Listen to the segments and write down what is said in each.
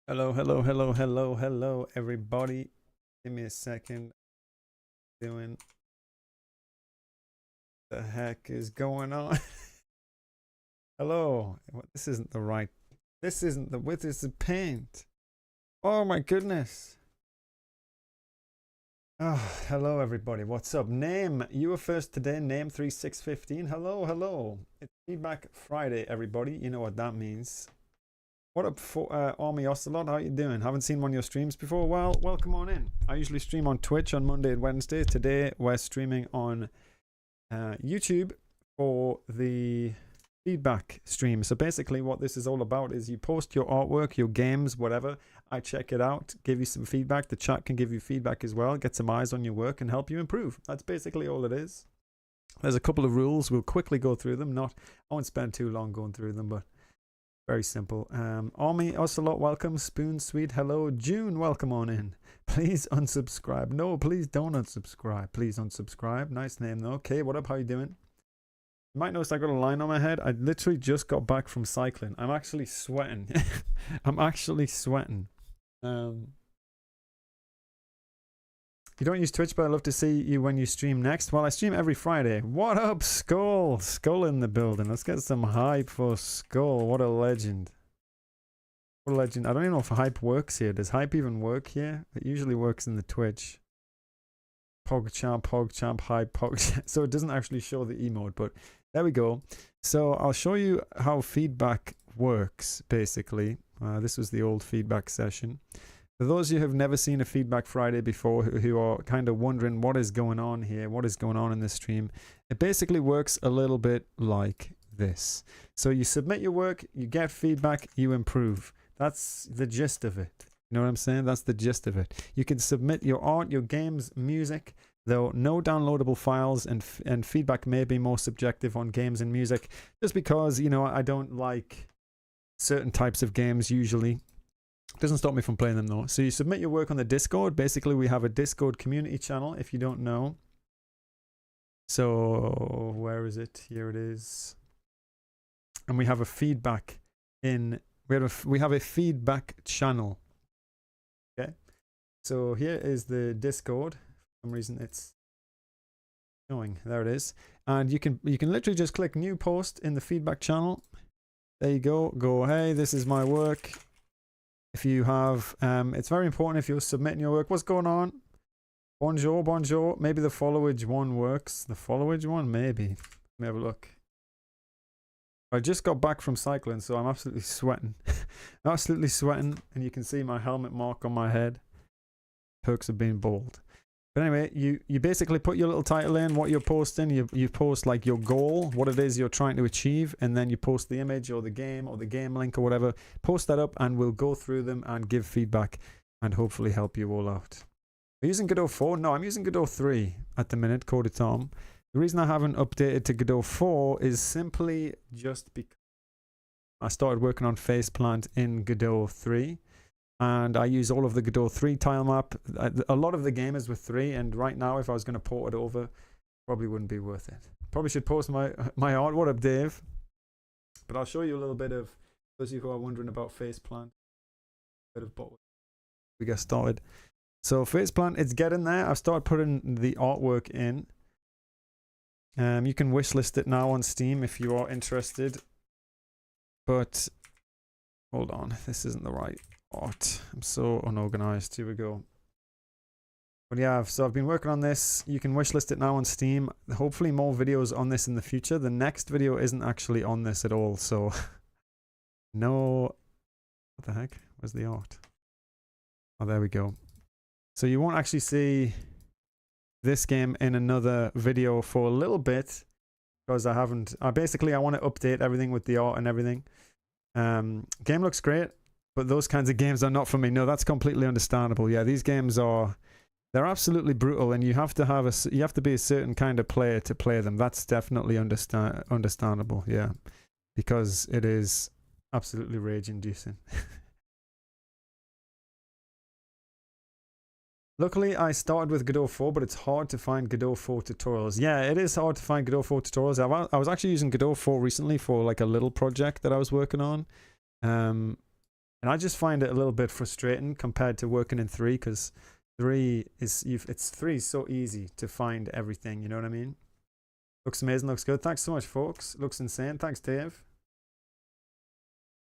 Hello, hello, hello, hello, hello, everybody. Give me a second. Doing the heck is going on? Hello. This isn't the right. This isn't the width. Is the paint. Oh my goodness. Oh, hello, everybody. What's up? Name. You were first today. Name 3615. Hello, hello. It's Feedback Friday, everybody. You know what that means. What up, Army Ocelot? How you doing? Haven't seen one of your streams before? Well, welcome on in. I usually stream on Twitch on Monday and Wednesday. Today, we're streaming on YouTube for the feedback stream. So basically what this is all about is you post your artwork, your games, whatever. I check it out, give you some feedback. The chat can give you feedback as well, get some eyes on your work and help you improve. That's basically all it is. There's a couple of rules. We'll quickly go through them. I won't spend too long going through them, but very simple. Army Ocelot, welcome. Spoon Sweet, hello. June, welcome on in. Please unsubscribe. No, please don't unsubscribe. Please unsubscribe. Nice name though. Okay, what up? How you doing? You might notice I got a line on my head. I literally just got back from cycling. I'm actually sweating. I'm actually sweating. You don't use Twitch, but I'd love to see you when you stream next. Well, I stream every Friday. What up, Skull? Skull in the building. Let's get some hype for Skull. What a legend. What a legend. I don't even know if hype works here. Does hype even work here? It usually works in the Twitch. PogChamp, hype, PogChamp. So it doesn't actually show the emote, but there we go. So I'll show you how feedback works, basically. This was the old feedback session. For those of you who have never seen a Feedback Friday before, who are kind of wondering what is going on here, what is going on in this stream, it basically works a little bit like this. So you submit your work, you get feedback, you improve. That's the gist of it. You know what I'm saying? That's the gist of it. You can submit your art, your games, music, though no downloadable files, and feedback may be more subjective on games and music, just because, you know, I don't like certain types of games usually. Doesn't stop me from playing them though. So you submit your work on the Discord. Basically, we have a Discord community channel if you don't know. So where is it? Here it is. And we have a feedback in. We have a feedback channel. Okay. So here is the Discord. For some reason it's showing. There it is. And you can literally just click new post in the feedback channel. There you go. Go, hey, this is my work. If you have, it's very important if you're submitting your work. What's going on? Bonjour, bonjour. Maybe the followage one works. The followage one, maybe. Let me have a look. I just got back from cycling, so I'm absolutely sweating. Absolutely sweating, and you can see my helmet mark on my head. Perks of being bald. But anyway, you basically put your little title in, what you're posting. You post like your goal, what it is you're trying to achieve, and then you post the image or the game link or whatever. Post that up and we'll go through them and give feedback and hopefully help you all out. Are you using Godot 4? No, I'm using Godot 3 at the minute, Code Tom. The reason I haven't updated to Godot 4 is simply just because I started working on Faceplant in Godot 3. And I use all of the Godot 3 tile map. A lot of the game is with 3, and right now if I was going to port it over, probably wouldn't be worth it. Probably should post my art. What up, Dave? But I'll show you a little bit of those of you who are wondering about Faceplant. Bit of bot. We get started. So Faceplant, it's getting there. I've started putting the artwork in. You can wishlist it now on Steam if you are interested. But hold on, this isn't the right art. I'm so unorganized. Here we go. But yeah, so I've been working on this. You can wishlist it now on Steam. Hopefully more videos on this in the future. The next video isn't actually on this at all, so no. What the heck? Where's the art? Oh, there we go. So you won't actually see this game in another video for a little bit because I haven't. I want to update everything with the art and everything. Game looks great. But those kinds of games are not for me. No, that's completely understandable. Yeah, these games they're absolutely brutal, and you have to be a certain kind of player to play them. That's definitely understandable. Yeah, because it is absolutely rage-inducing. Luckily, I started with Godot 4, but it's hard to find Godot 4 tutorials. Yeah, it is hard to find Godot 4 tutorials. I was actually using Godot 4 recently for like a little project that I was working on. And I just find it a little bit frustrating compared to working in 3, because 3 is so easy to find everything, you know what I mean? Looks amazing, looks good. Thanks so much, folks. Looks insane. Thanks, Dave.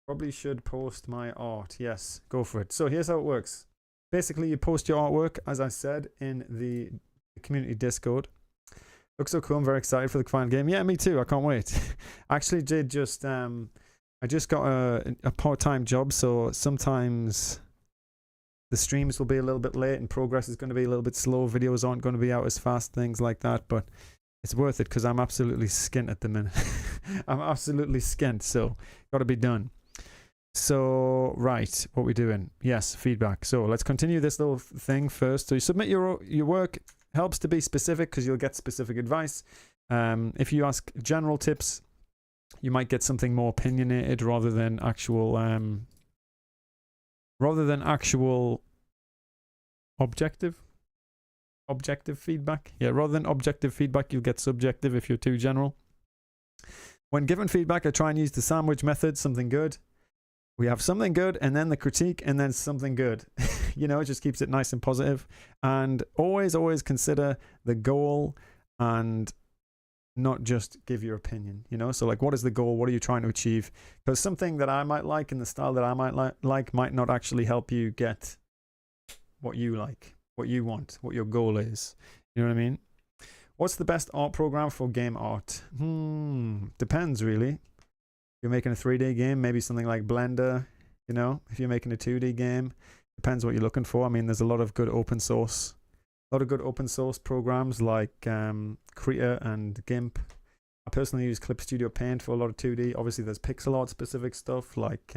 Probably should post my art. Yes, go for it. So here's how it works. Basically, you post your artwork, as I said, in the community Discord. Looks so cool. I'm very excited for the final game. Yeah, me too. I can't wait. I actually did just I just got a part-time job, so sometimes the streams will be a little bit late and progress is going to be a little bit slow. Videos aren't going to be out as fast, things like that, but it's worth it because I'm absolutely skint at the minute. I'm absolutely skint, so got to be done. So, right, what we doing? Yes, feedback. So let's continue this little thing first. So you submit your work. Helps to be specific because you'll get specific advice. If you ask general tips, you might get something more opinionated rather than actual objective feedback. Yeah, rather than objective feedback, you'll get subjective if you're too general. When given feedback, I try and use the sandwich method. Something good. We have something good, and then the critique, and then something good. You know, it just keeps it nice and positive. And always consider the goal and not just give your opinion, you know? So like, what is the goal? What are you trying to achieve? Because something that I might like and the style that I might like might not actually help you get what you like, what you want, what your goal is. You know what I mean? What's the best art program for game art? Depends, really. If you're making a 3D game, maybe something like Blender, you know? If you're making a 2D game, depends what you're looking for. I mean, there's a lot of good open source programs like Krita and GIMP. I personally use Clip Studio Paint for a lot of 2D. Obviously, there's pixel art specific stuff like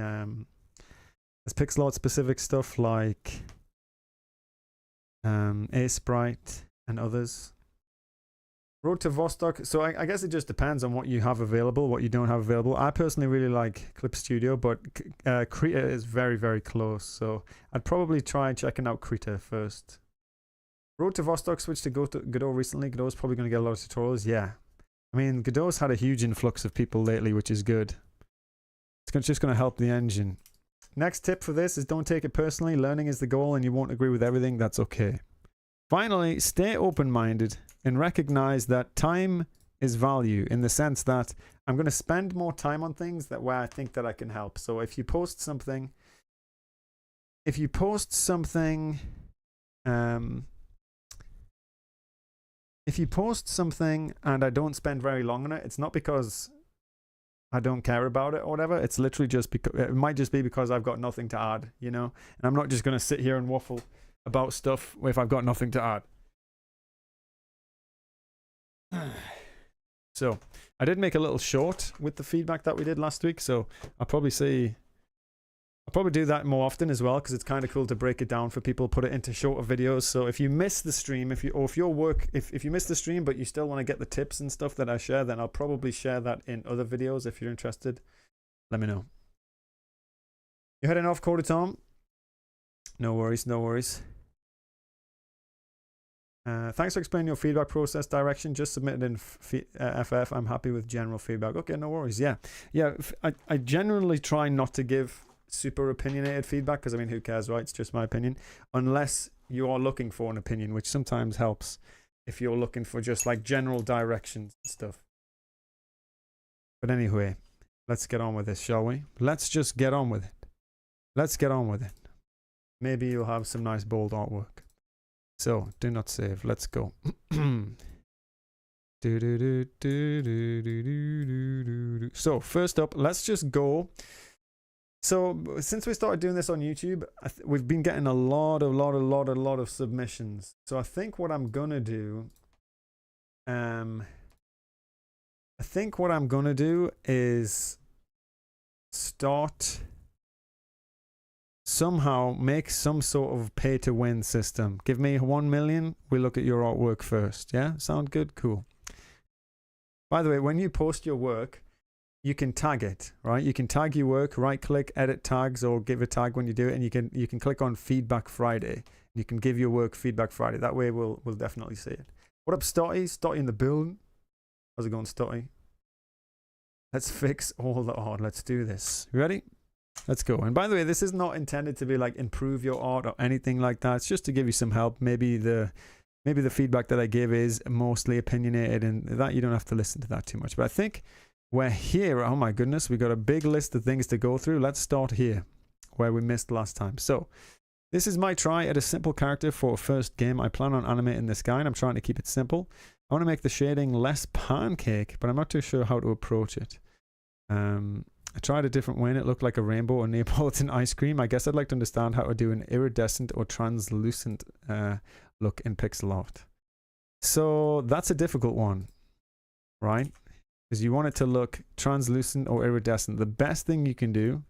A-Sprite and others. Road to Vostok. So I guess it just depends on what you have available, what you don't have available. I personally really like Clip Studio, but Krita is very, very close. So I'd probably try checking out Krita first. Road to Vostok switched to Godot recently. Godot's probably going to get a lot of tutorials. Yeah. I mean, Godot's had a huge influx of people lately, which is good. It's just going to help the engine. Next tip for this is don't take it personally. Learning is the goal and you won't agree with everything. That's okay. Finally, stay open-minded and recognize that time is value in the sense that I'm going to spend more time on things where I think that I can help. So if you post something and I don't spend very long on it, it's not because I don't care about it or whatever. It's literally just because it might just be because I've got nothing to add, you know? And I'm not just going to sit here and waffle about stuff if I've got nothing to add. So I did make a little short with the feedback that we did last week, so I'll probably do that more often as well, because it's kind of cool to break it down for people, put it into shorter videos. So if you miss the stream, if you miss the stream but you still want to get the tips and stuff that I share, then I'll probably share that in other videos. If you're interested, let me know. You're heading off, Coda Tom? No worries, no worries. Thanks for explaining your feedback process direction. Just submitted in FF. I'm happy with general feedback. Okay, no worries. Yeah. I generally try not to give super opinionated feedback because I mean, who cares, right? It's just my opinion. Unless you are looking for an opinion, which sometimes helps if you're looking for just like general directions and stuff. But anyway, let's get on with this, shall we? Let's just get on with it. Let's get on with it. Maybe you'll have some nice bold artwork. So, do not save. Let's go. So, first up, let's just go. So, since we started doing this on YouTube, we've been getting a lot of submissions. So, I think what I'm gonna do, is start somehow make some sort of pay to win system. Give me 1 million, we look at your artwork first. Yeah, sound good? Cool. By the way, when you post your work, you can tag it, right? You can tag your work, right click, edit tags, or give a tag when you do it, and you can click on Feedback Friday. You can give your work Feedback Friday. That way we'll definitely see it. What up, Stotty? Stotty in the building. How's it going, Stotty? Let's fix all the art. Let's do this. You ready? Let's go. And by the way, this is not intended to be like improve your art or anything like that. It's just to give you some help. Maybe the feedback that I give is mostly opinionated, and that you don't have to listen to that too much. But I think we're here. Oh my goodness, we got a big list of things to go through. Let's start here where we missed last time. So this is my try at a simple character for a first game. I plan on animating this guy, and I'm trying to keep it simple. I want to make the shading less pancake, but I'm not too sure how to approach it. I tried a different way and it looked like a rainbow or Neapolitan ice cream. I guess I'd like to understand how to do an iridescent or translucent look in pixel art. So that's a difficult one, right? Because you want it to look translucent or iridescent. The best thing you can do,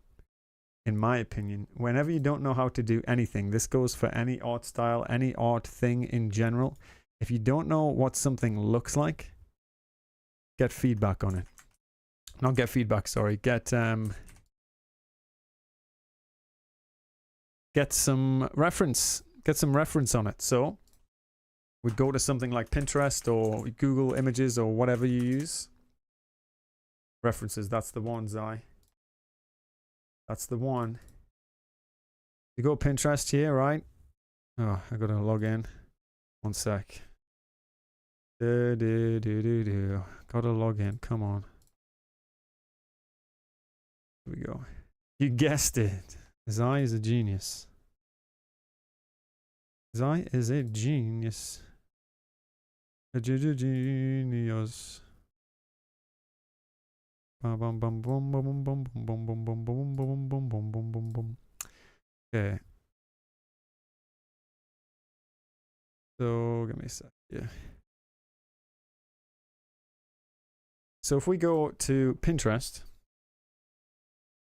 in my opinion, whenever you don't know how to do anything, this goes for any art style, any art thing in general. If you don't know what something looks like, get feedback on it. Not get feedback, sorry. Get some reference. Get some reference on it. So we'd go to something like Pinterest or Google Images or whatever you use. References, that's the one, Zai. That's the one. You go Pinterest here, right? Oh, I gotta log in. One sec. Gotta log in. Come on. Here we go. You guessed it. Zai is a genius. Zai is a genius. A genius. Okay. So give me a sec. Yeah. So if we go to Pinterest,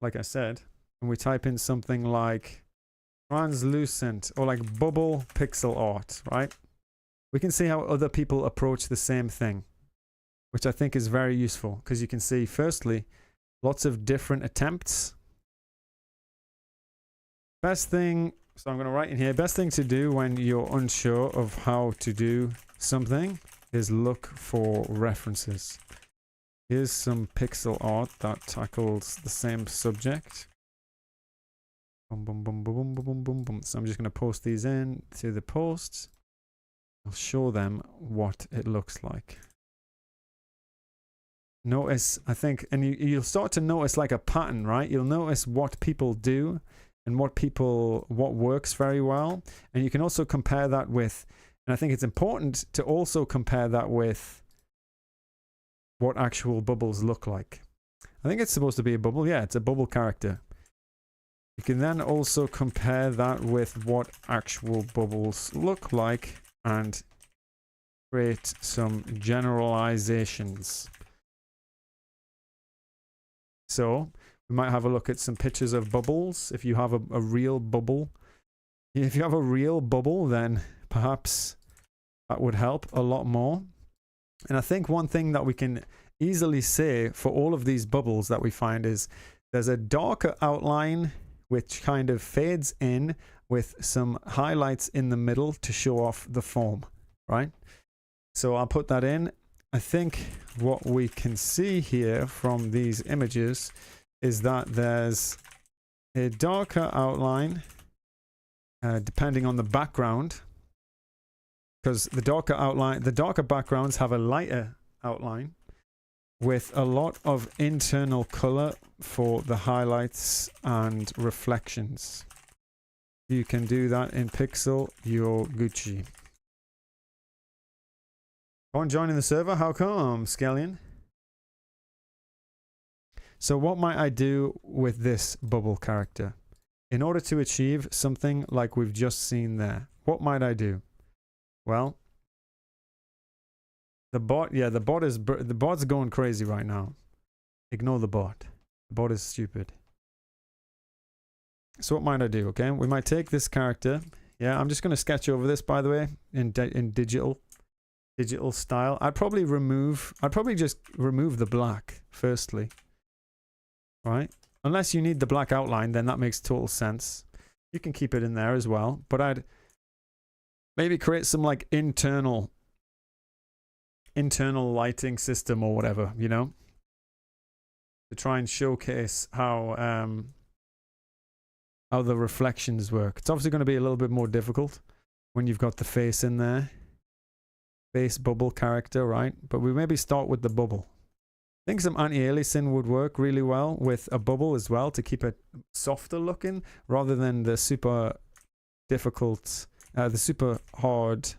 like I said, and we type in something like translucent or like bubble pixel art, right? We can see how other people approach the same thing, which I think is very useful because you can see, firstly, lots of different attempts. Best thing, so I'm going to write in here, best thing to do when you're unsure of how to do something is look for references. Here's some pixel art that tackles the same subject. Boom, boom, boom, boom, boom, boom, boom, boom. So I'm just going to post these in to the posts. I'll show them what it looks like. Notice, I think, and you'll start to notice like a pattern, right? You'll notice what people do and what works very well. And you can also compare that with, and I think it's important to also compare that with what actual bubbles look like. I think it's supposed to be a bubble. Yeah, it's a bubble character. You can then also compare that with what actual bubbles look like and create some generalizations. So we might have a look at some pictures of bubbles. If you have a real bubble, if you have a real bubble, then perhaps that would help a lot more. And I think one thing that we can easily say for all of these bubbles that we find is there's a darker outline which kind of fades in with some highlights in the middle to show off the form, right? So I'll put that in. I think what we can see here from these images is that there's a darker outline depending on the background, because the darker backgrounds have a lighter outline with a lot of internal color for the highlights and reflections. You can do that in Pixel, you're Gucci. Go on, joining the server. How come, Scallion? So what might I do with this bubble character? In order to achieve something like we've just seen there, what might I do? Well, the bot's going crazy right now. Ignore the bot. The bot is stupid. So what might I do? Okay, we might take this character. Yeah, I'm just going to sketch over this, by the way, in digital style. I'd probably just remove the black firstly, right? Unless you need the black outline, then that makes total sense. You can keep it in there as well, but I'd maybe create some like internal lighting system or whatever, you know, to try and showcase how how the reflections work. It's obviously going to be a little bit more difficult when you've got the face in there. Face bubble character, right? But we maybe start with the bubble. I think some anti-aliasing would work really well with a bubble as well to keep it softer looking rather than the super difficult, the super hard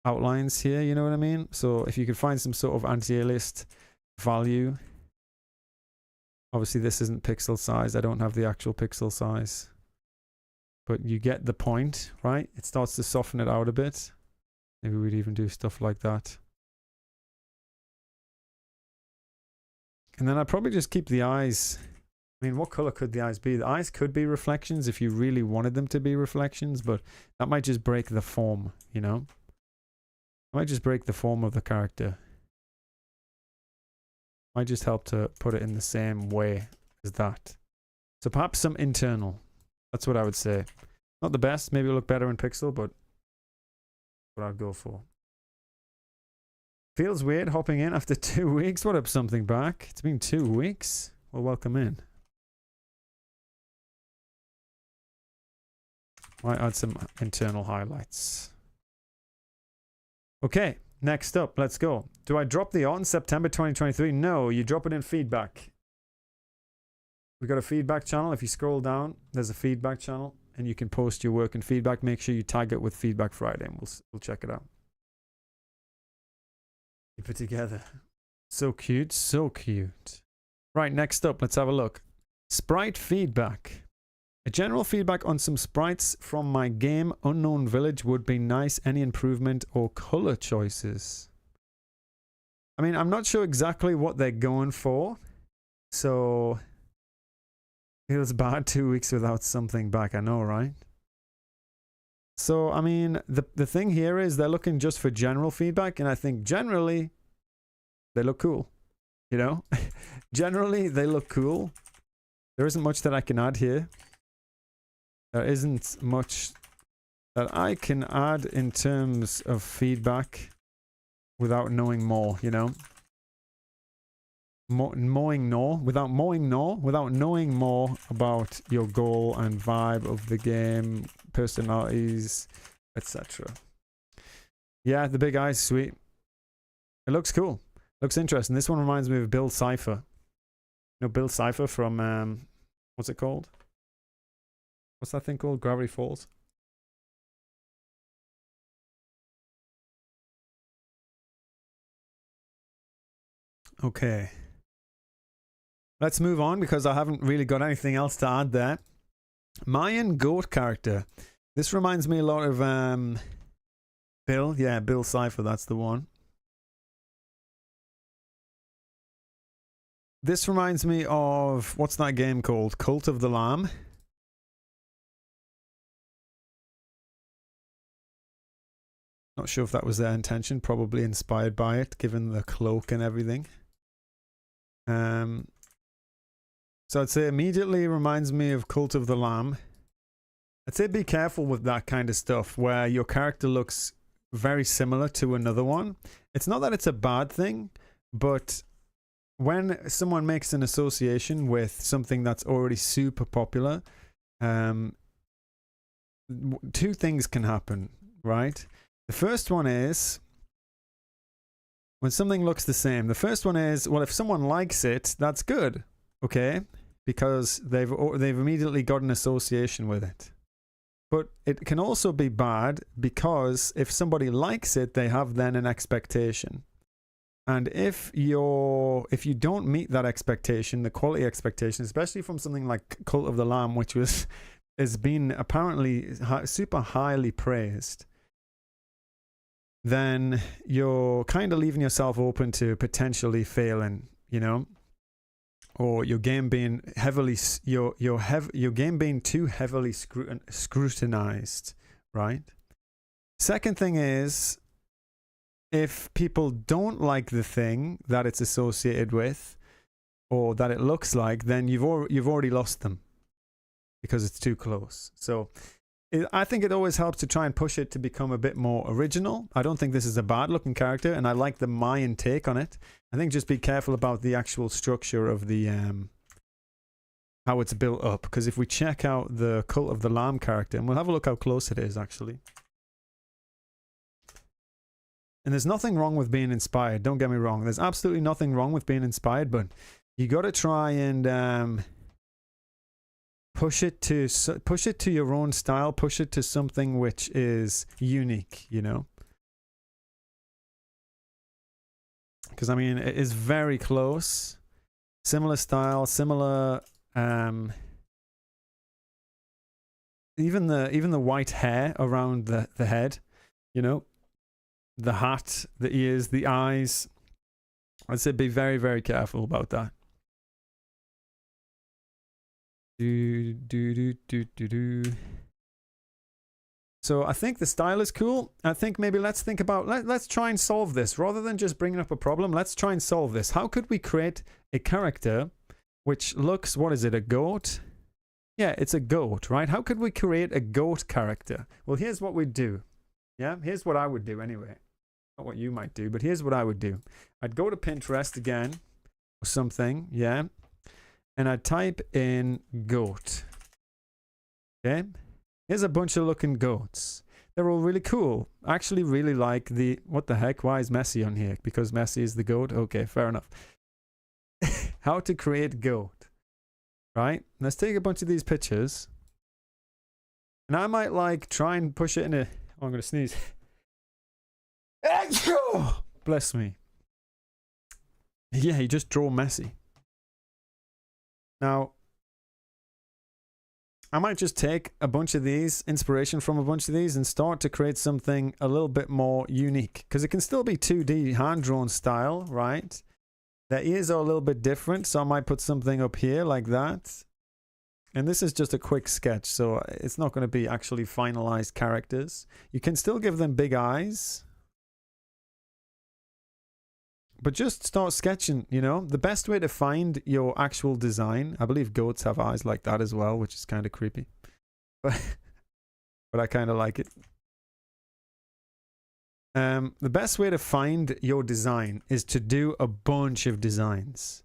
outlines here, you know what I mean? So if you could find some sort of anti-aliased value. Obviously this isn't pixel size. I don't have the actual pixel size. But you get the point, right? It starts to soften it out a bit. Maybe we'd even do stuff like that. And then I'd probably just keep the eyes. I mean, what color could the eyes be? The eyes could be reflections if you really wanted them to be reflections, but that might just break the form, you know? It might just break the form of the character. Might just help to put it in the same way as that. So perhaps some internal. That's what I would say. Not the best. Maybe it'll look better in pixel, but what I'd go for. Feels weird hopping in after 2 weeks. What up, something back? It's been 2 weeks. Well, welcome in. Might add some internal highlights. Okay, next up, let's go. Do I drop the art in September 2023? No, you drop it in feedback. We got a feedback channel. If you scroll down, there's a feedback channel. And you can post your work and feedback. Make sure you tag it with Feedback Friday and we'll check it out. Keep it together. So cute, so cute. Right, next up, let's have a look. Sprite feedback. A general feedback on some sprites from my game Unknown Village would be nice. Any improvement or color choices? I mean, I'm not sure exactly what they're going for. So feels bad 2 weeks without something back, I know, right? So, I mean, the thing here is they're looking just for general feedback, and I think generally they look cool, you know? Generally, they look cool. There isn't much that I can add here. There isn't much that I can add in terms of feedback without knowing more, you know? Without knowing more about your goal and vibe of the game, personalities, etc. Yeah, the big eyes, sweet. It looks cool. Looks interesting. This one reminds me of Bill Cipher. You know Bill Cipher from what's it called? What's that thing called? Gravity Falls. Okay. Let's move on because I haven't really got anything else to add there. Mayan goat character. This reminds me a lot of Bill. Yeah, Bill Cipher, that's the one. This reminds me of, what's that game called? Cult of the Lamb. Not sure if that was their intention. Probably inspired by it, given the cloak and everything. So I'd say immediately reminds me of Cult of the Lamb. I'd say be careful with that kind of stuff where your character looks very similar to another one. It's not that it's a bad thing, but when someone makes an association with something that's already super popular, two things can happen, right? The first one is when something looks the same. The first one is, well, if someone likes it, that's good, okay? Because they've immediately got an association with it. But it can also be bad because if somebody likes it, they have then an expectation. And if you don't meet that expectation, the quality expectation, especially from something like Cult of the Lamb, which has been apparently super highly praised, then you're kind of leaving yourself open to potentially failing, you know, or your game being your game being too heavily scrutinized, right? Second thing is, if people don't like the thing that it's associated with or that it looks like, then you've already lost them because it's too close. So I think it always helps to try and push it to become a bit more original. I don't think this is a bad looking character, and I like the Mayan take on it. I think just be careful about the actual structure of the how it's built up. Because if we check out the Cult of the Lamb character, and we'll have a look how close it is actually. And there's nothing wrong with being inspired, don't get me wrong. There's absolutely nothing wrong with being inspired, but you got to try and push it to your own style, push it to something which is unique, you know. Because I mean, it is very close, similar style, similar. Even the white hair around the head, you know, the hat, the ears, the eyes. I'd say be very, very careful about that. So I think the style is cool. I think maybe let's think about, let's try and solve this. Rather than just bringing up a problem, let's try and solve this. How could we create a character which looks, what is it, a goat? Yeah, it's a goat, right? How could we create a goat character? Well, here's what we'd do. Yeah, here's what I would do anyway. Not what you might do, but here's what I would do. I'd go to Pinterest again or something, yeah, and I'd type in goat. Okay, here's a bunch of looking goats. They're all really cool. I actually really like the, what the heck, why is Messi on here? Because Messi is the goat? Okay, fair enough. How to create goat. Right, let's take a bunch of these pictures. And I might like try and push it in a, oh, I'm going to sneeze. Bless me. Yeah, you just draw Messi. Now, I might just take a bunch of these, inspiration from a bunch of these, and start to create something a little bit more unique. Because it can still be 2D, hand-drawn style, right? Their ears are a little bit different, so I might put something up here like that. And this is just a quick sketch, so it's not going to be actually finalized characters. You can still give them big eyes. But just start sketching, you know. The best way to find your actual design, I believe goats have eyes like that as well, which is kind of creepy. But I kind of like it. The best way to find your design is to do a bunch of designs.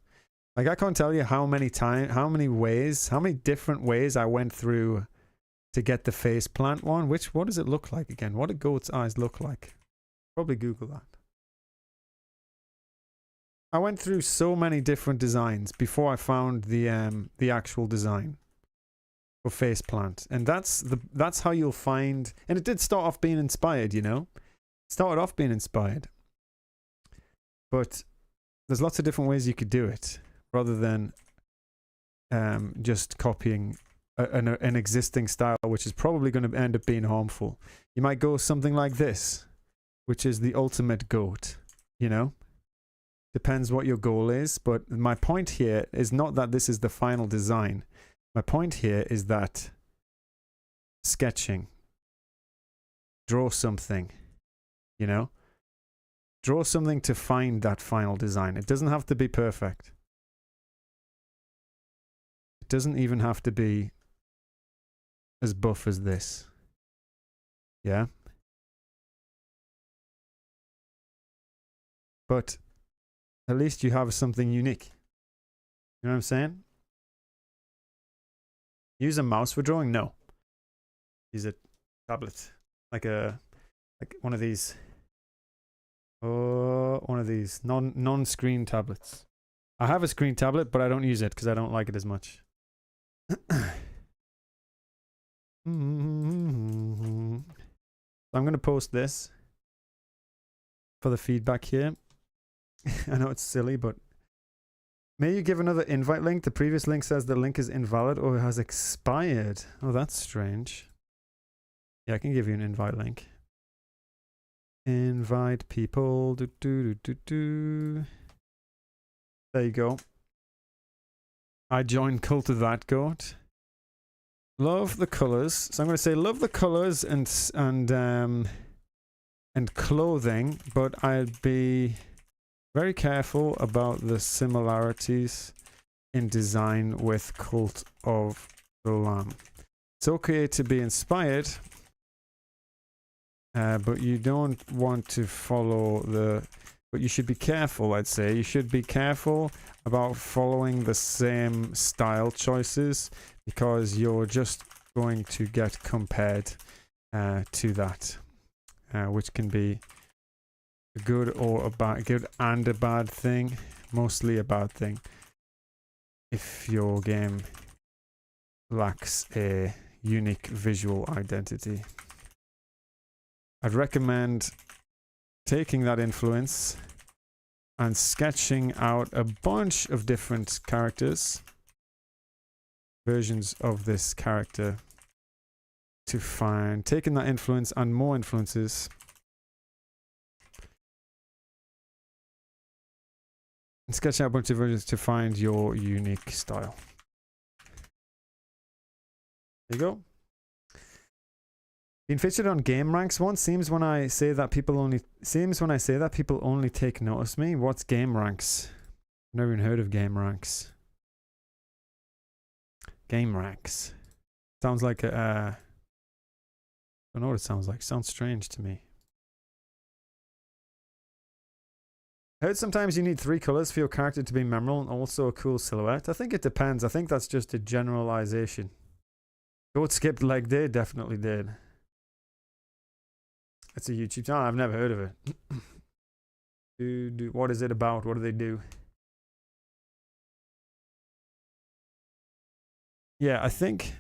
Like I can't tell you how many different ways I went through to get the face plant one. What does it look like again? What do goat's eyes look like? Probably Google that. I went through so many different designs before I found the actual design for face plant, and that's how you'll find. And it did start off being inspired, you know. Started off being inspired, but there's lots of different ways you could do it rather than just copying an existing style, which is probably going to end up being harmful. You might go something like this, which is the ultimate goat, you know. Depends what your goal is, but my point here is not that this is the final design. My point here is that sketching, draw something, you know, draw something to find that final design. It doesn't have to be perfect. It doesn't even have to be as buff as this. Yeah. But at least you have something unique. You know what I'm saying? Use a mouse for drawing? No. Use a tablet. Like one of these. Oh, one of these non-screen tablets. I have a screen tablet, but I don't use it because I don't like it as much. I'm going to post this for the feedback here. I know it's silly, but may you give another invite link? The previous link says the link is invalid or has expired. Oh, that's strange. Yeah, I can give you an invite link. Invite people. There you go. I joined Cult of That Goat. Love the colors. So I'm going to say love the colors and clothing, but I'd be very careful about the similarities in design with Cult of the Lamb. It's okay to be inspired, but you don't want to follow the... but you should be careful, I'd say. You should be careful about following the same style choices, because you're just going to get compared to that, which can be a good or a bad, good and a bad thing, mostly a bad thing if your game lacks a unique visual identity. I'd recommend taking that influence and sketching out a bunch of different characters, versions of this character, to find, taking that influence and more influences, and sketch out a bunch of versions to find your unique style. There you go. Being featured on game ranks once. Seems when I say that people only take notice of me. What's game ranks? I've never even heard of game ranks. Game ranks. Sounds like a I don't know what it sounds like. Sounds strange to me. I heard sometimes you need 3 colors for your character to be memorable and also a cool silhouette. I think it depends. I think that's just a generalization. Goat skipped leg day, definitely did. It's a YouTube channel. I've never heard of it. What is it about? What do they do? Yeah, I think.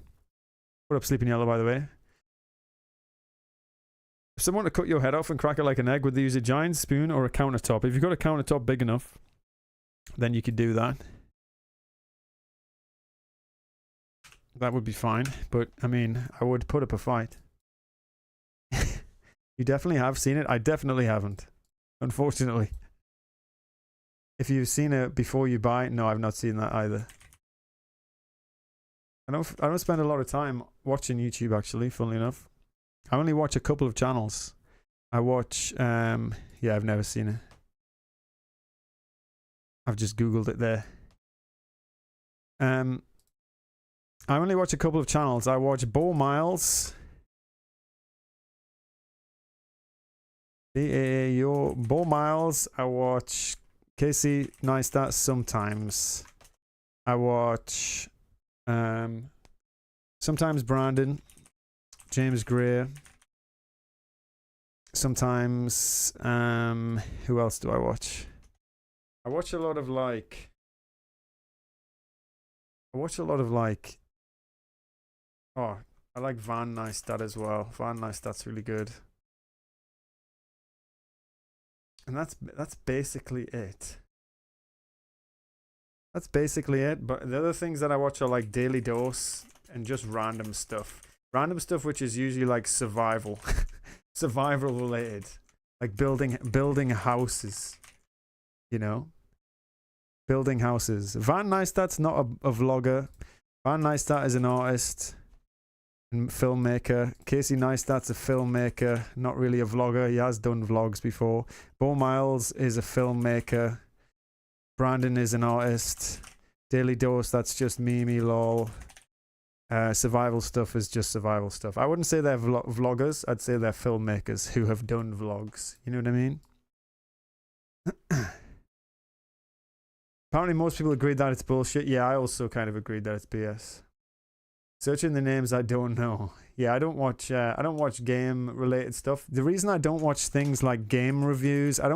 Put up Sleeping Yellow, by the way. If someone to cut your head off and crack it like an egg, would they use a giant spoon or a countertop? If you've got a countertop big enough, then you could do that. That would be fine. But, I mean, I would put up a fight. You definitely have seen it? I definitely haven't. Unfortunately. If you've seen it before you buy, no, I've not seen that either. I don't spend a lot of time watching YouTube, actually, funnily enough. I only watch a couple of channels. I watch, yeah, I've never seen it. I've just Googled it there. I only watch a couple of channels. I watch Bo Miles. Bo Miles. I watch Casey Neistat sometimes. I watch sometimes Brandon, James Gray. Sometimes who else do I watch? I watch a lot of like oh, I like Van Neistat as well. Van Neistat's really good. And that's basically it. That's basically it. But the other things that I watch are like Daily Dose and just random stuff. Random stuff which is usually like survival. Survival related. Like building houses. You know? Building houses. Van Neistat's not a vlogger. Van Neistat is an artist and filmmaker. Casey Neistat's a filmmaker, not really a vlogger. He has done vlogs before. Bo Miles is a filmmaker. Brandon is an artist. Daily Dose, that's just me lol. Survival stuff is just survival stuff. I wouldn't say they're vloggers. I'd say they're filmmakers who have done vlogs. You know what I mean? Apparently most people agree that it's bullshit. Yeah, I also kind of agreed that it's BS. Searching the names I don't know. Yeah, I don't watch game related stuff. The reason I don't watch things like game reviews, I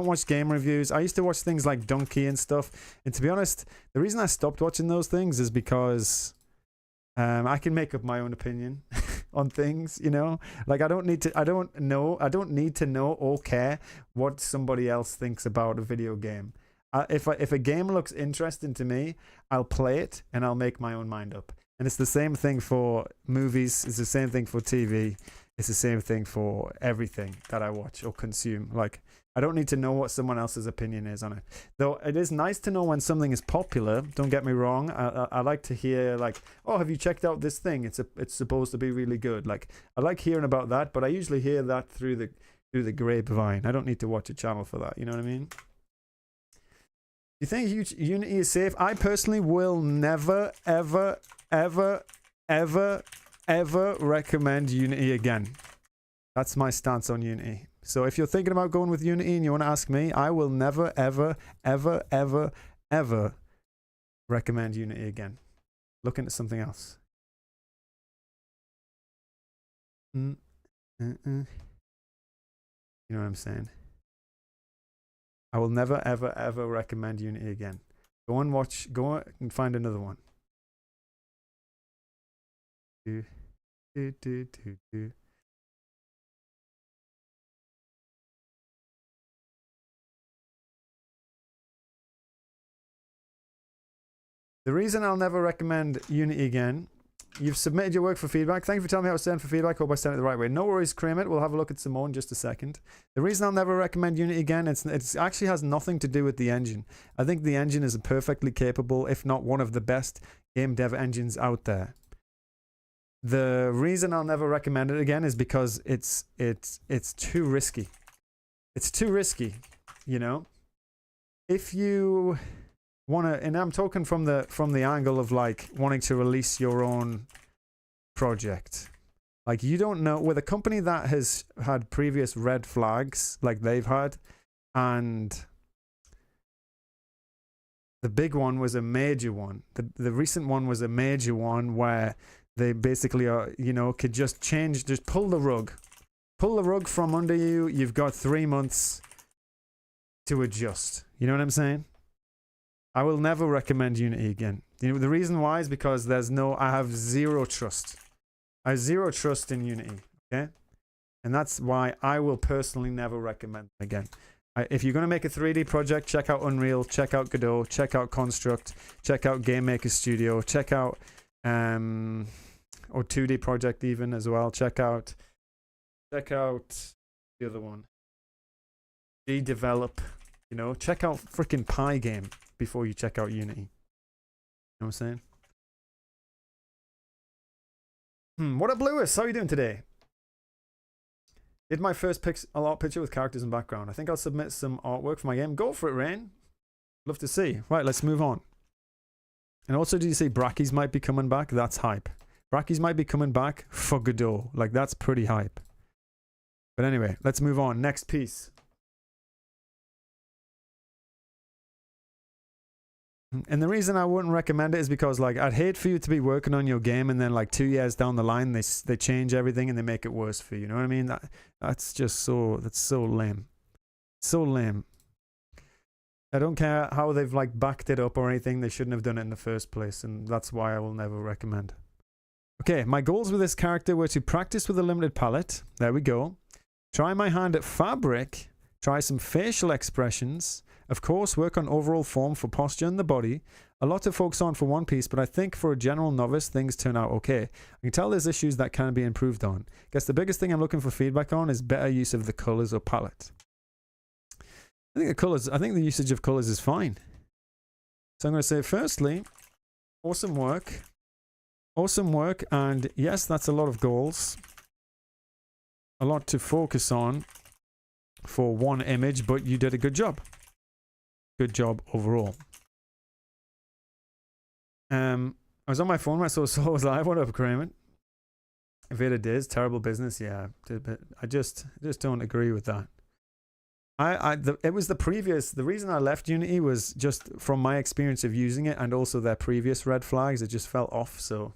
used to watch things like Donkey and stuff. And to be honest, the reason I stopped watching those things is because I can make up my own opinion on things, you know? Like I don't need to know or care what somebody else thinks about a video game. If a game looks interesting to me, I'll play it and I'll make my own mind up. And it's the same thing for movies. It's the same thing for TV. It's the same thing for everything that I watch or consume. Like, I don't need to know what someone else's opinion is on it. Though it is nice to know when something is popular. Don't get me wrong. I like to hear like, oh, have you checked out this thing? It's supposed to be really good. Like, I like hearing about that, but I usually hear that through the grapevine. I don't need to watch a channel for that. You know what I mean? You think Unity is safe? I personally will never, ever recommend Unity again. That's my stance on Unity. So if you're thinking about going with Unity and you want to ask me, I will never, ever, ever, ever, ever recommend Unity again. Look into something else. You know what I'm saying? I will never, ever, ever recommend Unity again. Go and find another one. The reason I'll never recommend Unity again. You've submitted your work for feedback. Thank you for telling me how to send for feedback. Hope I sent it the right way. No worries, Kramet. We'll have a look at some more in just a second. The reason I'll never recommend Unity again, it actually has nothing to do with the engine. I think the engine is perfectly capable, if not one of the best game dev engines out there. The reason I'll never recommend it again is because it's too risky. It's too risky, you know. If you want to, and I'm talking from the angle of like wanting to release your own project. Like, you don't know, with a company that has had previous red flags like they've had, and the big one was a major one. The recent one was a major one where they basically are, you know, could just pull the rug from under you. You've got 3 months to adjust. You know what I'm saying? I will never recommend Unity again. You know, the reason why is because I have zero trust. I have zero trust in Unity, okay? And that's why I will personally never recommend it again. If you're going to make a 3D project, check out Unreal, check out Godot, check out Construct, check out Game Maker Studio, check out or 2D project even as well. Check out the other one. Develop, you know, check out freaking Pygame before you check out Unity. You know what I'm saying? What up, Lewis? How are you doing today? Did my first art picture with characters and background. I think I'll submit some artwork for my game. Go for it, Rain. Love to see. Right, let's move on. And also, did you say Brackies might be coming back? That's hype. Brackies might be coming back for Godot. Like, that's pretty hype. But anyway, let's move on. Next piece. And the reason I wouldn't recommend it is because, like, I'd hate for you to be working on your game and then, like, 2 years down the line they change everything and they make it worse for you. You know what I mean? That's so lame. So lame. I don't care how they've, like, backed it up or anything. They shouldn't have done it in the first place, and that's why I will never recommend. Okay, my goals with this character were to practice with a limited palette. There we go. Try my hand at fabric. Try some facial expressions. Of course, work on overall form for posture and the body. A lot to focus on for one piece, but I think for a general novice, things turn out okay. I can tell there's issues that can be improved on. Guess the biggest thing I'm looking for feedback on is better use of the colors or palette. I think the usage of colors is fine. So I'm going to say, firstly, awesome work. Awesome work, and yes, that's a lot of goals. A lot to focus on for one image, but you did a good job. Good job overall. I was on my phone when I saw Soul was live. What up, Kramer? Veda Diz, terrible business. Yeah, I just don't agree with that. It was the reason I left Unity was just from my experience of using it and also their previous red flags. It just fell off. So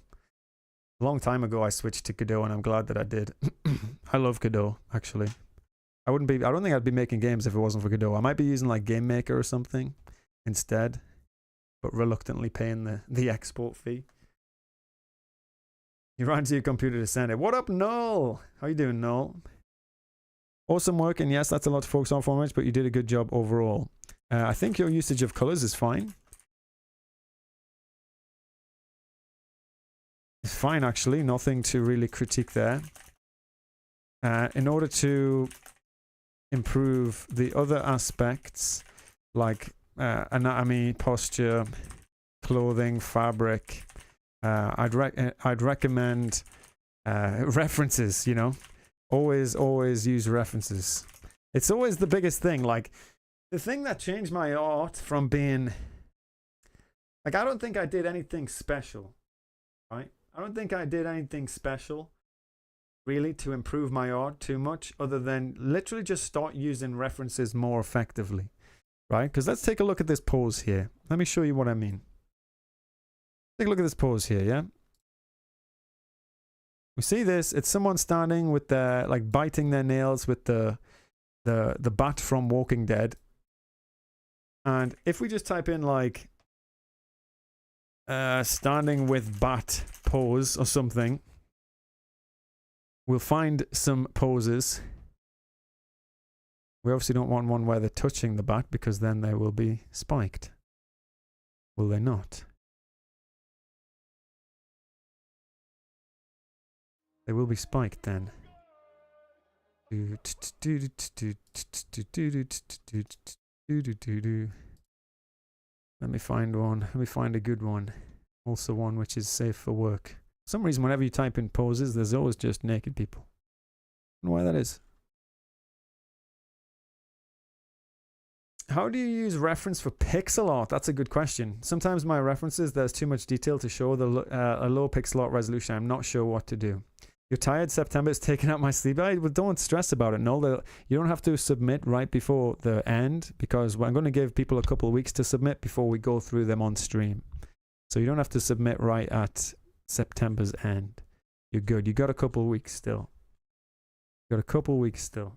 a long time ago, I switched to Godot, and I'm glad that I did. I love Godot, actually. I don't think I'd be making games if it wasn't for Godot. I might be using like Game Maker or something instead, but reluctantly paying the export fee. You ran to your computer to send it. What up, Null? How you doing, Null? Awesome work, and yes, that's a lot to focus on for much, but you did a good job overall. I think your usage of colors is fine. It's fine, actually. Nothing to really critique there. In order to improve the other aspects like anatomy, posture, clothing, fabric, I'd recommend references. You know, always use references. It's always the biggest thing. Like, the thing that changed my art from being like, I don't think I did anything special, right? I don't think I did anything special really to improve my art too much, other than literally just start using references more effectively, right? Because let's take a look at this pose here. Let me show you what I mean. Take a look at this pose here, yeah? We see this, it's someone standing with their, like, biting their nails with the bat from Walking Dead. And if we just type in, like, standing with bat pose or something, we'll find some poses. We obviously don't want one where they're touching the bat, because then they will be spiked. Will they not? They will be spiked then. Let me find one. Let me find a good one. Also one which is safe for work. For some reason, whenever you type in poses, there's always just naked people. I don't know why that is. How do you use reference for pixel art? That's a good question. Sometimes my references, there's too much detail to show a low pixel art resolution. I'm not sure what to do. You're tired? September is taking out my sleep. Well, don't stress about it. No, you don't have to submit right before the end, because I'm going to give people a couple of weeks to submit before we go through them on stream. So you don't have to submit right at September's end. You're good. You got a couple of weeks still. You got a couple of weeks still.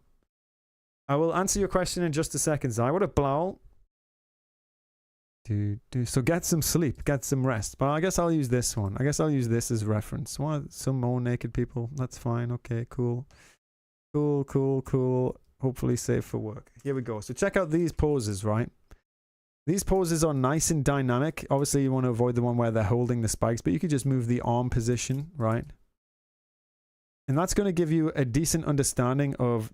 I will answer your question in just a second, Zai. What a blowl. So get some sleep, get some rest. But I guess I'll use this one. I guess I'll use this as reference. What? Some more naked people. That's fine. Okay, cool. Cool, cool, cool. Hopefully safe for work. Here we go. So check out these poses, right? These poses are nice and dynamic. Obviously, you want to avoid the one where they're holding the spikes, but you could just move the arm position, right? And that's going to give you a decent understanding of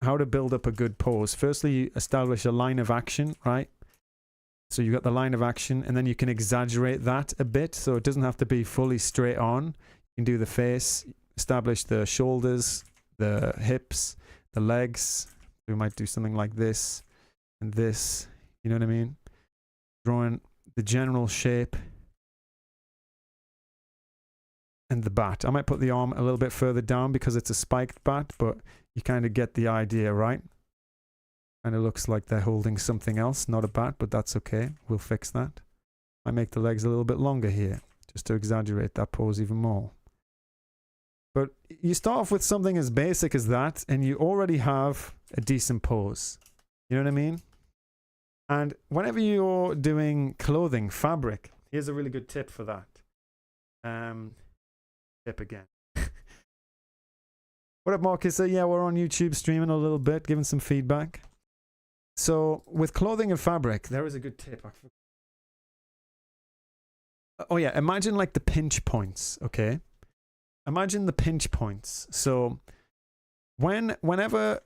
how to build up a good pose. Firstly, you establish a line of action, right? So you got the line of action, and then you can exaggerate that a bit, so it doesn't have to be fully straight on. You can do the face, establish the shoulders, the hips, the legs. We might do something like this and this. You know what I mean? Drawing the general shape and the bat. I might put the arm a little bit further down because it's a spiked bat, but you kind of get the idea, right? Kind of looks like they're holding something else, not a bat, but that's okay. We'll fix that. I make the legs a little bit longer here, just to exaggerate that pose even more. But you start off with something as basic as that, and you already have a decent pose. You know what I mean? And whenever you're doing clothing, fabric, here's a really good tip for that. Tip again. What up, Marcus? Yeah, we're on YouTube streaming a little bit, giving some feedback. So with clothing and fabric, there is a good tip. Oh yeah, imagine like the pinch points, okay? Imagine the pinch points. So whenever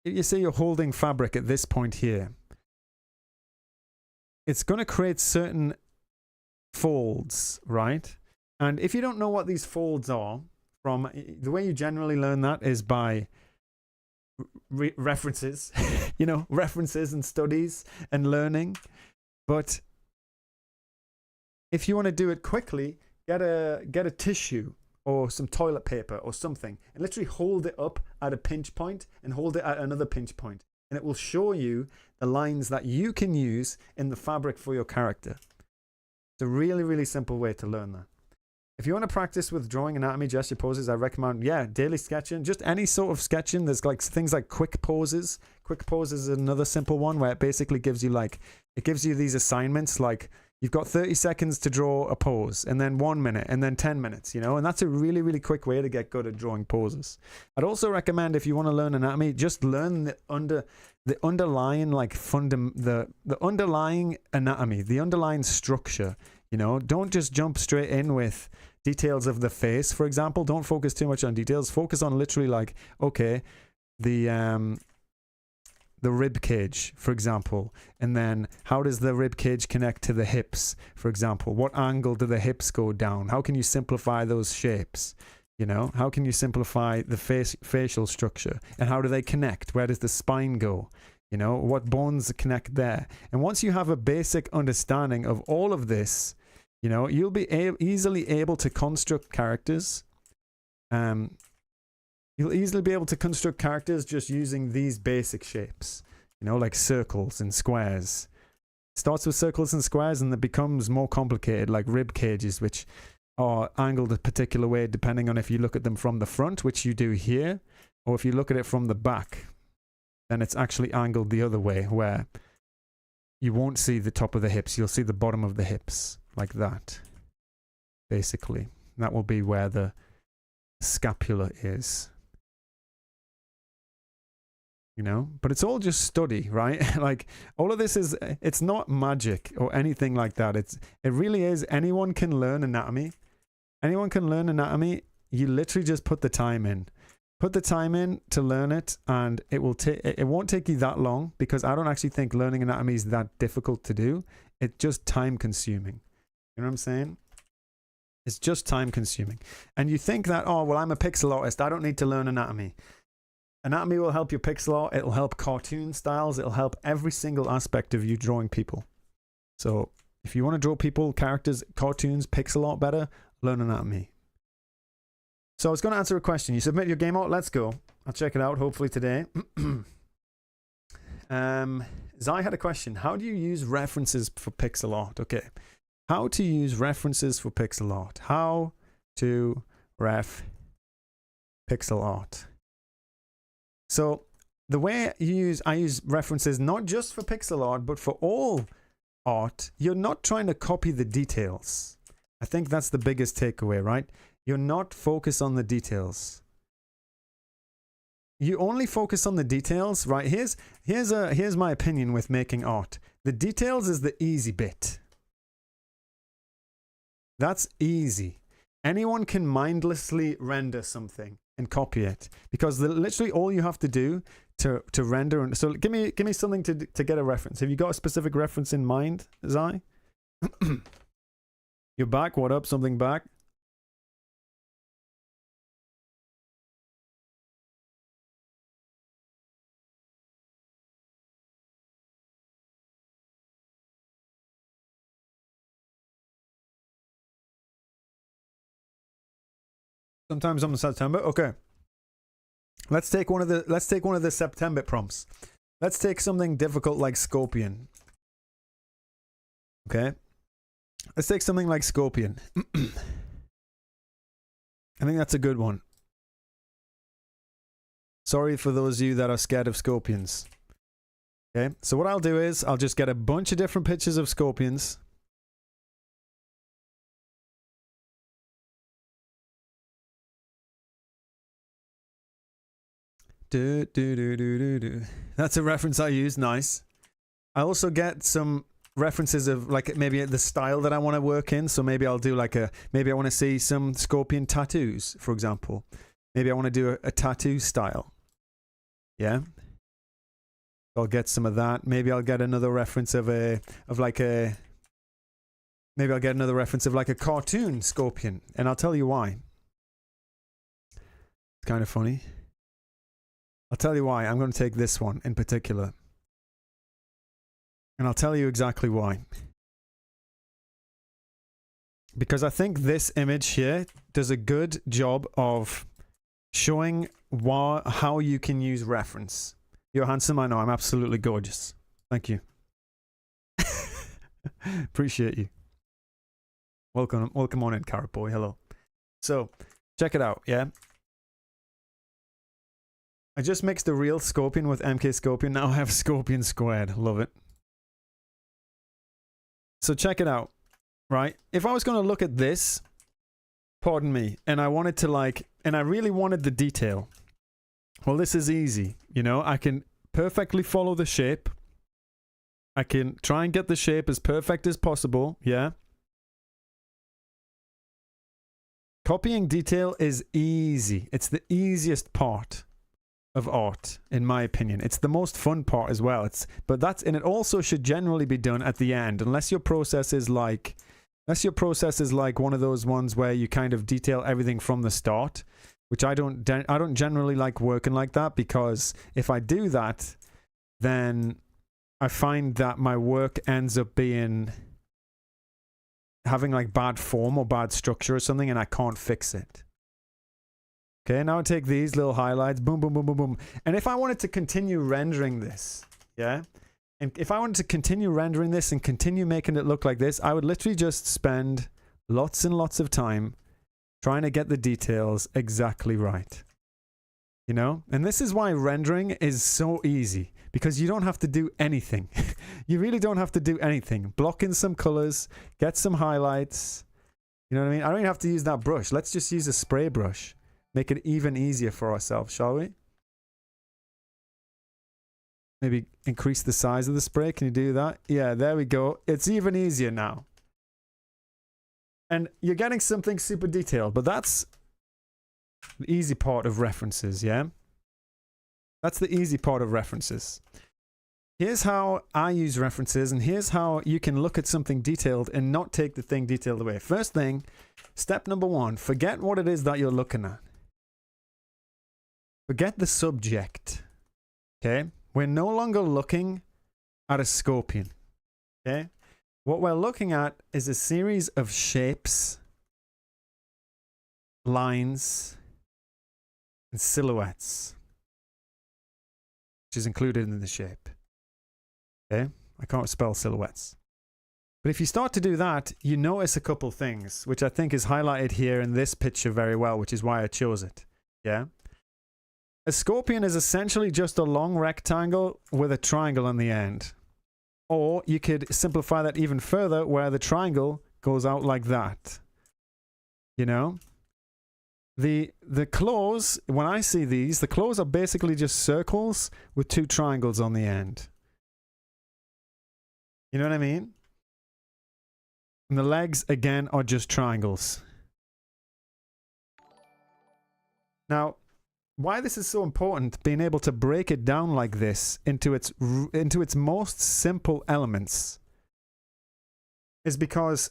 you say you're holding fabric at this point here, it's going to create certain folds, right? And if you don't know what these folds are, from the way you generally learn that is by references, you know, references and studies and learning. But if you want to do it quickly, get a tissue or some toilet paper or something and literally hold it up at a pinch point and hold it at another pinch point, and it will show you the lines that you can use in the fabric for your character. It's a really, really simple way to learn that. If you want to practice with drawing anatomy, gesture poses, I recommend, yeah, daily sketching, just any sort of sketching. There's like things like quick poses. Quick poses is another simple one where it basically gives you it gives you these assignments, like you've got 30 seconds to draw a pose, and then 1 minute, and then 10 minutes, you know, and that's a really, really quick way to get good at drawing poses. I'd also recommend, if you want to learn anatomy, just learn the underlying, like the underlying anatomy, the underlying structure. You know, don't just jump straight in with details of the face, for example. Don't focus too much on details. Focus on literally like, okay, the rib cage, for example, and then how does the rib cage connect to the hips, for example? What angle do the hips go down? How can you simplify those shapes? You know, how can you simplify the facial structure, and how do they connect? Where does the spine go? You know, what bones connect there? And once you have a basic understanding of all of this, you know, you'll be easily able to construct characters you'll easily be able to construct characters just using these basic shapes, you know, like circles and squares. It starts with circles and squares and it becomes more complicated, like rib cages, which are angled a particular way depending on if you look at them from the front, which you do here, or if you look at it from the back, then it's actually angled the other way, where you won't see the top of the hips, you'll see the bottom of the hips, like that, basically. That will be where the scapula is. You know, but it's all just study, right? Like, all of this is, it's not magic or anything like that. It really is, anyone can learn anatomy. Anyone can learn anatomy. You literally just put the time in. Put the time in to learn it, and it won't take you that long, because I don't actually think learning anatomy is that difficult to do. It's just time consuming. You know what I'm saying? It's just time consuming. And you think that, oh, well, I'm a pixel artist, I don't need to learn anatomy. Anatomy will help your pixel art, it'll help cartoon styles, it'll help every single aspect of you drawing people. So if you want to draw people, characters, cartoons, pixel art better, learn anatomy. So I was going to answer a question. You submit your game art, let's go. I'll check it out hopefully today. Zai had a question. How do you use references for pixel art? Okay. How to use references for pixel art. How to ref pixel art. So the way I use references not just for pixel art, but for all art. You're not trying to copy the details. I think that's the biggest takeaway, right? You're not focused on the details. You only focus on the details, right? Here's my opinion with making art. The details is the easy bit. That's easy. Anyone can mindlessly render something and copy it, because literally all you have to do to render. And so give me something to get a reference. Have you got a specific reference in mind, Zai? You're back. What up? Something back? Sometimes on September. Okay. Let's take one of the September prompts. Let's take something difficult like Scorpion. Okay. Let's take something like Scorpion. I think that's a good one. Sorry for those of you that are scared of scorpions. Okay. So what I'll do is I'll just get a bunch of different pictures of scorpions. That's a reference I use. Nice. I also get some references of like maybe the style that I want to work in. So maybe I'll do like maybe I want to see some scorpion tattoos, for example. Maybe I want to do a tattoo style. Yeah. I'll get some of that. Maybe I'll get another reference maybe I'll get another reference of like a cartoon scorpion, and I'll tell you why. It's kind of funny. I'll tell you why. I'm going to take this one in particular. And I'll tell you exactly why. Because I think this image here does a good job of showing how you can use reference. You're handsome, I know. I'm absolutely gorgeous. Thank you. Appreciate you. Welcome on in, Carrot Boy. Hello. So, check it out, yeah? I just mixed the real Scorpion with MK Scorpion. Now I have Scorpion squared. Love it. So check it out, right? If I was going to look at this, pardon me, and I wanted to and I really wanted the detail. Well, this is easy. You know, I can perfectly follow the shape. I can try and get the shape as perfect as possible. Yeah. Copying detail is easy. It's the easiest part of art, in my opinion. It's the most fun part as well. And it also should generally be done at the end, unless your process is like one of those ones where you kind of detail everything from the start, which I don't generally like working like that, because if I do that, then I find that my work ends up having like bad form or bad structure or something, and I can't fix it. Okay, now I take these little highlights, boom, boom, boom, boom, boom. And if I wanted to continue rendering this, yeah? And if I wanted to continue rendering this and continue making it look like this, I would literally just spend lots and lots of time trying to get the details exactly right. You know? And this is why rendering is so easy, because you don't have to do anything. You really don't have to do anything. Block in some colors, get some highlights. You know what I mean? I don't even have to use that brush. Let's just use a spray brush. Make it even easier for ourselves, shall we? Maybe increase the size of the spray. Can you do that? Yeah, there we go. It's even easier now. And you're getting something super detailed, but that's the easy part of references, yeah? That's the easy part of references. Here's how I use references, and here's how you can look at something detailed and not take the thing detailed away. First thing, step number one, forget what it is that you're looking at. Forget the subject, okay? We're no longer looking at a scorpion, okay? What we're looking at is a series of shapes, lines, and silhouettes, which is included in the shape, okay? I can't spell silhouettes. But if you start to do that, you notice a couple things, which I think is highlighted here in this picture very well, which is why I chose it, yeah? A scorpion is essentially just a long rectangle with a triangle on the end. Or you could simplify that even further where the triangle goes out like that. You know? The claws, when I see these, the claws are basically just circles with two triangles on the end. You know what I mean? And the legs, again, are just triangles. Now, why this is so important, being able to break it down like this into its most simple elements, is because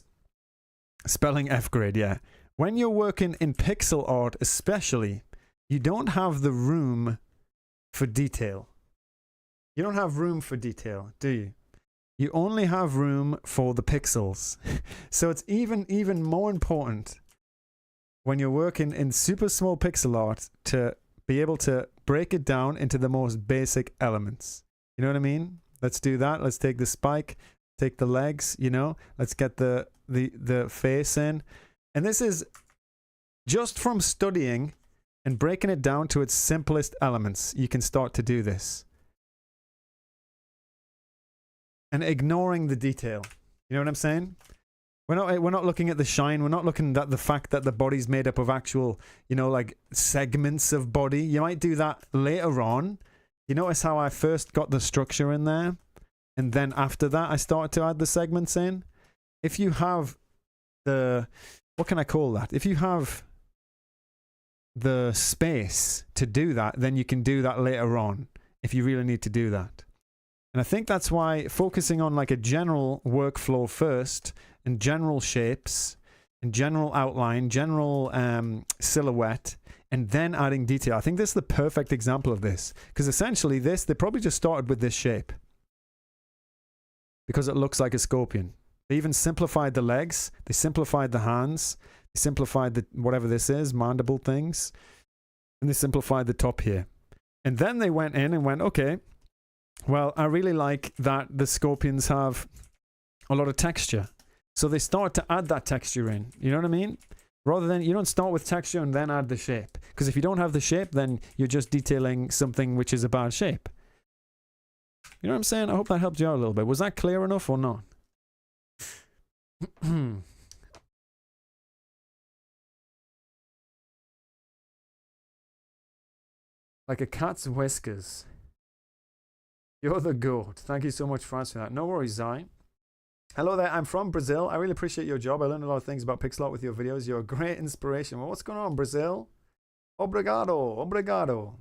spelling F grade, yeah. When you're working in pixel art especially, you don't have the room for detail. You don't have room for detail, do you? You only have room for the pixels. So it's even more important when you're working in super small pixel art to be able to break it down into the most basic elements. You know what I mean? Let's do that. Let's take the spike, take the legs, you know, let's get the face in. And this is just from studying and breaking it down to its simplest elements. You can start to do this. And ignoring the detail. You know what I'm saying? We're not looking at the shine. We're not looking at the fact that the body's made up of actual, you know, like segments of body. You might do that later on. You notice how I first got the structure in there, and then after that I started to add the segments in. If you have the, what can I call that? If you have the space to do that, then you can do that later on if you really need to do that. And I think that's why focusing on like a general workflow first, and general shapes, and general outline, general silhouette, and then adding detail. I think this is the perfect example of this. Because essentially this, they probably just started with this shape. Because it looks like a scorpion. They even simplified the legs, they simplified the hands, they simplified the, whatever this is, mandible things, and they simplified the top here. And then they went in and went, okay, well, I really like that the scorpions have a lot of texture. So they start to add that texture in. You know what I mean? Rather than, you don't start with texture and then add the shape. Because if you don't have the shape, then you're just detailing something which is a bad shape. You know what I'm saying? I hope that helped you out a little bit. Was that clear enough or not? Like a cat's whiskers. You're the goat. Thank you so much for answering that. No worries, Zai. Hello there, I'm from Brazil. I really appreciate your job. I learned a lot of things about pixel art with your videos. You're a great inspiration. Well, what's going on, Brazil? Obrigado, obrigado.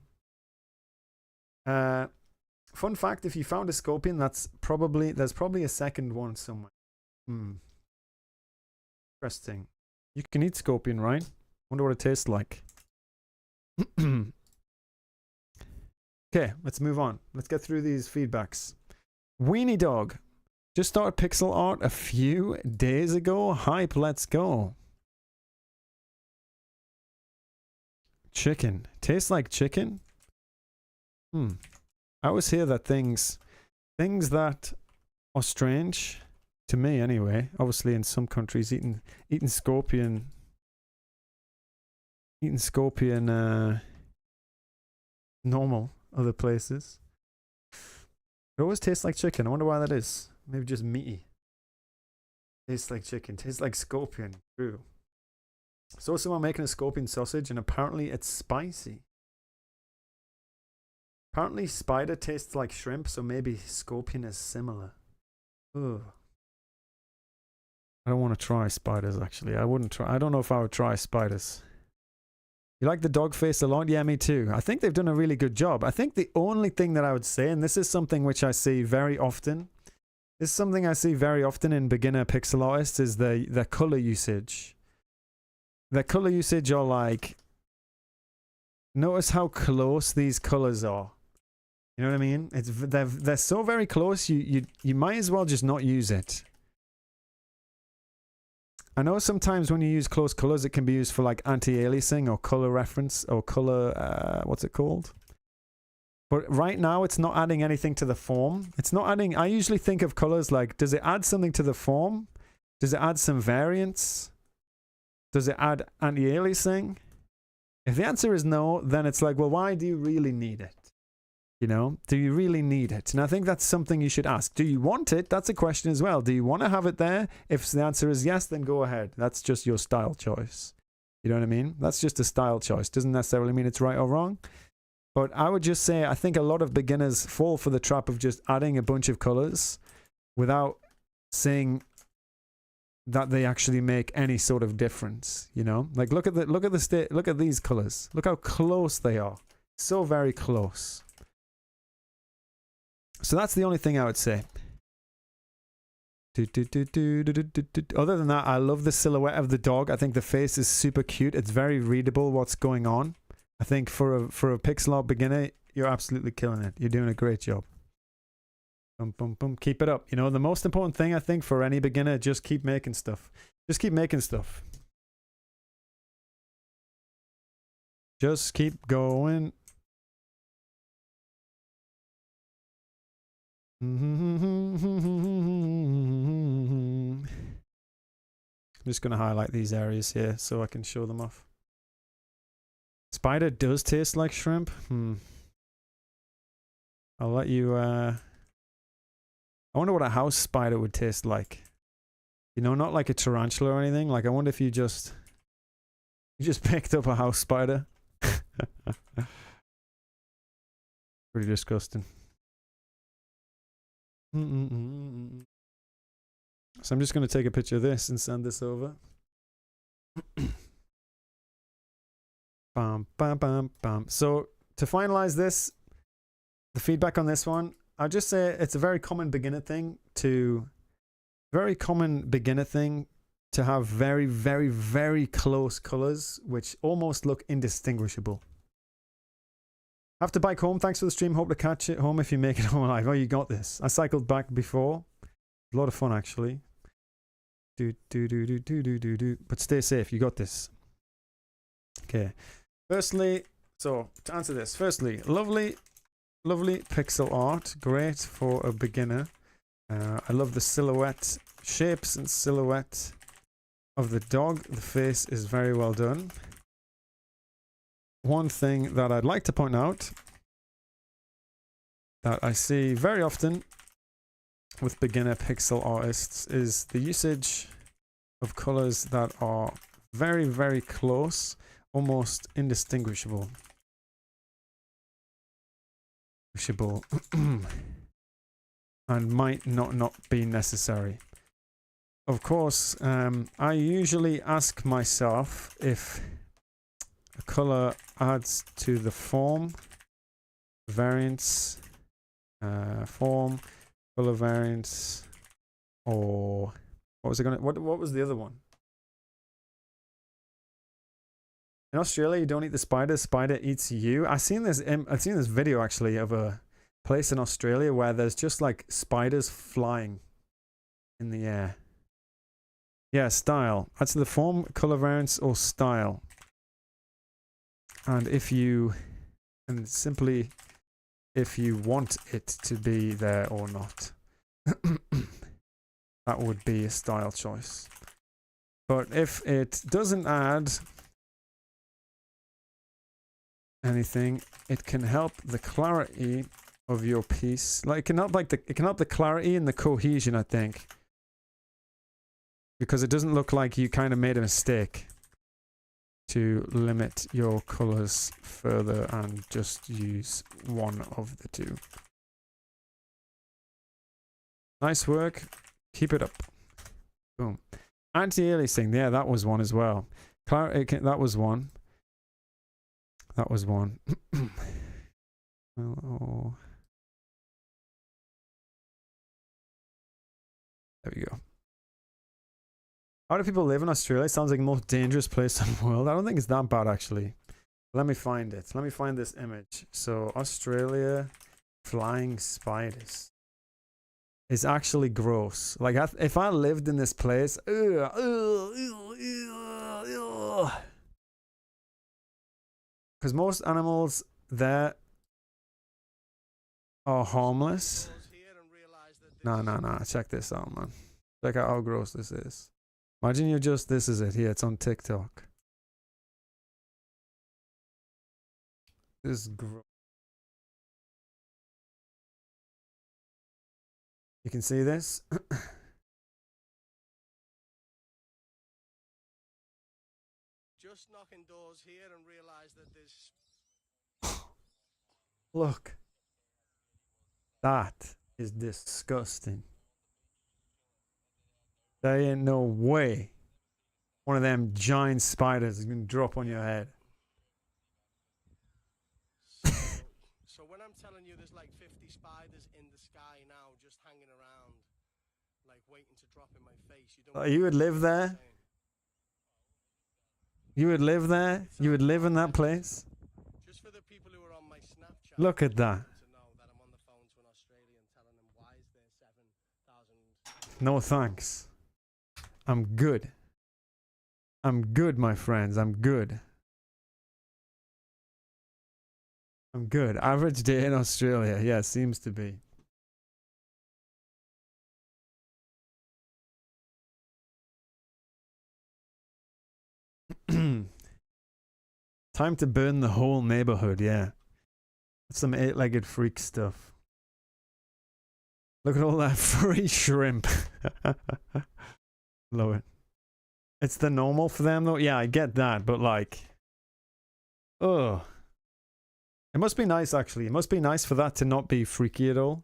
Fun fact, if you found a scorpion, there's probably a second one somewhere. Interesting. You can eat scorpion, right? Wonder what it tastes like. Okay, let's move on. Let's get through these feedbacks. Weenie Dog. Just started pixel art a few days ago. Hype, let's go. Chicken. Tastes like chicken? I always hear that things that are strange, to me anyway, obviously in some countries eating scorpion normal, other places. It always tastes like chicken. I wonder why that is. Maybe just meaty. Tastes like chicken. Tastes like scorpion. True. Saw someone making a scorpion sausage and apparently it's spicy. Apparently spider tastes like shrimp, so maybe scorpion is similar. Ugh. I don't want to try spiders actually. I wouldn't try. I don't know if I would try spiders. You like the dog face a lot? Yeah, me too. I think they've done a really good job. I think the only thing that I would say, and this is something which I see very often, in beginner pixel artists, is the color usage. The color usage are like, notice how close these colors are. You know what I mean? They're so very close. You might as well just not use it. I know sometimes when you use close colors, it can be used for like anti-aliasing or color reference or color, what's it called? But right now it's not adding anything to the form. It's not adding, I usually think of colors like, does it add something to the form? Does it add some variance? Does it add anti-aliasing? If the answer is no, then it's like, well, why do you really need it? You know, do you really need it? And I think that's something you should ask. Do you want it? That's a question as well. Do you want to have it there? If the answer is yes, then go ahead. That's just your style choice. You know what I mean? That's just a style choice. Doesn't necessarily mean it's right or wrong. But I would just say, I think a lot of beginners fall for the trap of just adding a bunch of colors without seeing that they actually make any sort of difference. You know, like look at these colors. Look how close they are. So very close. So that's the only thing I would say. Other than that, I love the silhouette of the dog. I think the face is super cute. It's very readable what's going on. I think for a pixel art beginner, you're absolutely killing it. You're doing a great job. Boom, boom, boom. Keep it up. You know, the most important thing I think for any beginner, just keep making stuff. Just keep making stuff. Just keep going. I'm just going to highlight these areas here so I can show them off. Spider does taste like shrimp. I'll let you I wonder what a house spider would taste like. You know, not like a tarantula or anything. Like I wonder if you just picked up a house spider. Pretty disgusting. So I'm just going to take a picture of this and send this over. Bam, bam, bam, bam. So to finalize this, the feedback on this one, I'll just say it's a very common beginner thing to have very, very, very close colors, which almost look indistinguishable. Have to bike home. Thanks for the stream. Hope to catch it home if you make it home alive. Oh, you got this. I cycled back before. A lot of fun, actually. But stay safe. You got this. Okay. Firstly, so to answer this. Firstly, lovely pixel art. Great for a beginner. I love the silhouette, shapes and silhouette of the dog. The face is very well done. One thing that I'd like to point out that I see very often with beginner pixel artists is the usage of colors that are very, very close, almost indistinguishable. And might not be necessary. Of course, I usually ask myself if a color adds to the form, variance, form, color variance, or what was it gonna? What was the other one? In Australia, you don't eat the spider. Spider eats you. I've seen this video actually of a place in Australia where there's just like spiders flying in the air. Yeah, style. That's the form, color variance, or style. And simply if you want it to be there or not. That would be a style choice. But if it doesn't add anything, it can help the clarity of your piece. Like it can help the clarity and the cohesion, I think. Because it doesn't look like you kind of made a mistake to limit your colors further and just use one of the two. Nice work. Keep it up. Boom. Anti-aliasing. Yeah, that was one as well. That was one. That was one. Oh. There we go. How do people live in Australia? Sounds like the most dangerous place in the world. I don't think it's that bad, actually. Let me find it. Let me find this image. So, Australia, flying spiders. It's actually gross. Like, if I lived in this place... Because most animals there are harmless. No. Check this out, man. Check out how gross this is. Imagine this is it here. It's on TikTok. This is gross. You can see this? Just knocking doors here and realize that there's... Look. That is disgusting. There ain't no way one of them giant spiders is going to drop on your head. So when I'm telling you there's like 50 spiders in the sky now just hanging around, like waiting to drop in my face, you don't... You would live there? You would live there? You would live in that place? Just for the people who are on my Snapchat. Look at that. No thanks. I'm good. I'm good, my friends. I'm good. I'm good. Average day in Australia. Yeah, seems to be. Time to burn the whole neighborhood, yeah. That's some eight-legged freak stuff. Look at all that free shrimp. Love it. It's the normal for them though. Yeah, I get that, but like, oh, it must be nice actually. It must be nice for that to not be freaky at all.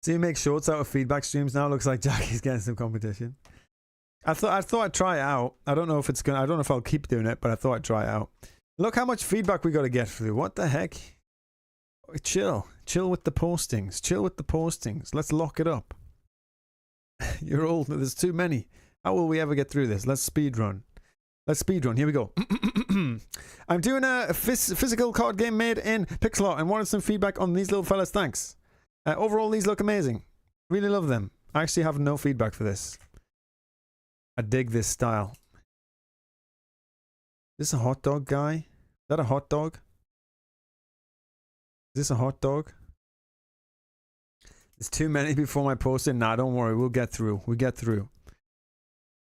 So you make shorts out of feedback streams now. Looks like Jackie's getting some competition. I thought I'd try it out. I don't know if it's gonna. I don't know if I'll keep doing it, but I thought I'd try it out. Look how much feedback we got to get through. What the heck? Chill with the postings. Chill with the postings. Let's lock it up. You're old. There's too many. How will we ever get through this? Let's speed run. Here we go. I'm doing a physical card game made in pixel art and wanted some feedback on these little fellas. Thanks. Overall, these look amazing. Really love them. I actually have no feedback for this. I dig this style. Is this a hot dog guy? Is that a hot dog? Is this a hot dog? There's too many before my posting. Nah, don't worry. We'll get through. We get through.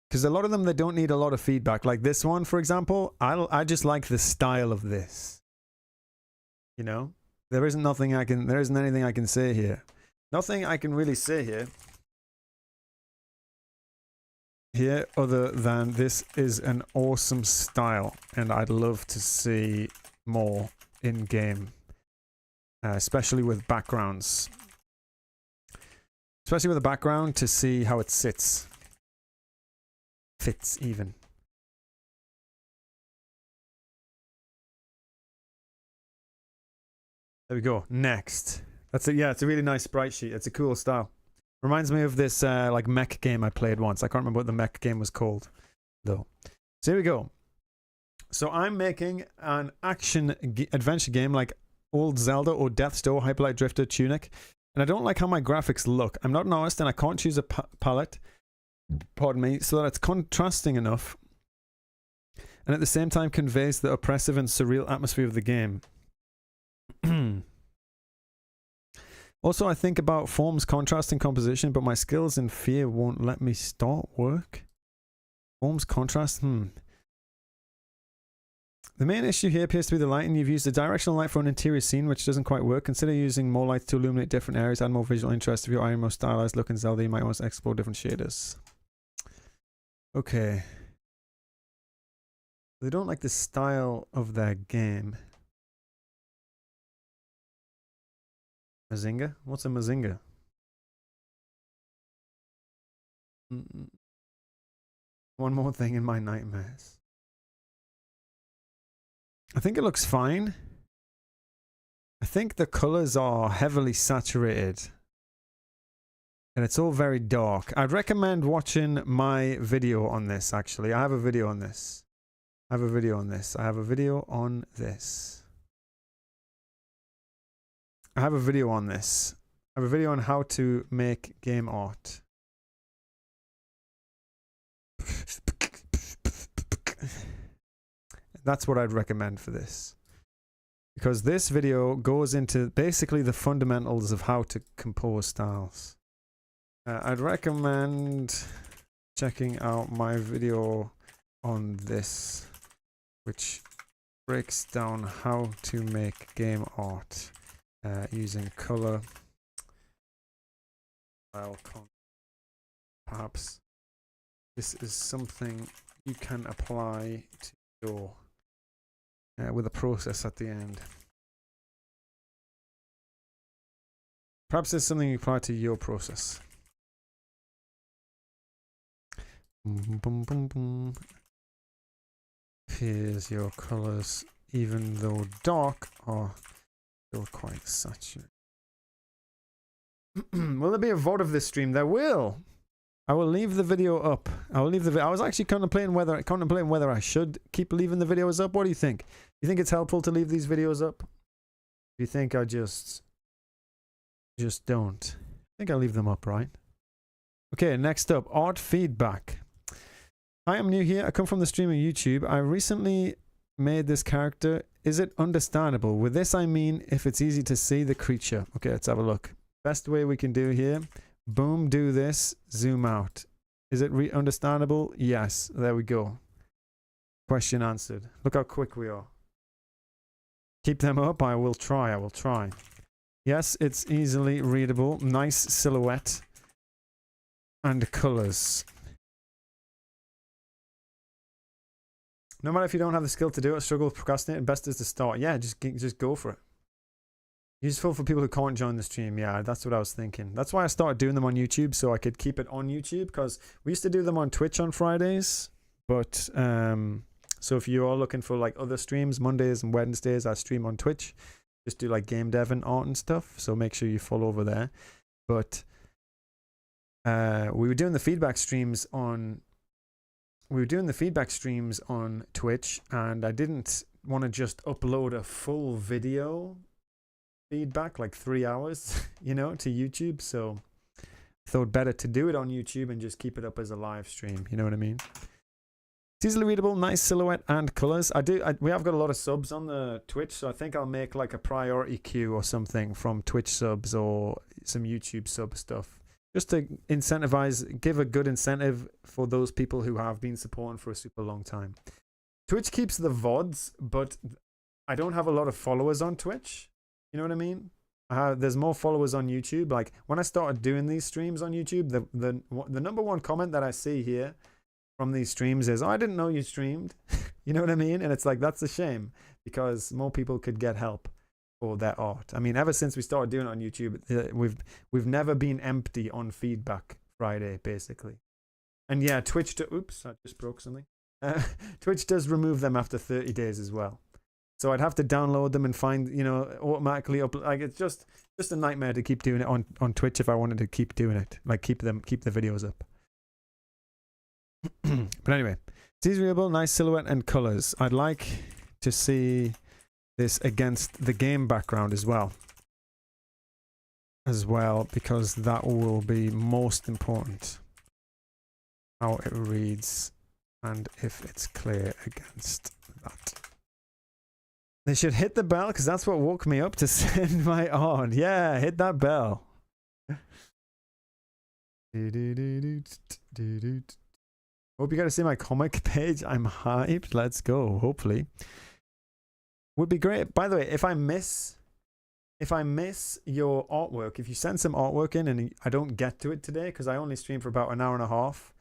Because a lot of them, they don't need a lot of feedback. Like this one, for example, I just like the style of this. You know? There isn't anything I can say here. Nothing I can really say here other than this is an awesome style and I'd love to see more in game, especially with backgrounds, especially with a fits even. There we go. Next, that's it. Yeah, it's a really nice sprite sheet. It's a cool style. Reminds me of this like mech game I played once. I can't remember what the mech game was called, though. So here we go. So I'm making an action adventure game like old Zelda or Death's Door, Hyperlight Drifter, Tunic. And I don't like how my graphics look. I'm not an artist and I can't choose a palette, pardon me, so that it's contrasting enough and at the same time conveys the oppressive and surreal atmosphere of the game. Also, I think about forms, contrast, and composition, but my skills and fear won't let me start work. Forms, contrast, The main issue here appears to be the lighting. You've used a directional light for an interior scene, which doesn't quite work. Consider using more lights to illuminate different areas, add more visual interest. If you're eyeing more stylized look in Zelda, you might want to explore different shaders. Okay. They don't like the style of their game. Mazinga? What's a Mazinga? One more thing in my nightmares. I think it looks fine. I think the colors are heavily saturated. And it's all very dark. I'd recommend watching my video on this, actually. I have a video on this. I have a video on this. I have a video on this. I have a video on this. I have a video on how to make game art. That's what I'd recommend for this. Because this video goes into basically the fundamentals of how to compose styles. I'd recommend checking out my video on this, which breaks down how to make game art using color, style, perhaps this is something you can apply to your with a process at the end. Perhaps it's something you apply to your process. Boom, boom, boom, boom. Here's your colors, even though dark, are still quite saturated. Will there be a VOD of this stream? There will. I will leave the video up. I will leave the. I was actually contemplating whether I should keep leaving the videos up. What do you think? You think it's helpful to leave these videos up? Do you think I just don't? I think I'll leave them up, right? Okay, next up, art feedback. I am new here. I come from the stream of YouTube. I recently made this character. Is it understandable? With this, I mean if it's easy to see the creature. Okay, let's have a look. Best way we can do here. Boom, do this. Zoom out. Is it understandable? Yes. There we go. Question answered. Look how quick we are. Keep them up. I will try. I will try. Yes, it's easily readable. Nice silhouette. And colors. No matter if you don't have the skill to do it, struggle with procrastinating, best is to start. Yeah, just go for it. Useful for people who can't join the stream. Yeah, that's what I was thinking. That's why I started doing them on YouTube, so I could keep it on YouTube, because we used to do them on Twitch on Fridays. But, so if you are looking for like other streams, Mondays and Wednesdays, I stream on Twitch. Just do like game dev and art and stuff. So make sure you follow over there. But we were doing the feedback streams on Twitch, and I didn't want to just upload a full video feedback, like 3 hours, you know, to YouTube. So I thought better to do it on YouTube and just keep it up as a live stream. You know what I mean? It's easily readable, nice silhouette and colors. We have got a lot of subs on the Twitch, so I think I'll make like a priority queue or something from Twitch subs or some YouTube sub stuff. Just to incentivize, give a good incentive for those people who have been supporting for a super long time. Twitch keeps the VODs, but I don't have a lot of followers on Twitch. You know what I mean? There's more followers on YouTube. Like when I started doing these streams on YouTube, the number one comment that I see here from these streams is, "Oh, I didn't know you streamed." You know what I mean? And it's like, that's a shame, because more people could get help for their art. I mean, ever since we started doing it on YouTube, we've never been empty on Feedback Friday, basically. And yeah, Twitch oops, I just broke something. Twitch does remove them after 30 days as well. So I'd have to download them and find, you know, automatically up. Like it's just a nightmare to keep doing it on Twitch if I wanted to keep doing it, like keep the videos up. But anyway, it's easy readable, nice silhouette and colors. I'd like to see this against the game background as well. as well, because that will be most important. How it reads and if it's clear against that. They should hit the bell because that's what woke me up to send my on. Yeah, hit that bell. Hope you got to see my comic page. I'm hyped. Let's go. Hopefully. Would be great. By the way, if I miss your artwork, if you send some artwork in and I don't get to it today because I only stream for about an hour and a half.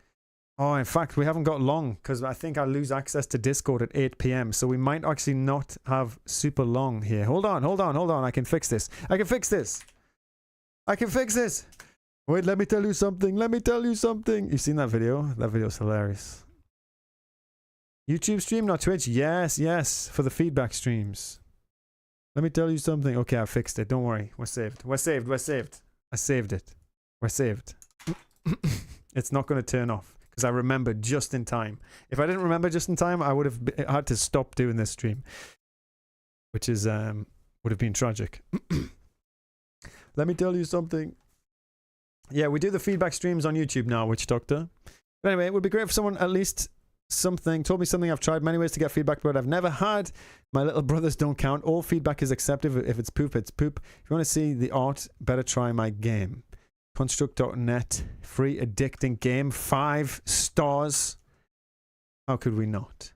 Oh, in fact, we haven't got long because I think I lose access to Discord at 8 p.m. So we might actually not have super long here. Hold on. I can fix this. I can fix this. Wait, let me tell you something. You've seen that video? That video's hilarious. YouTube stream, not Twitch? Yes, for the feedback streams. Let me tell you something. Okay, I fixed it. Don't worry. We're saved. I saved it. We're saved. It's not going to turn off because I remembered just in time. If I didn't remember just in time, I would have had to stop doing this stream, which is would have been tragic. Let me tell you something. Yeah, we do the feedback streams on YouTube now, Witch Doctor. But anyway, it would be great if someone at least told me something I've tried many ways to get feedback, but I've never had. My little brothers don't count. All feedback is accepted. If it's poop, it's poop. If you want to see the art, better try my game. Construct.net, free addicting game, 5 stars. How could we not?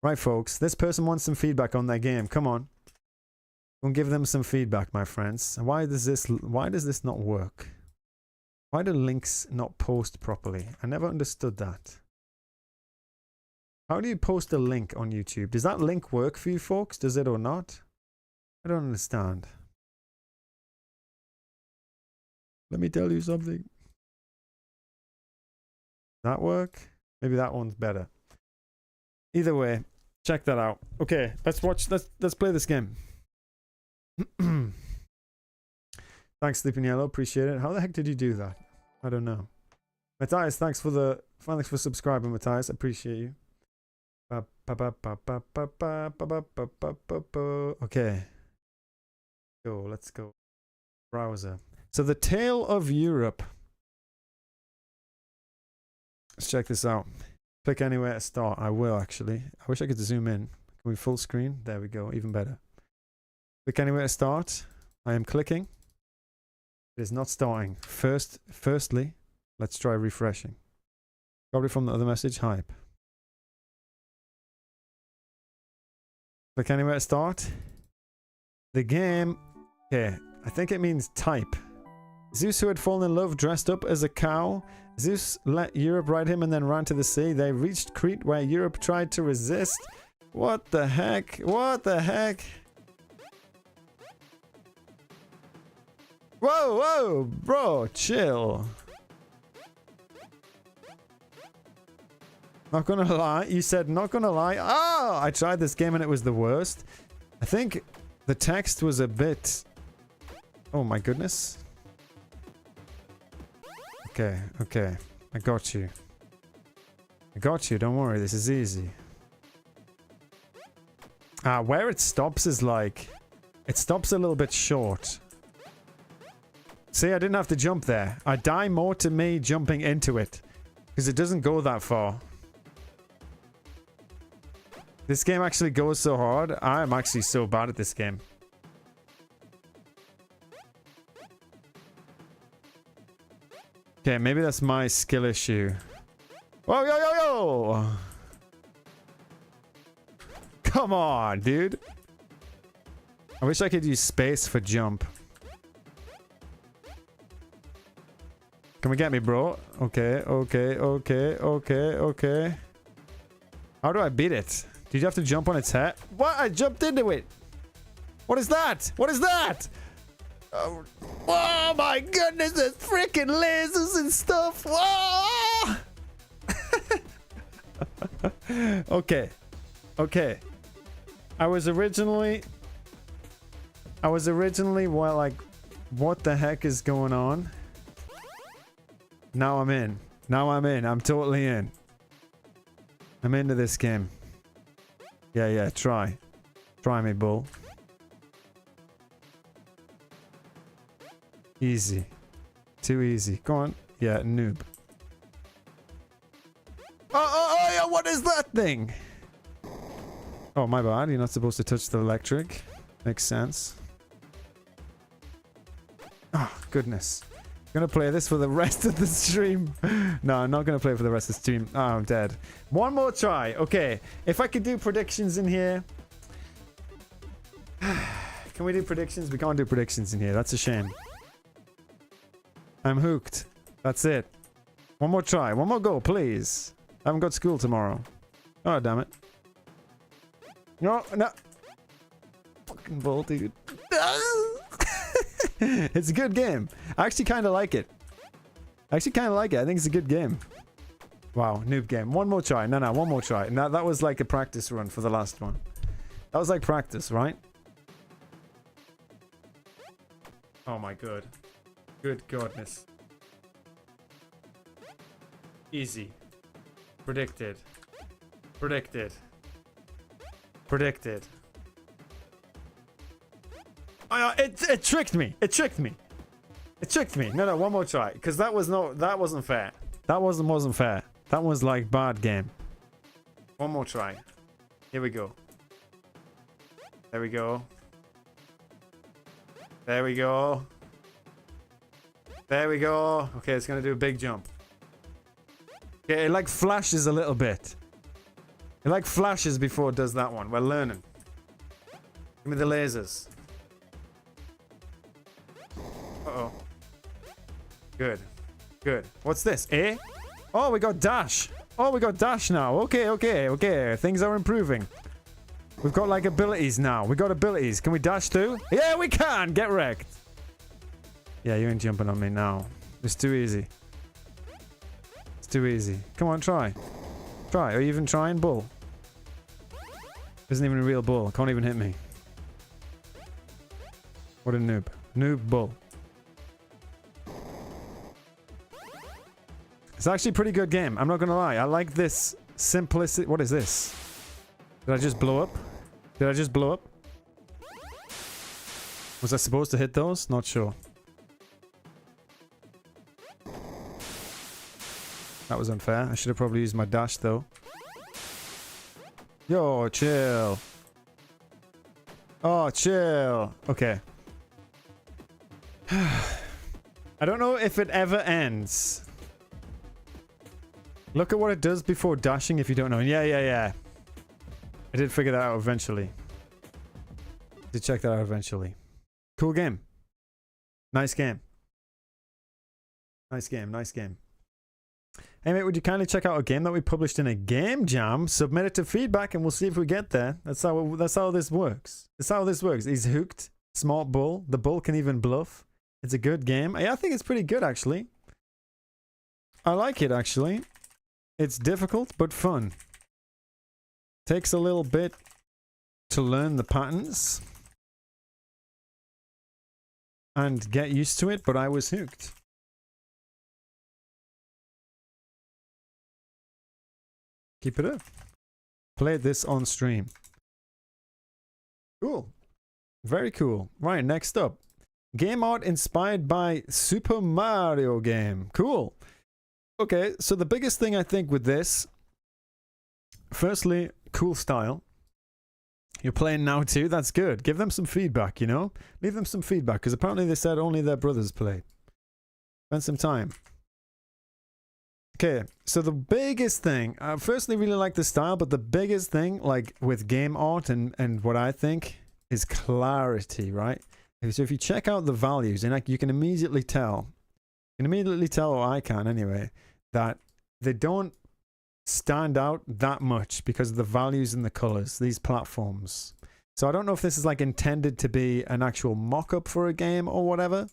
Right, folks, this person wants some feedback on their game. Come on. We'll give them some feedback, my friends. Why does this not work? Why do links not post properly? I never understood that. How do you post a link on YouTube? Does that link work for you folks? Does it or not? I don't understand. Let me tell you something. That work? Maybe that one's better. Either way, check that out. Okay, let's play this game. Thanks, Sleeping Yellow. Appreciate it. How the heck did you do that? I don't know. Matthias, thanks for subscribing, Matthias. Appreciate you. Okay. Let's go. Browser. So the Tale of Europe. Let's check this out. Click anywhere to start. I will actually. I wish I could zoom in. Can we full screen? There we go. Even better. Click anywhere to start. I am clicking. It is not starting. Firstly, let's try refreshing. Probably from the other message. Hype. Click anywhere to start. The game. Okay. I think it means type. Zeus, who had fallen in love, dressed up as a cow. Zeus let Europe ride him and then ran to the sea. They reached Crete, where Europe tried to resist. What the heck? What the heck? Whoa, bro, chill. Not gonna lie. You said not gonna lie. Oh, I tried this game and it was the worst. I think the text was a bit... Oh my goodness. Okay. I got you. Don't worry. This is easy. Where it stops is like... It stops a little bit short. See, I didn't have to jump there. I die more to me jumping into it. Because it doesn't go that far. This game actually goes so hard. I'm actually so bad at this game. Okay, maybe that's my skill issue. Whoa, yo! Come on, dude. I wish I could use space for jump. Can we get me, bro? Okay. How do I beat it? Did you have to jump on its head? What? I jumped into it. What is that? Oh my goodness, there's freaking lasers and stuff. Whoa! Okay. I was originally well, like, what the heck is going on? Now I'm in. I'm totally in. I'm into this game. Yeah, try me, bull. Easy. Too easy. Go on. Yeah, noob. Oh, yeah, what is that thing? Oh, my bad. You're not supposed to touch the electric. Makes sense. Oh, goodness. I'm gonna play this for the rest of the stream. No, I'm not gonna play for the rest of the stream. Oh, I'm dead. One more try. Okay. If I could do predictions in here. Can we do predictions? We can't do predictions in here. That's a shame. I'm hooked. That's it. One more try. One more go, please. I haven't got school tomorrow. Oh, damn it. No, no. Fucking bull, dude. It's a good game. I actually kind of like it. I think it's a good game. Wow, noob game. One more try. No, one more try. Now, that was like a practice run for the last one. That was like practice, right? Oh my god. Good godness. Easy. Predicted. Predicted. Predicted. Oh, it tricked me. It tricked me. It tricked me. No, one more try. Because that wasn't fair. That wasn't fair. That was like bad game. One more try. Here we go. There we go. There we go. There we go. Okay, it's gonna do a big jump. Okay, it like flashes a little bit. It like flashes before it does that one. We're learning. Give me the lasers. Uh-oh. Good. Good. What's this? A? Oh, we got dash. Oh, we got dash now. Okay. Things are improving. We've got like abilities now. We got abilities. Can we dash too? Yeah, we can. Get wrecked. Yeah, you ain't jumping on me now. It's too easy. It's too easy. Come on, try. Try. Are you even trying? Bull. Isn't even a real bull. Can't even hit me. What a noob. Noob bull. It's actually a pretty good game. I'm not gonna lie. I like this simplicity. What is this? Did I just blow up? Did I just blow up? Was I supposed to hit those? Not sure. That was unfair. I should have probably used my dash though. Yo, chill. Oh, chill. Okay. I don't know if it ever ends. Look at what it does before dashing if you don't know. Yeah. I did figure that out eventually. Did check that out eventually. Cool game. Nice game. Nice game. Hey mate, would you kindly check out a game that we published in a game jam? Submit it to feedback and we'll see if we get there. That's how this works. That's how this works. He's hooked. Smart bull. The bull can even bluff. It's a good game. Yeah, I think it's pretty good actually. I like it actually. It's difficult but fun. Takes a little bit to learn the patterns and get used to it, but I was hooked. Keep it up. Played this on stream. Cool. Very cool. Right, next up. Game art inspired by Super Mario game. Cool. Okay, so the biggest thing I think with this, firstly, cool style. You're playing now too. That's good. Give them some feedback, you know? Leave them some feedback, because apparently they said only their brothers play. Spend some time. Okay, so the biggest thing, I firstly really like the style, but the biggest thing, like with game art and what I think is clarity, right? So if you check out the values, and like you can immediately tell, or I can anyway, that they don't stand out that much because of the values and the colors, these platforms. So I don't know if this is like intended to be an actual mock-up for a game or whatever.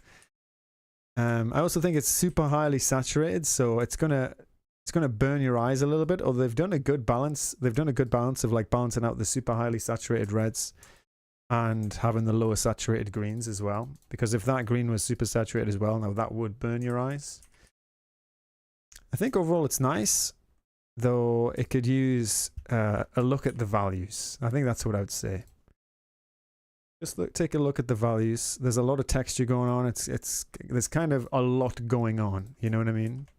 I also think it's super highly saturated, so it's gonna burn your eyes a little bit. Or they've done a good balance. They've done a good balance of like balancing out the super highly saturated reds and having the lower saturated greens as well. Because if that green was super saturated as well, now that would burn your eyes. I think overall it's nice, though it could use a look at the values. I think that's what I would say. Just take a look at the values. There's a lot of texture going on. There's kind of a lot going on. You know what I mean?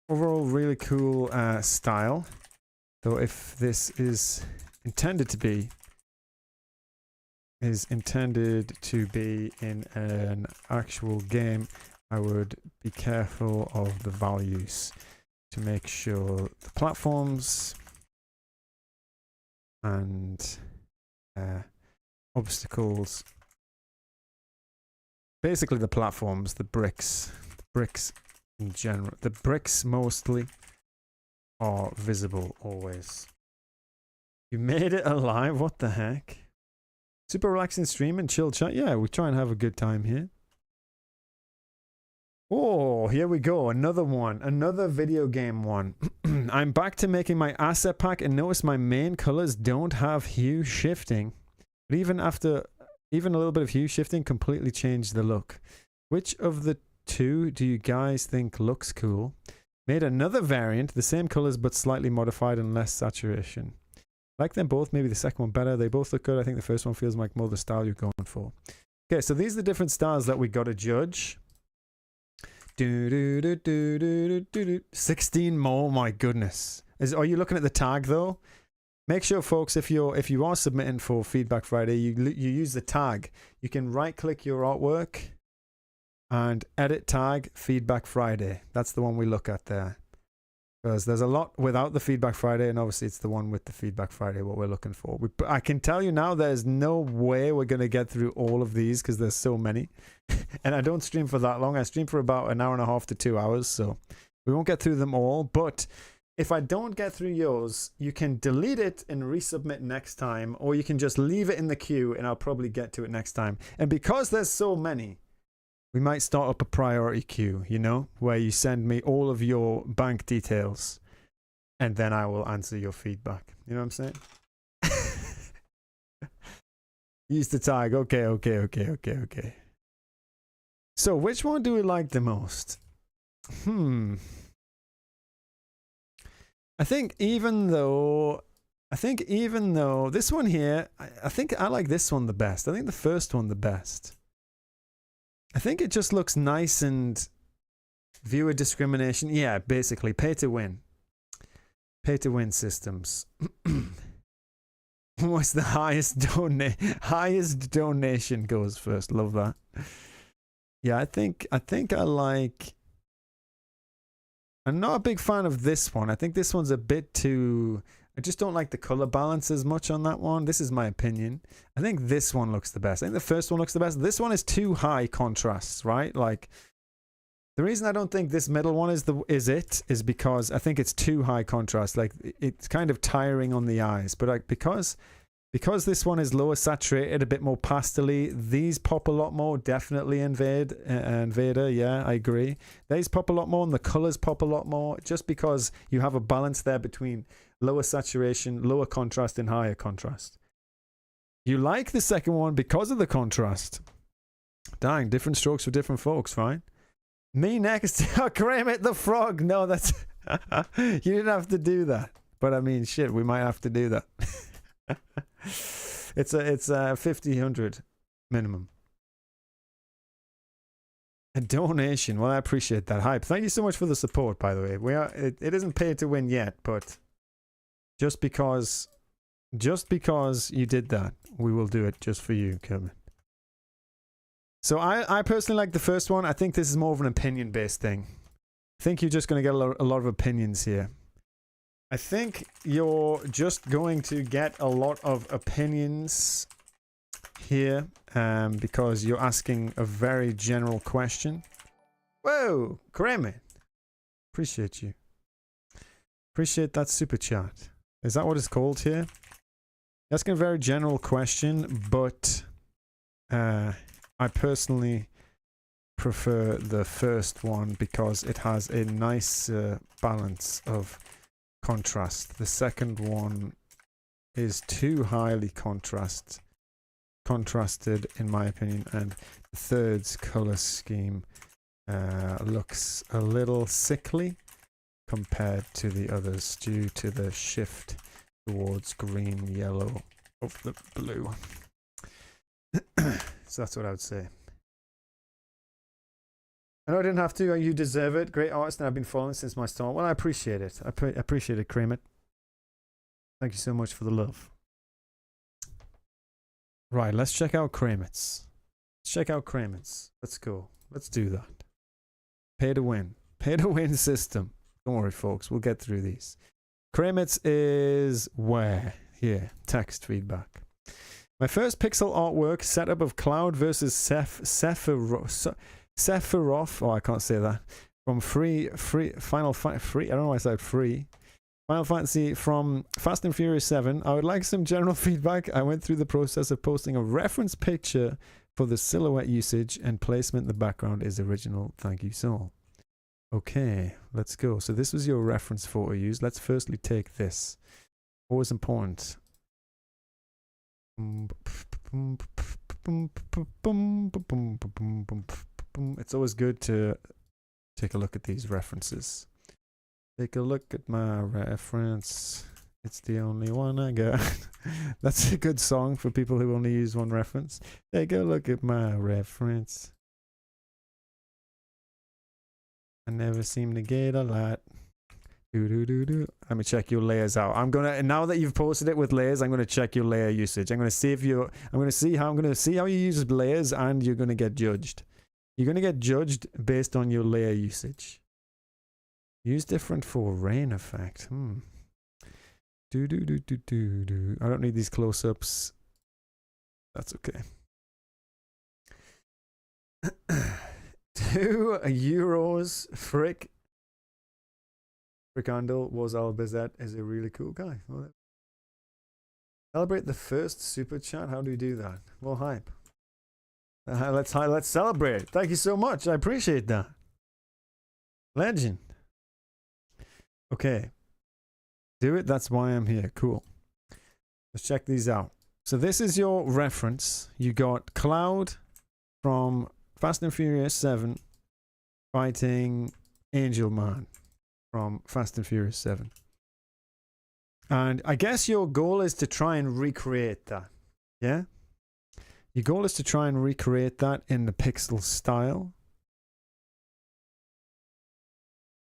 Overall, really cool style. Though if this is intended to be in an actual game, I would be careful of the values to make sure the platforms and obstacles, basically the platforms, the bricks in general, the bricks mostly, are visible always. You made it alive? What the heck? Super relaxing stream and chill chat. Yeah, we try and have a good time here. Oh, here we go. Another one. Another video game one. I'm back to making my asset pack and notice my main colors don't have hue shifting. But even a little bit of hue shifting completely changed the look. Which of the two do you guys think looks cool? Made another variant, the same colors but slightly modified and less saturation. Like them both, maybe the second one better. They both look good. I think the first one feels like more the style you're going for. Okay, so these are the different styles that we got to judge. 16 more, my goodness. Are you looking at the tag though? Make sure, folks, if you are submitting for Feedback Friday, you use the tag. You can right click your artwork and edit tag Feedback Friday. That's the one we look at there. Because there's a lot without the Feedback Friday, and obviously it's the one with the Feedback Friday what we're looking for. I can tell you now there's no way we're going to get through all of these because there's so many. And I don't stream for that long. I stream for about an hour and a half to 2 hours, so we won't get through them all. But if I don't get through yours, you can delete it and resubmit next time, or you can just leave it in the queue and I'll probably get to it next time. And because there's so many, we might start up a priority queue, you know, where you send me all of your bank details and then I will answer your feedback. You know what I'm saying? Use the tag. Okay. So which one do we like the most? I think even though this one here, I think I like this one the best. I think the first one the best. I think it just looks nice and viewer discrimination. Yeah, basically pay to win. Pay to win systems. What's the highest donation goes first. Love that. Yeah, I think I like. I'm not a big fan of this one. I think this one's a bit too. I just don't like the color balance as much on that one. This is my opinion. I think this one looks the best. I think the first one looks the best. This one is too high contrast, right? Like the reason I don't think this middle one is because I think it's too high contrast. Like it's kind of tiring on the eyes. But like because this one is lower saturated, a bit more pastel-y, these pop a lot more. Definitely Invader. Yeah, I agree. These pop a lot more and the colors pop a lot more just because you have a balance there between lower saturation, lower contrast, and higher contrast. You like the second one because of the contrast. Dang, different strokes for different folks, fine. Me next. Kermit the Frog. No, that's... You didn't have to do that. But I mean, shit, we might have to do that. It's a 1,500 minimum. A donation. Well, I appreciate that hype. Thank you so much for the support, by the way. It isn't paid to win yet, but just because you did that, we will do it just for you, Kevin. So I personally like the first one. I think this is more of an opinion-based thing. I think you're just going to get a lot of opinions here. I think you're just going to get a lot of opinions here because you're asking a very general question. Whoa, Kramer. Appreciate you. Appreciate that super chat. Is that what it's called here? Asking a very general question, but I personally prefer the first one because it has a nice balance of contrast. The second one is too highly contrasted in my opinion, and the third's color scheme looks a little sickly compared to the others due to the shift towards green, yellow, of the blue. So that's what I would say. I know I didn't have to. You deserve it. Great artist, and I've been following since my start. Well, I appreciate it. I appreciate it, Cream It. Thank you so much for the love. Right, let's check out Creamits. Let's check out Creamits. Let's go. Let's do that. Pay to win. Pay to win system. Don't worry, folks. We'll get through these. Creamits is where? Here. Text feedback. My first pixel artwork setup of Cloud versus Sephiroth. Oh, I can't say that. From Final Fight. Free. I don't know why I said free. Final Fantasy from Fast and Furious 7. I would like some general feedback. I went through the process of posting a reference picture for the silhouette usage and placement. The background is original. Thank you, Saul. Okay, let's go. So this was your reference photo used. Let's firstly take this. Always important. It's always good to take a look at these references. Take a look at my reference. It's the only one I got. That's a good song for people who only use one reference. Take a look at my reference. I never seem to get a lot. Let me check your layers out. I'm gonna, now that you've posted it with layers, I'm gonna check your layer usage. I'm gonna see if you, I'm gonna see how you use layers, and you're gonna get judged. You're gonna get judged based on your layer usage. Use different for rain effect. I don't need these close-ups. That's okay. 2 euros. Frickandel was Albizet is a really cool guy. Well, celebrate the first super chat. How do we do that? Well, hype. Let's celebrate. Thank you so much. I appreciate that. Legend. Okay. Do it. That's why I'm here. Cool. Let's check these out. So this is your reference. You got Cloud from Fast and Furious 7 fighting Angel Man from Fast and Furious 7. And I guess your goal is to try and recreate that. Yeah? Your goal is to try and recreate that in the pixel style.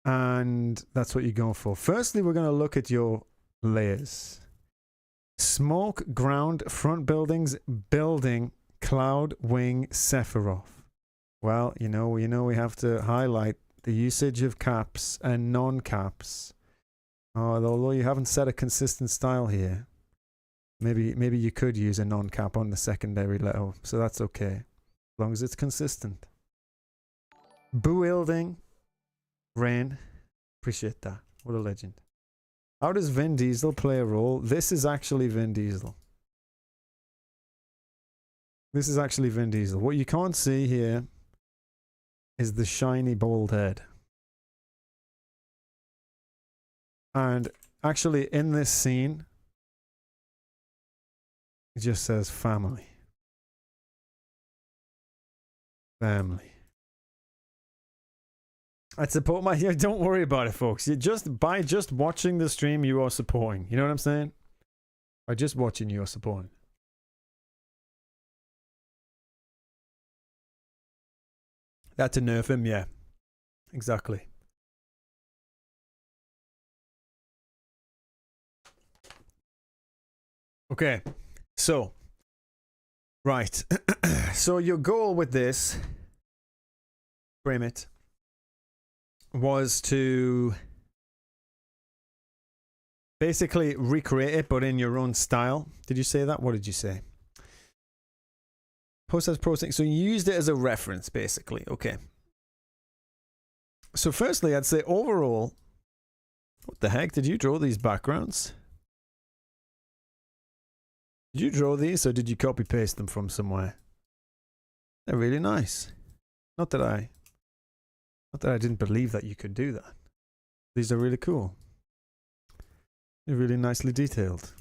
And that's what you're going for. Firstly, we're going to look at your layers. Smoke, ground, front buildings, building, cloud, wing, Sephiroth. Well, you know we have to highlight the usage of caps and non-caps. Although you haven't set a consistent style here. Maybe you could use a non-cap on the secondary letter, so that's okay. As long as it's consistent. Building. Rain. Appreciate that. What a legend. How does Vin Diesel play a role? This is actually Vin Diesel. This is actually Vin Diesel. What you can't see here is the shiny bald head. And actually in this scene, it just says family. Family. I'd support my, don't worry about it, folks. By just watching the stream, you are supporting. You know what I'm saying? By just watching, you are supporting. That to nerf him, yeah. Exactly. Okay. So. Right. So your goal with this, frame it, was to basically recreate it, but in your own style. Did you say that? What did you say? Processing. So you used it as a reference, basically. Okay. So firstly, I'd say overall, what the heck? Did you draw these backgrounds? Did you draw these, or did you copy paste them from somewhere? They're really nice. Not that I didn't believe that you could do that. These are really cool. They're really nicely detailed.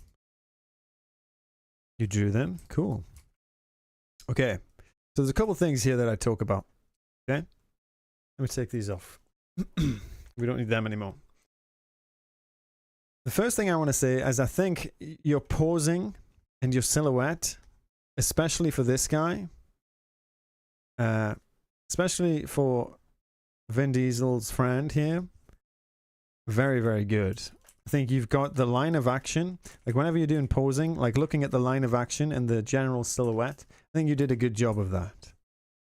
You drew them? Cool. Okay. So there's a couple things here that I talk about. Okay? Let me take these off. We don't need them anymore. The first thing I want to say is I think you're pausing and your silhouette, especially for this guy, especially for Vin Diesel's friend here, very, very good. I think you've got the line of action, like whenever you're doing posing, like looking at the line of action and the general silhouette, I think you did a good job of that.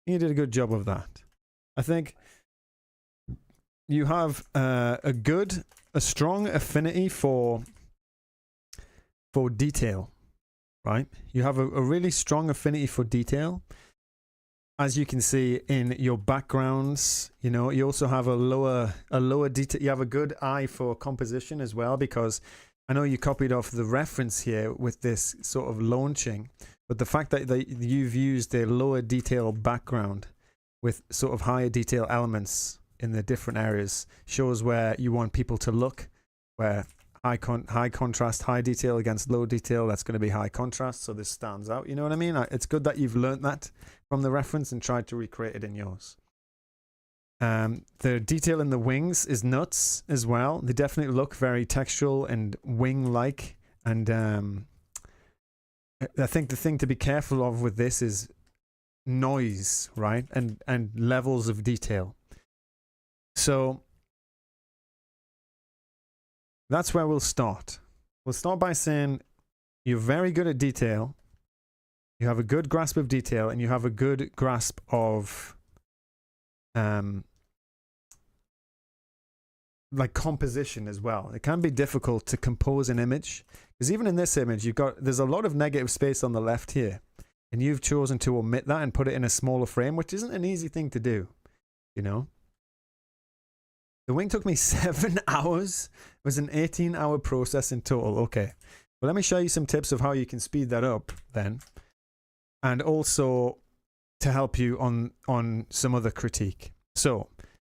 You did a good job of that. I think you have a strong affinity for detail, right? You have a really strong affinity for detail. As you can see in your backgrounds, you know, you also have a lower detail. You have a good eye for composition as well, because I know you copied off the reference here with this sort of launching, but the fact that you've used a lower detail background with sort of higher detail elements in the different areas shows where you want people to look, where high contrast, high detail against low detail, that's going to be high contrast, so this stands out. You know what I mean? It's good that you've learnt that from the reference and tried to recreate it in yours. The detail in the wings is nuts as well. They definitely look very textural and wing-like, and I think the thing to be careful of with this is noise, right? And levels of detail. So that's where we'll start. We'll start by saying you're very good at detail, you have a good grasp of detail, and you have a good grasp of like composition as well. It can be difficult to compose an image, because even in this image there's a lot of negative space on the left here, and you've chosen to omit that and put it in a smaller frame, which isn't an easy thing to do, you know. The wing took me 7 hours. It was an 18-hour process in total. Okay, well, let me show you some tips of how you can speed that up then, and also to help you on some other critique. So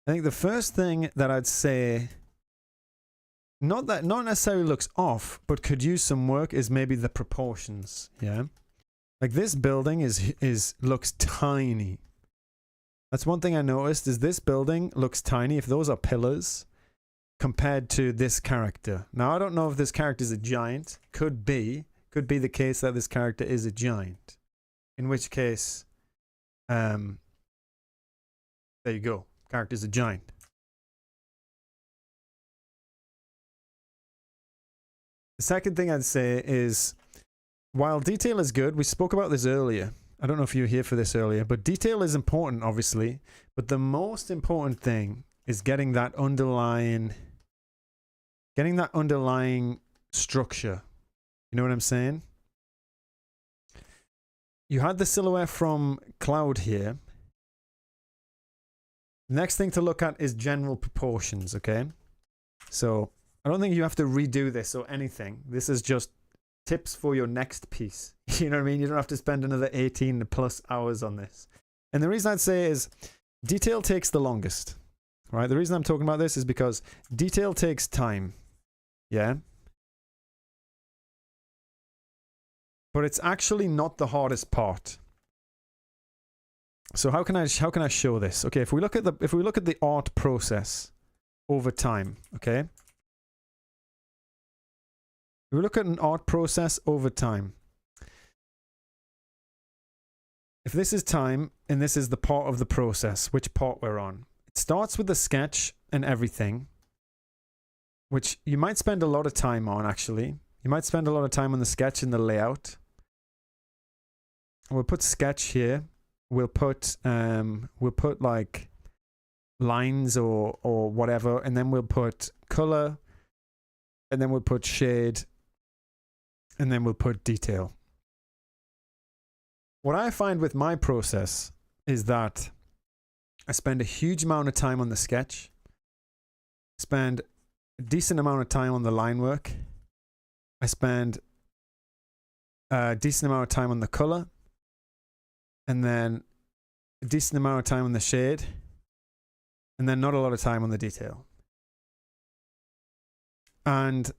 I think the first thing that I'd say, not necessarily looks off, but could use some work, is maybe the proportions. Yeah, like this building looks tiny. That's one thing I noticed, is this building looks tiny if those are pillars compared to this character. Now, I don't know if this character is a giant. Could be the case that this character is a giant. In which case, there you go. Character's a giant. The second thing I'd say is, while detail is good, we spoke about this earlier. I don't know if you were here for this earlier, but detail is important, obviously. But the most important thing is getting that underlying structure. You know what I'm saying? You had the silhouette from Cloud here. Next thing to look at is general proportions, okay? So I don't think you have to redo this or anything. This is just tips for your next piece. You know what I mean? You don't have to spend another 18 plus hours on this. And the reason I'd say is detail takes the longest, right? The reason I'm talking about this is because detail takes time. Yeah. But it's actually not the hardest part. So how can I show this? Okay, if we look at the art process over time, okay? If we look at an art process over time, if this is time and this is the part of the process, which part we're on, it starts with the sketch and everything, which you might spend a lot of time on, actually. You might spend a lot of time on the sketch and the layout. We'll put sketch here. We'll put like lines or whatever, and then we'll put color, and then we'll put shade, and then we'll put detail. What I find with my process is that I spend a huge amount of time on the sketch, spend a decent amount of time on the line work, I spend a decent amount of time on the color, and then a decent amount of time on the shade, and then not a lot of time on the detail. And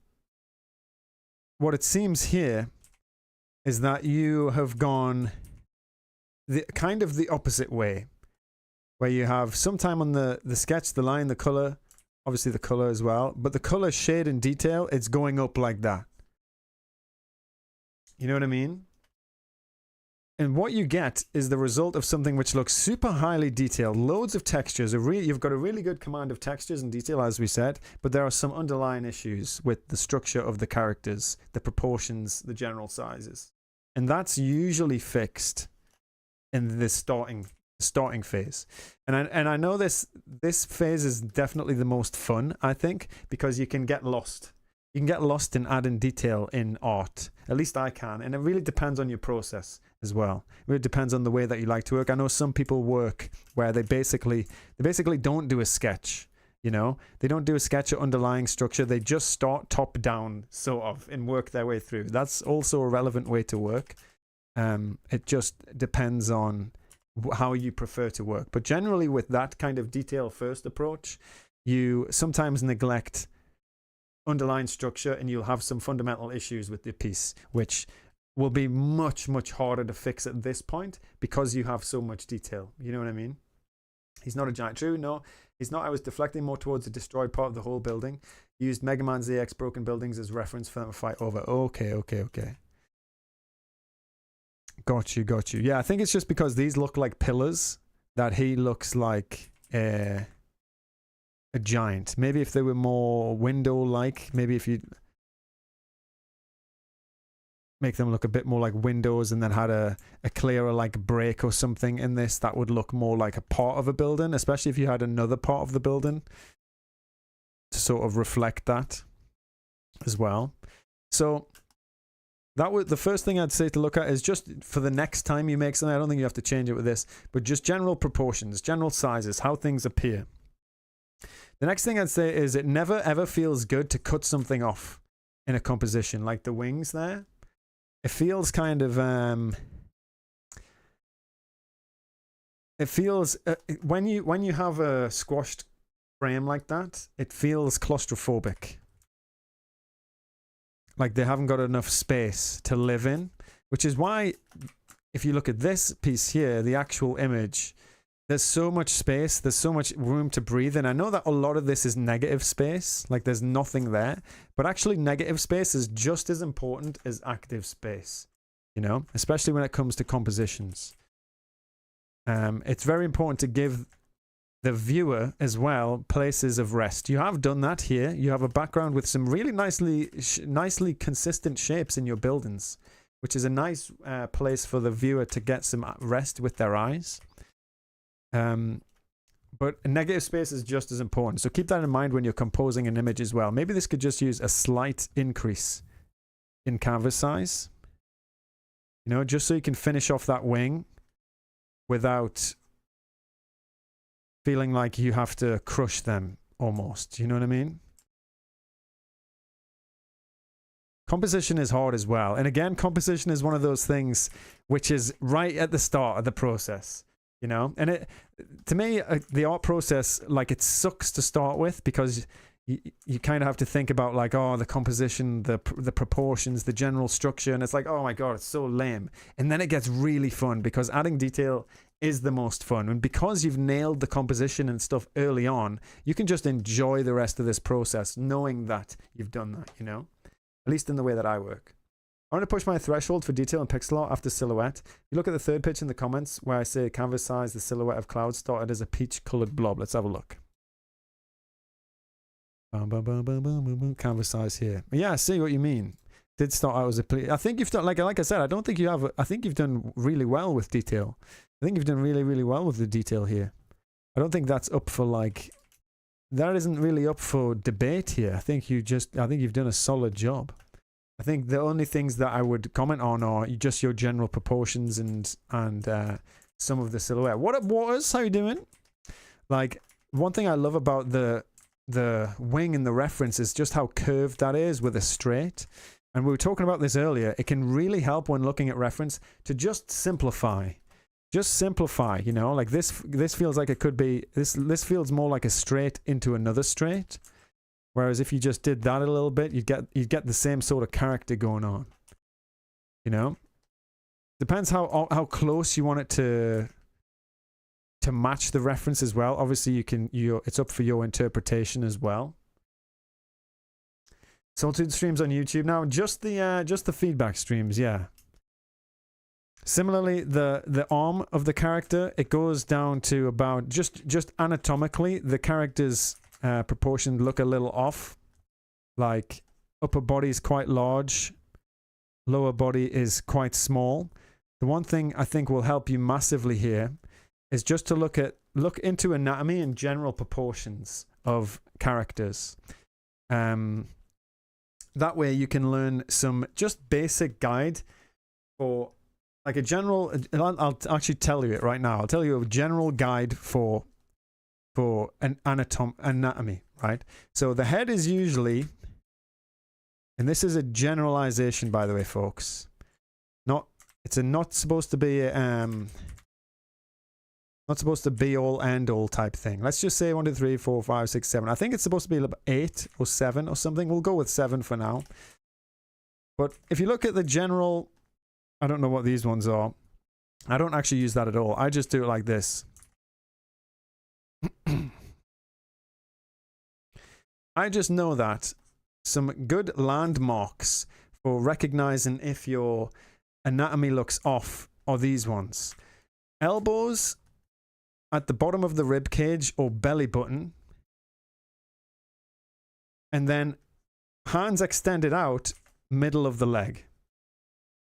what it seems here is that you have gone kind of the opposite way, where you have some time on the sketch, the line, the color, obviously the color as well, but the color, shade, and detail, it's going up like that. You know what I mean? And what you get is the result of something which looks super highly detailed, loads of textures. You've got a really good command of textures and detail, as we said, but there are some underlying issues with the structure of the characters, the proportions, the general sizes. And that's usually fixed in the starting phase. And I know this phase is definitely the most fun, I think, because you can get lost. You can get lost in adding detail in art. At least I can. And it really depends on your process as well. It really depends on the way that you like to work. I know some people work where they basically don't do a sketch. You know, they don't do a sketch or underlying structure. They just start top down, sort of, and work their way through. That's also a relevant way to work. It just depends on how you prefer to work. But generally, with that kind of detail first approach, you sometimes neglect underlying structure, and you'll have some fundamental issues with the piece, which will be much, much harder to fix at this point because you have so much detail. You know what I mean? He's not a giant. True, no, he's not. I was deflecting more towards the destroyed part of the whole building. Used Mega Man ZX Broken Buildings as reference for them to fight over. Okay. Got you. Yeah, I think it's just because these look like pillars that he looks like a giant. Maybe if they were more window-like, maybe if you make them look a bit more like windows and then had a clearer like break or something in this, that would look more like a part of a building, especially if you had another part of the building to sort of reflect that as well. So that was the first thing I'd say to look at, is just for the next time you make something. I don't think you have to change it with this, but just general proportions, general sizes, how things appear. The next thing I'd say is it never ever feels good to cut something off in a composition, like the wings there. It feels kind of it feels when you have a squashed frame like that, it feels claustrophobic. Like they haven't got enough space to live in, which is why if you look at this piece here, the actual image, there's so much space, there's so much room to breathe. And I know that a lot of this is negative space, like there's nothing there, but actually negative space is just as important as active space, you know, especially when it comes to compositions. It's very important to give the viewer as well places of rest. You have done that here. You have a background with some really nicely consistent shapes in your buildings, which is a nice place for the viewer to get some rest with their eyes. But negative space is just as important. So keep that in mind when you're composing an image as well. Maybe this could just use a slight increase in canvas size, you know, just so you can finish off that wing without feeling like you have to crush them almost. You know what I mean? Composition is hard as well. And again, composition is one of those things which is right at the start of the process. You know, and it, to me, the art process, like, it sucks to start with because you kind of have to think about like, oh, the composition, the proportions, the general structure, and it's like, oh my god, it's so lame. And then it gets really fun because adding detail is the most fun, and because you've nailed the composition and stuff early on, you can just enjoy the rest of this process knowing that you've done that. You know, at least in the way that I work. I want to push my threshold for detail and pixel art after silhouette. You look at the third pitch in the comments where I say canvas size, the silhouette of clouds started as a peach colored blob. Let's have a look. Canvas size here. Yeah, I see what you mean. Did start out as a I think you've done, like I said, I don't think you have, I think you've done really well with detail. I think you've done really, really well with the detail here. I don't think that's up for like, that isn't really up for debate here. I think you've done a solid job. I think the only things that I would comment on are just your general proportions and some of the silhouette. What up, Waters? How you doing? Like, one thing I love about the wing in the reference is just how curved that is with a straight. And we were talking about this earlier. It can really help when looking at reference to just simplify. Just simplify, you know, like this feels like it could be, this feels more like a straight into another straight. Whereas if you just did that a little bit, you'd get the same sort of character going on. You know? Depends how close you want it to match the reference as well. Obviously it's up for your interpretation as well. Solitude streams on YouTube now. Just the feedback streams, yeah. Similarly, the arm of the character, it goes down to about just anatomically, the character's proportions look a little off. Like upper body is quite large, lower body is quite small. The one thing I think will help you massively here is just to look into anatomy and general proportions of characters. That way you can learn some just basic guide for like a general, I'll actually tell you it right now. I'll tell you a general guide for an anatomy, right? So the head is usually, and this is a generalization by the way, folks. It's not supposed to be not supposed to be all end all type thing. Let's just say 1, 2, 3, 4, 5, 6, 7. I think it's supposed to be about 8 or 7 or something. We'll go with 7 for now. But if you look at the general, I don't know what these ones are. I don't actually use that at all. I just do it like this. I just know that some good landmarks for recognizing if your anatomy looks off are these ones. Elbows at the bottom of the rib cage or belly button, and then hands extended out middle of the leg.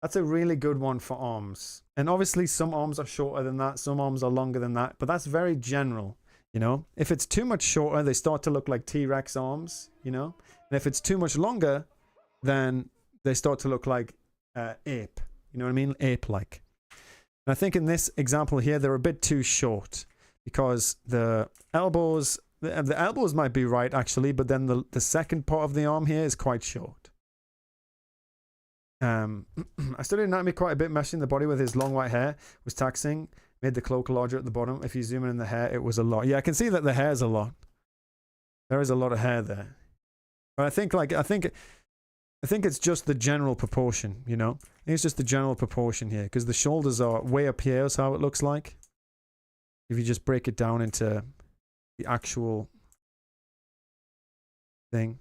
That's a really good one for arms. And obviously some arms are shorter than that, some arms are longer than that, but that's very general, you know. If it's too much shorter, they start to look like T-Rex arms, you know. And if it's too much longer, then they start to look like ape, you know what I mean? Ape-like. And I think in this example here, they're a bit too short because the elbows might be right actually, but then the second part of the arm here is quite short. I studied anatomy quite a bit. Meshing the body with his long white hair was taxing. Made the cloak larger at the bottom. If you zoom in the hair, it was a lot. Yeah, I can see that the hair's a lot. There is a lot of hair there. But I think it's just the general proportion, you know? I think it's just the general proportion here because the shoulders are way up here is how it looks like. If you just break it down into the actual thing.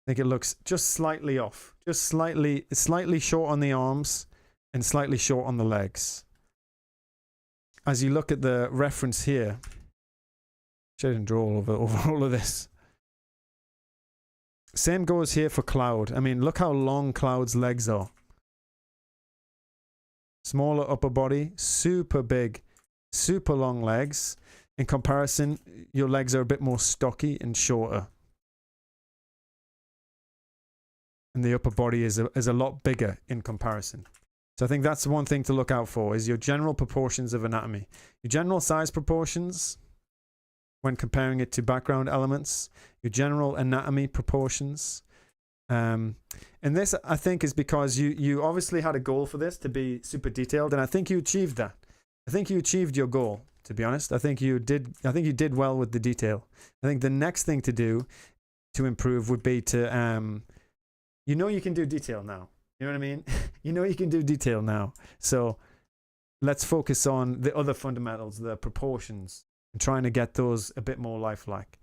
I think it looks just slightly off. Just slightly short on the arms and slightly short on the legs. As you look at the reference here, I didn't draw over all of this. Same goes here for Cloud. I mean, look how long Cloud's legs are. Smaller upper body, super big, super long legs. In comparison, your legs are a bit more stocky and shorter. And the upper body is a lot bigger in comparison. So I think that's one thing to look out for, is your general proportions of anatomy. Your general size proportions, when comparing it to background elements, your general anatomy proportions. And this, I think, is because you obviously had a goal for this to be super detailed, and I think you achieved that. I think you achieved your goal, to be honest. I think you did well with the detail. I think the next thing to do to improve would be to you know you can do detail now. You know what I mean? You know you can do detail now. So let's focus on the other fundamentals, the proportions, and trying to get those a bit more lifelike.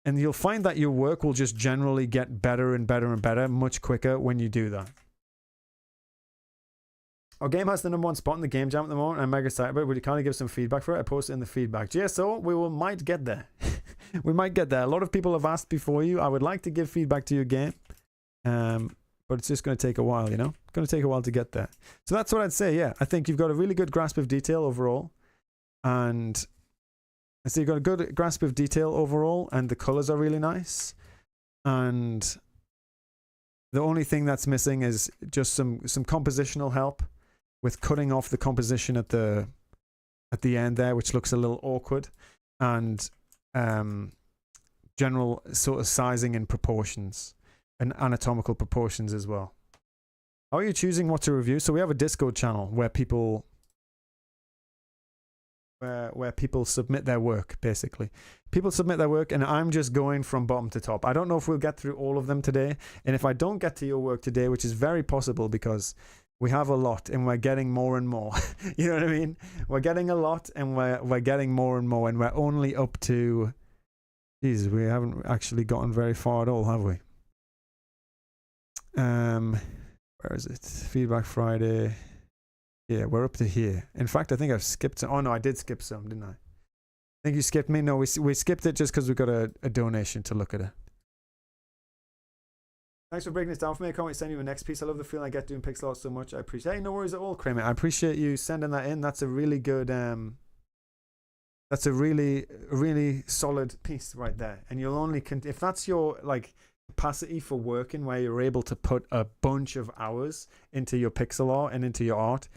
And you'll find that your work will just generally get better and better and better much quicker when you do that. Our game has the #1 spot in the game jam at the moment. I'm mega excited about it. Would you kind of give some feedback for it? I posted in the feedback. GSO, might get there. We might get there. A lot of people have asked before you. I would like to give feedback to your game. But it's just going to take a while, you know? It's going to take a while to get there. So that's what I'd say, yeah. I think you've got a really good grasp of detail overall. And I see you've got a good grasp of detail overall, and the colors are really nice. And the only thing that's missing is just some compositional help with cutting off the composition at the end there, which looks a little awkward. And general sort of sizing and proportions. And anatomical proportions as well. How are you choosing what to review? So we have a Discord channel where people submit their work, basically. People submit their work, and I'm just going from bottom to top. I don't know if we'll get through all of them today, and if I don't get to your work today, which is very possible because we have a lot and we're getting more and more. You know what I mean? We're getting a lot and we're getting more and more, and we're only up to, Jesus, we haven't actually gotten very far at all, have we? Where is it? Feedback Friday. Yeah, we're up to here. In fact, I think I've skipped some. Oh no, I did skip some, didn't I? I think you skipped me. No, we skipped it just because we got a donation to look at it. Thanks for breaking this down for me. I can't wait to send you the next piece. I love the feeling I get doing pixel art so much. I appreciate it. Hey, no worries at all, Kramer. I appreciate you sending that in. That's a really good, that's a really, really solid piece right there. And you'll only, if that's your, like, capacity for working, where you're able to put a bunch of hours into your pixel art and into your art,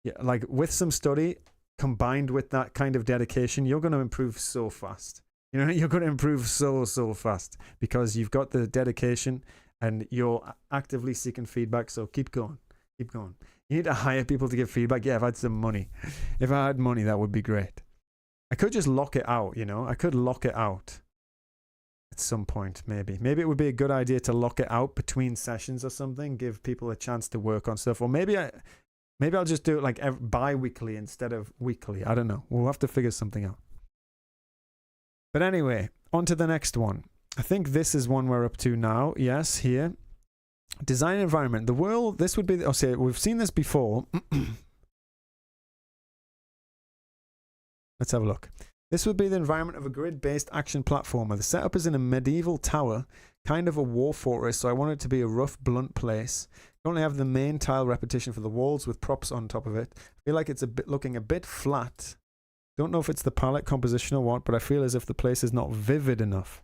yeah, like with some study combined with that kind of dedication, you're going to improve so fast. You know, you're going to improve so fast because you've got the dedication and you're actively seeking feedback. So keep going. You need to hire people to give feedback. Yeah, if I had some money, if I had money, that would be great. I could just lock it out, you know, I could lock it out at some point. Maybe it would be a good idea to lock it out between sessions or something, give people a chance to work on stuff. Or maybe I'll just do it like bi-weekly instead of weekly. I don't know. We'll have to figure something out. But anyway, on to the next one. I think this is one we're up to now. Yes, here. Design environment. The world, this would be, we've seen this before. Let's have a look. This would be the environment of a grid-based action platformer. The setup is in a medieval tower, kind of a war fortress, so I want it to be a rough, blunt place. You only have the main tile repetition for the walls with props on top of it. I feel like it's looking a bit flat. Don't know if it's the palette composition or what, but I feel as if the place is not vivid enough.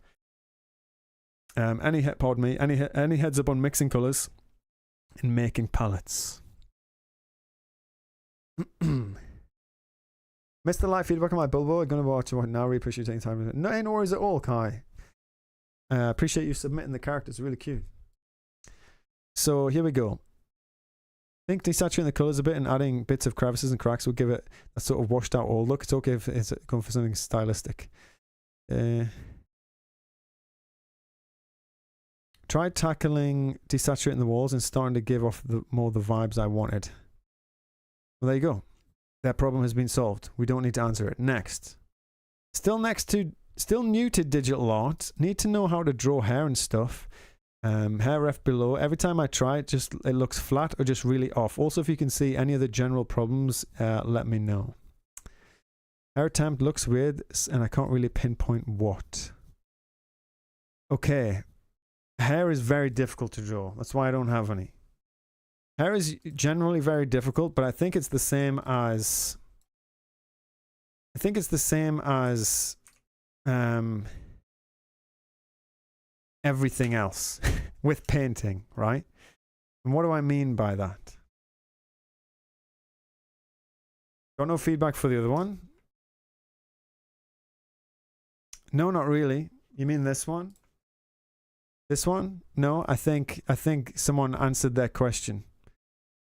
Any heads up on mixing colors and making palettes? Missed the live feedback on my Bilbo. I'm going to watch it now. Really appreciate you taking time. No worries at all, Kai. Appreciate you submitting the characters. Really cute. So here we go. I think desaturating the colours a bit and adding bits of crevices and cracks will give it a sort of washed out old look. It's okay if it's going for something stylistic. Tried tackling desaturating the walls and starting to give off more the vibes I wanted. Well, there you go. That problem has been solved. We don't need to answer it. Next. Still new to digital art. Need to know how to draw hair and stuff. Hair ref below. Every time I try it, it looks flat or just really off. Also, if you can see any of the general problems, let me know. Hair attempt looks weird and I can't really pinpoint what. Okay. Hair is very difficult to draw. That's why I don't have any. Hair is generally very difficult, but I think it's the same as everything else with painting, right? And what do I mean by that? Got no feedback for the other one? No, not really. You mean this one? This one? No, I think someone answered their question.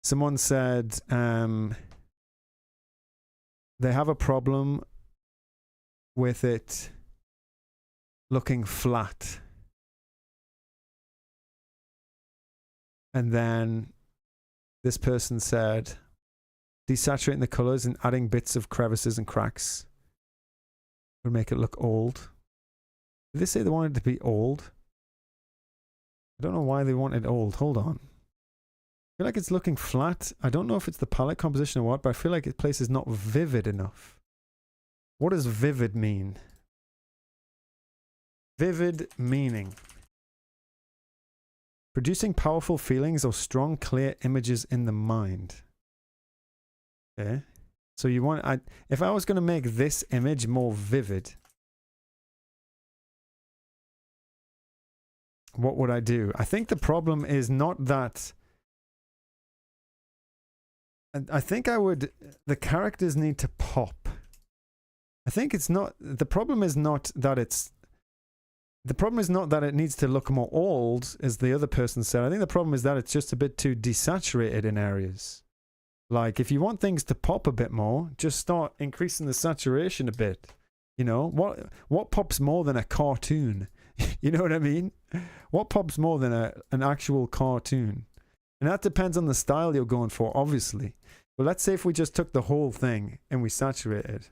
Someone said they have a problem with it looking flat. And then this person said desaturating the colors and adding bits of crevices and cracks would make it look old. Did they say they wanted it to be old? I don't know why they wanted old. Hold on. I feel like it's looking flat. I don't know if it's the palette composition or what, but I feel like the place is not vivid enough. What does vivid mean? Vivid meaning. Producing powerful feelings or strong, clear images in the mind. Okay. So you want, if I was going to make this image more vivid, what would I do? I think the problem is not that. I think the characters need to pop. I think it's not, the problem is not that it needs to look more old, as the other person said. I think the problem is that it's just a bit too desaturated in areas. Like, if you want things to pop a bit more, just start increasing the saturation a bit. You know, what pops more than a cartoon? You know what I mean? What pops more than an actual cartoon? And that depends on the style you're going for, obviously. But let's say if we just took the whole thing and we saturated.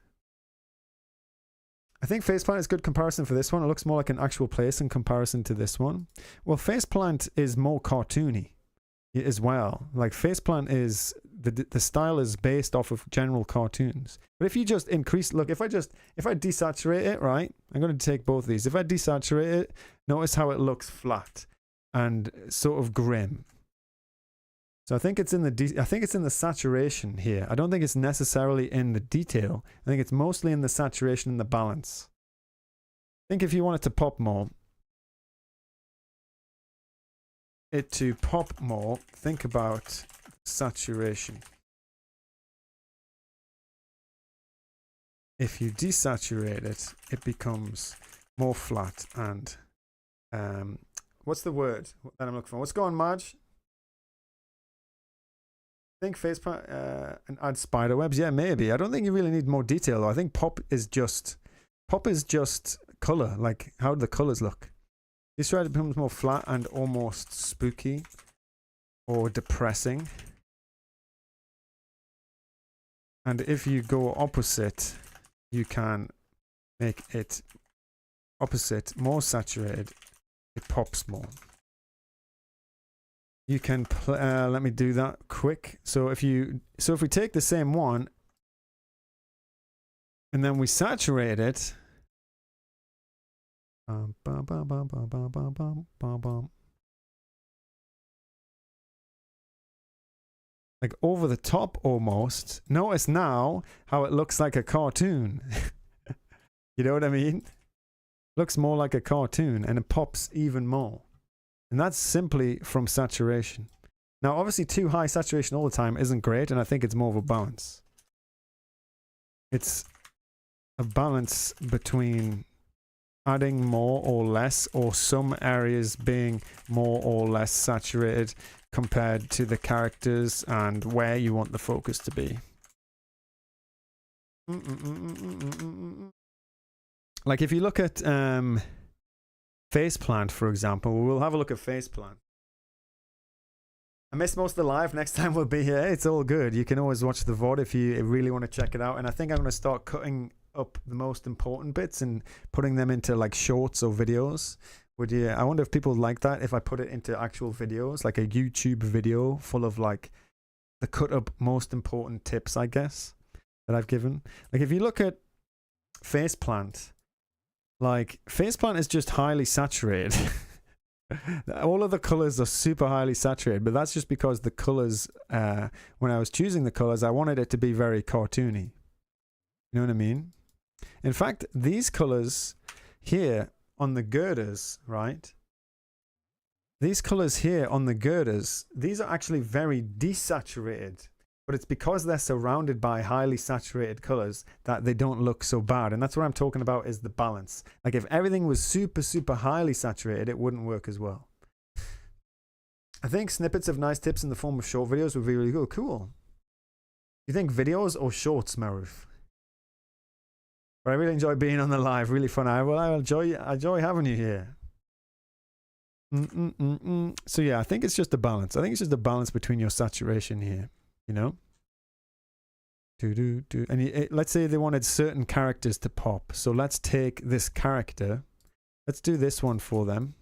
I think faceplant is a good comparison for this one. It looks more like an actual place in comparison to this one. Well, faceplant is more cartoony as well. Like faceplant is, the style is based off of general cartoons. But if you just increase, look, if I desaturate it, right? I'm going to take both of these. If I desaturate it, notice how it looks flat and sort of grim. So I think it's in the saturation here. I don't think it's necessarily in the detail. I think it's mostly in the saturation and the balance. I think if you want it to pop more, think about saturation. If you desaturate it, it becomes more flat and what's the word that I'm looking for? What's going on, Marge? I think faceplant and add spider webs. Yeah, maybe. I don't think you really need more detail though. I think pop is just color. Like how do the colors look? This side becomes more flat and almost spooky or depressing. And if you go opposite, you can make it opposite, more saturated. It pops more. You can let me do that quick. So if we take the same one and then we saturate it, like over the top almost. Notice now how it looks like a cartoon. You know what I mean? Looks more like a cartoon and it pops even more. And that's simply from saturation. Now, obviously, too high saturation all the time isn't great, and I think it's more of a balance. It's a balance between adding more or less, or some areas being more or less saturated compared to the characters and where you want the focus to be. Like if you look at faceplant, for example, we'll have a look at faceplant. I missed most of the live. Next time we'll be here. It's all good. You can always watch the VOD if you really want to check it out. And I think I'm going to start cutting up the most important bits and putting them into like shorts or videos. I wonder if people like that if I put it into actual videos, like a YouTube video full of like the cut up most important tips, I guess, that I've given. Like if you look at faceplant, like faceplant is just highly saturated. All of the colors are super highly saturated, but that's just because the colors, when I was choosing the colors, I wanted it to be very cartoony. You know what I mean? In fact, these colors here on the girders, right? These colors here on the girders, these are actually very desaturated, but it's because they're surrounded by highly saturated colors that they don't look so bad. And that's what I'm talking about, is the balance. Like if everything was super, super highly saturated, it wouldn't work as well. I think snippets of nice tips in the form of short videos would be really good. Cool. You think videos or shorts, Maruf? But I really enjoy being on the live. Really fun. I enjoy having you here. So yeah, I think it's just a balance. I think it's just a balance between your saturation here. You know, and let's say they wanted certain characters to pop. So let's take this character. Let's do this one for them.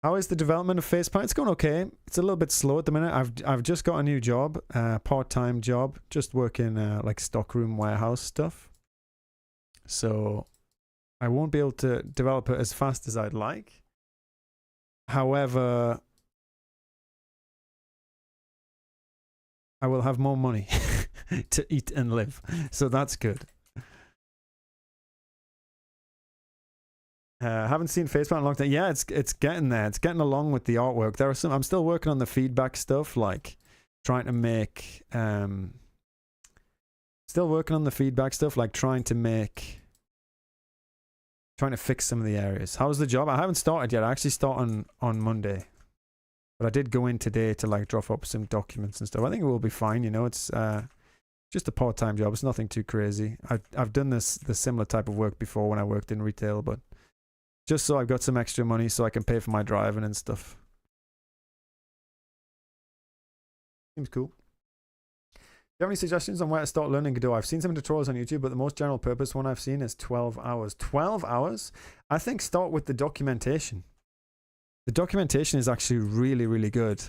How is the development of faceplant? It's going okay. It's a little bit slow at the minute. I've just got a new job, part-time job, just working like stockroom warehouse stuff. So I won't be able to develop it as fast as I'd like. However, I will have more money to eat and live. So that's good. Haven't seen faceplant in a long time. Yeah, it's getting there. It's getting along with the artwork. There are some. I'm still working on the feedback stuff, like trying to make. Still working on the feedback stuff, like trying to fix some of the areas. How's the job? I haven't started yet. I actually start on Monday. But I did go in today to like drop up some documents and stuff. I think it will be fine. You know, it's just a part-time job. It's nothing too crazy. I've done the similar type of work before when I worked in retail, but just so I've got some extra money so I can pay for my driving and stuff. Seems cool. Do you have any suggestions on where to start learning Godot? I've seen some tutorials on YouTube, but the most general purpose one I've seen is 12 hours. 12 hours? I think start with the documentation. The documentation is actually really, really good.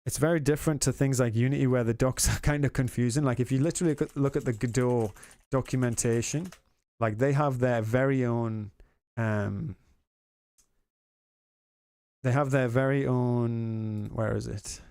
It's very different to things like Unity where the docs are kind of confusing. Like if you literally look at the Godot documentation, like they have their very own, where is it?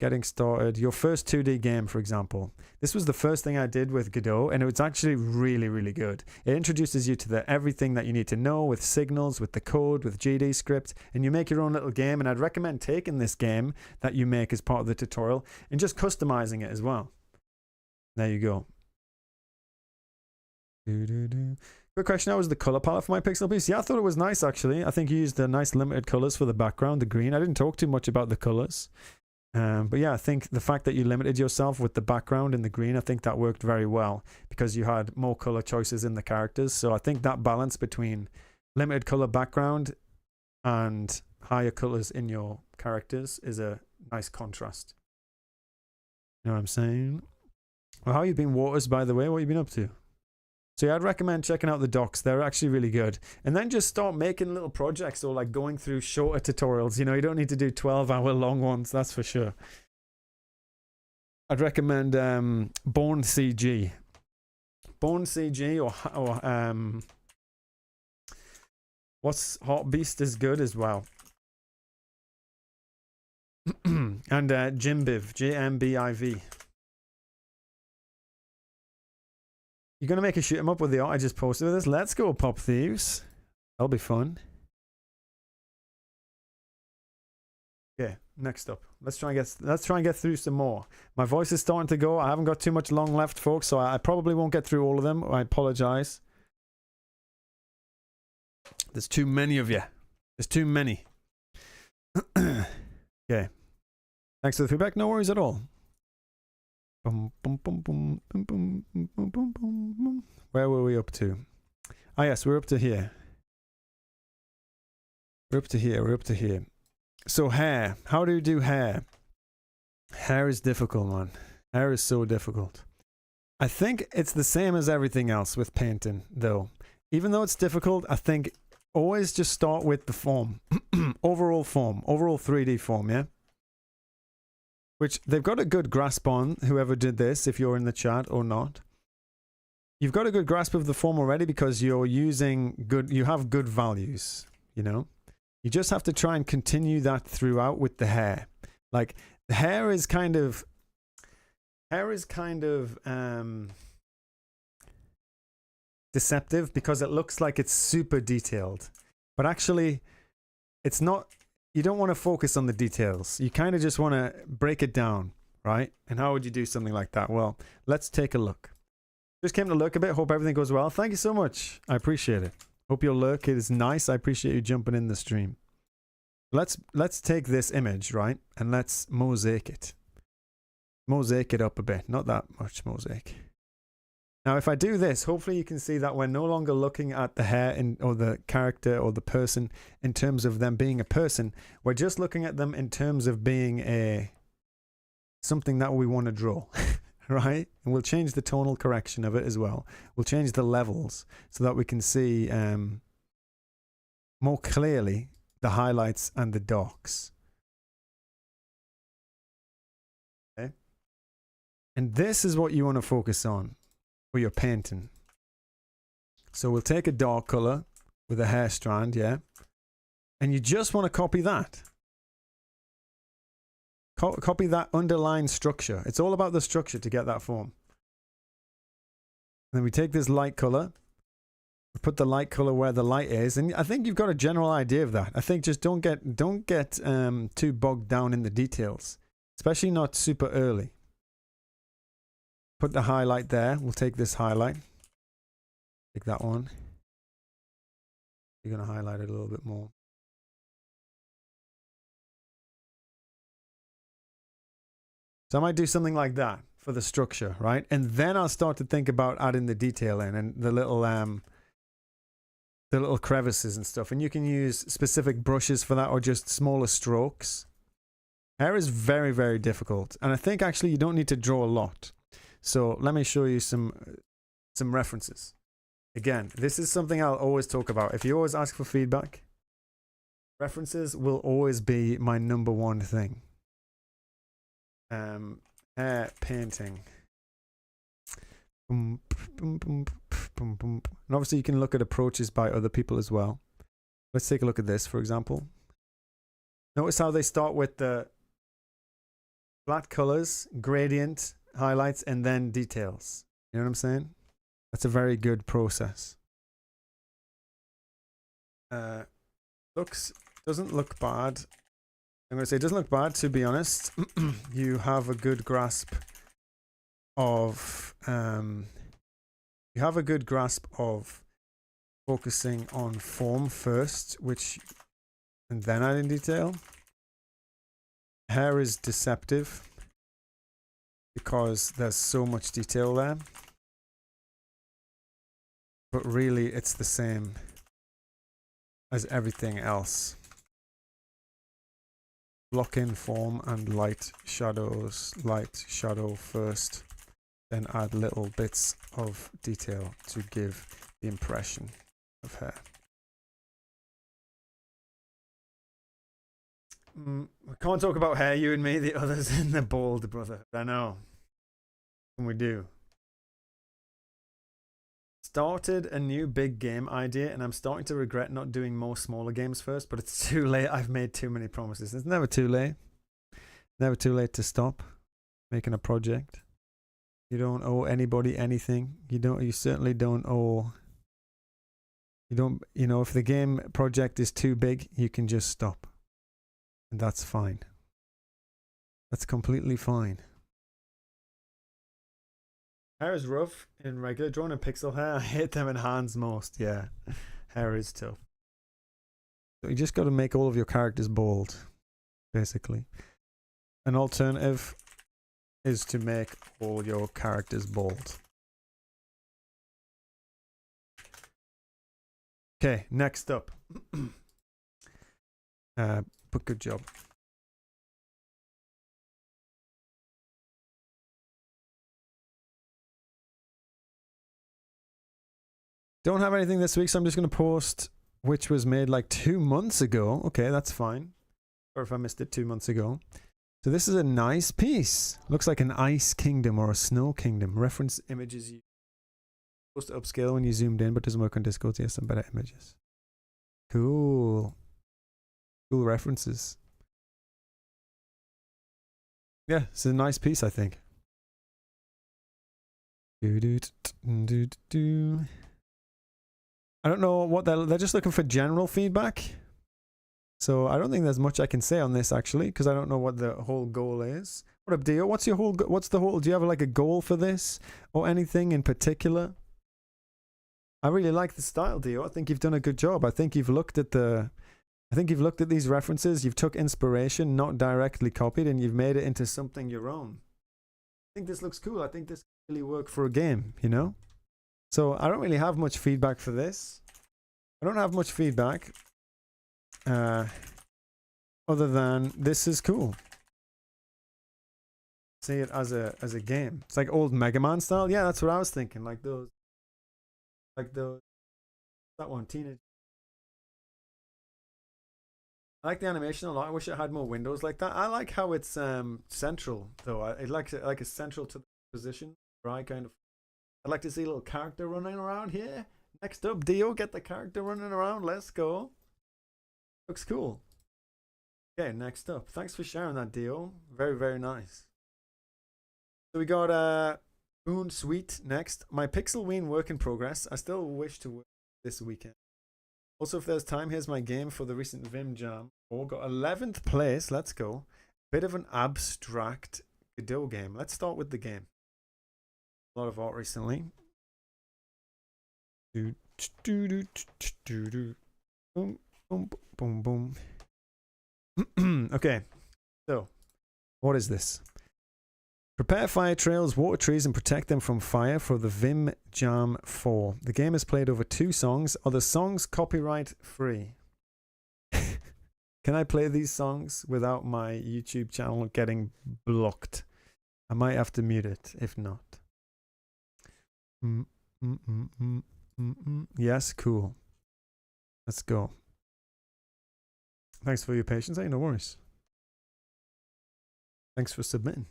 Getting started. Your first 2D game, for example. This was the first thing I did with Godot, and it was actually really, really good. It introduces you to everything that you need to know with signals, with the code, with GD script, and you make your own little game. And I'd recommend taking this game that you make as part of the tutorial and just customizing it as well. There you go. Good question. How was the color palette for my pixel piece? Yeah, I thought it was nice actually. I think you used the nice limited colors for the background, the green. I didn't talk too much about the colors. But yeah, I think the fact that you limited yourself with the background in the green, I think that worked very well because you had more color choices in the characters. So I think that balance between limited color background and higher colors in your characters is a nice contrast. You know what I'm saying? Well, how you been, Waters, by the way? What have you been up to? So yeah, I'd recommend checking out the docs. They're actually really good. And then just start making little projects or like going through shorter tutorials. You know, you don't need to do 12-hour long ones, that's for sure. I'd recommend Born CG. Born CG or what's Hot Beast is good as well. And Jimbiv, JMBIV. You're going to make a shoot 'em up with the art I just posted with us? Let's go, Pop Thieves. That'll be fun. Okay, next up. Let's try and get through some more. My voice is starting to go. I haven't got too much long left, folks, so I probably won't get through all of them. I apologize. There's too many of you. There's too many. Okay. Thanks for the feedback. No worries at all. Where were we up to? Ah, yes, we're up to here. We're up to here. So hair. How do you do hair? Hair is difficult, man. Hair is so difficult. I think it's the same as everything else with painting, though. Even though it's difficult, I think always just start with the form. Overall 3D form, yeah? Which they've got a good grasp on, whoever did this, if you're in the chat or not. You've got a good grasp of the form already because you're using you have good values, you know? You just have to try and continue that throughout with the hair. Like, the hair is kind of deceptive because it looks like it's super detailed. But actually, it's not. You don't want to focus on the details. You kind of just want to break it down, right? And how would you do something like that? Well, let's take a look. Just came to lurk a bit. Hope everything goes well. Thank you so much. I appreciate it. Hope your lurk is nice. I appreciate you jumping in the stream. Let's take this image, right? And let's mosaic it. Mosaic it up a bit. Not that much mosaic. Now, if I do this, hopefully you can see that we're no longer looking at the hair or the character or the person in terms of them being a person. We're just looking at them in terms of being something that we want to draw, right? And we'll change the tonal correction of it as well. We'll change the levels so that we can see more clearly the highlights and the darks. Okay? And this is what you want to focus on for your painting. So we'll take a dark color with a hair strand, yeah? And you just want to copy that. Copy that underlying structure. It's all about the structure to get that form. And then we take this light color, we put the light color where the light is, and I think you've got a general idea of that. I think just don't get too bogged down in the details, especially not super early. Put the highlight there. We'll take this highlight. Take that one. You're going to highlight it a little bit more. So I might do something like that for the structure, right? And then I'll start to think about adding the detail in and the little crevices and stuff. And you can use specific brushes for that or just smaller strokes. Hair is very, very difficult. And I think actually you don't need to draw a lot. So let me show you some references. Again, this is something I'll always talk about. If you always ask for feedback, references will always be my number one thing. Hair painting. And obviously you can look at approaches by other people as well. Let's take a look at this, for example. Notice how they start with the flat colors, gradient, highlights, and then details. You know what I'm saying? That's a very good process. Doesn't look bad. I'm going to say it doesn't look bad, to be honest. You have a good grasp of focusing on form first, and then adding detail. Hair is deceptive because there's so much detail there, but really it's the same as everything else. Block in form and light shadows, light shadow first, then add little bits of detail to give the impression of hair. We can't talk about hair, you and me, the others in the bald, brother. I know. What can we do? Started a new big game idea and I'm starting to regret not doing more smaller games first, but it's too late. I've made too many promises. It's never too late. Never too late to stop making a project. You don't owe anybody anything. You certainly don't owe. You know, if the game project is too big, you can just stop. And that's fine. That's completely fine. Hair is rough in regular drawing and pixel hair. I hate them in hands most. Yeah, hair is tough. So you just got to make all of your characters bald, basically. An alternative is to make all your characters bald. Okay, next up. But good job. Don't have anything this week, so I'm just going to post which was made like 2 months ago. Okay, that's fine. Or if I missed it 2 months ago. So this is a nice piece. Looks like an ice kingdom or a snow kingdom. Reference images you supposed to upscale when you zoomed in, but doesn't work on Discord. So you have some better images. Cool. Cool references. Yeah, it's a nice piece, I think. I don't know what they're just looking for general feedback. So I don't think there's much I can say on this actually, because I don't know what the whole goal is. What up, Dio? What's the whole? Do you have like a goal for this or anything in particular? I really like the style, Dio. I think you've done a good job. I think you've looked at these references. You've took inspiration, not directly copied, and you've made it into something your own. I think this looks cool. I think this can really work for a game, you know? So I don't really have much feedback for this. I don't have much feedback other than this is cool. See it as a game. It's like old Mega Man style. Yeah, that's what I was thinking. Like those that one, Teenage. I like the animation a lot. I wish it had more windows like that. I like how it's central though. I like it's central to the position, right? I'd like to see a little character running around here. Next up, Dio, get the character running around. Let's go. Looks cool. Okay, next up. Thanks for sharing that, Dio. Very, very nice. So we got Boon Sweet next. My Pixelween work in progress. I still wish to work this weekend. Also, if there's time, here's my game for the recent Vim Jam. Oh, got 11th place. Let's go. Bit of an abstract Godot game. Let's start with the game. A lot of art recently. Boom, boom, boom, boom. Okay, so what is this? Prepare fire trails, water trees, and protect them from fire for the Vim Jam 4. The game has played over 2 songs. Are the songs copyright free? Can I play these songs without my YouTube channel getting blocked? I might have to mute it if not. Yes, cool. Let's go. Thanks for your patience. Hey, no worries. Thanks for submitting.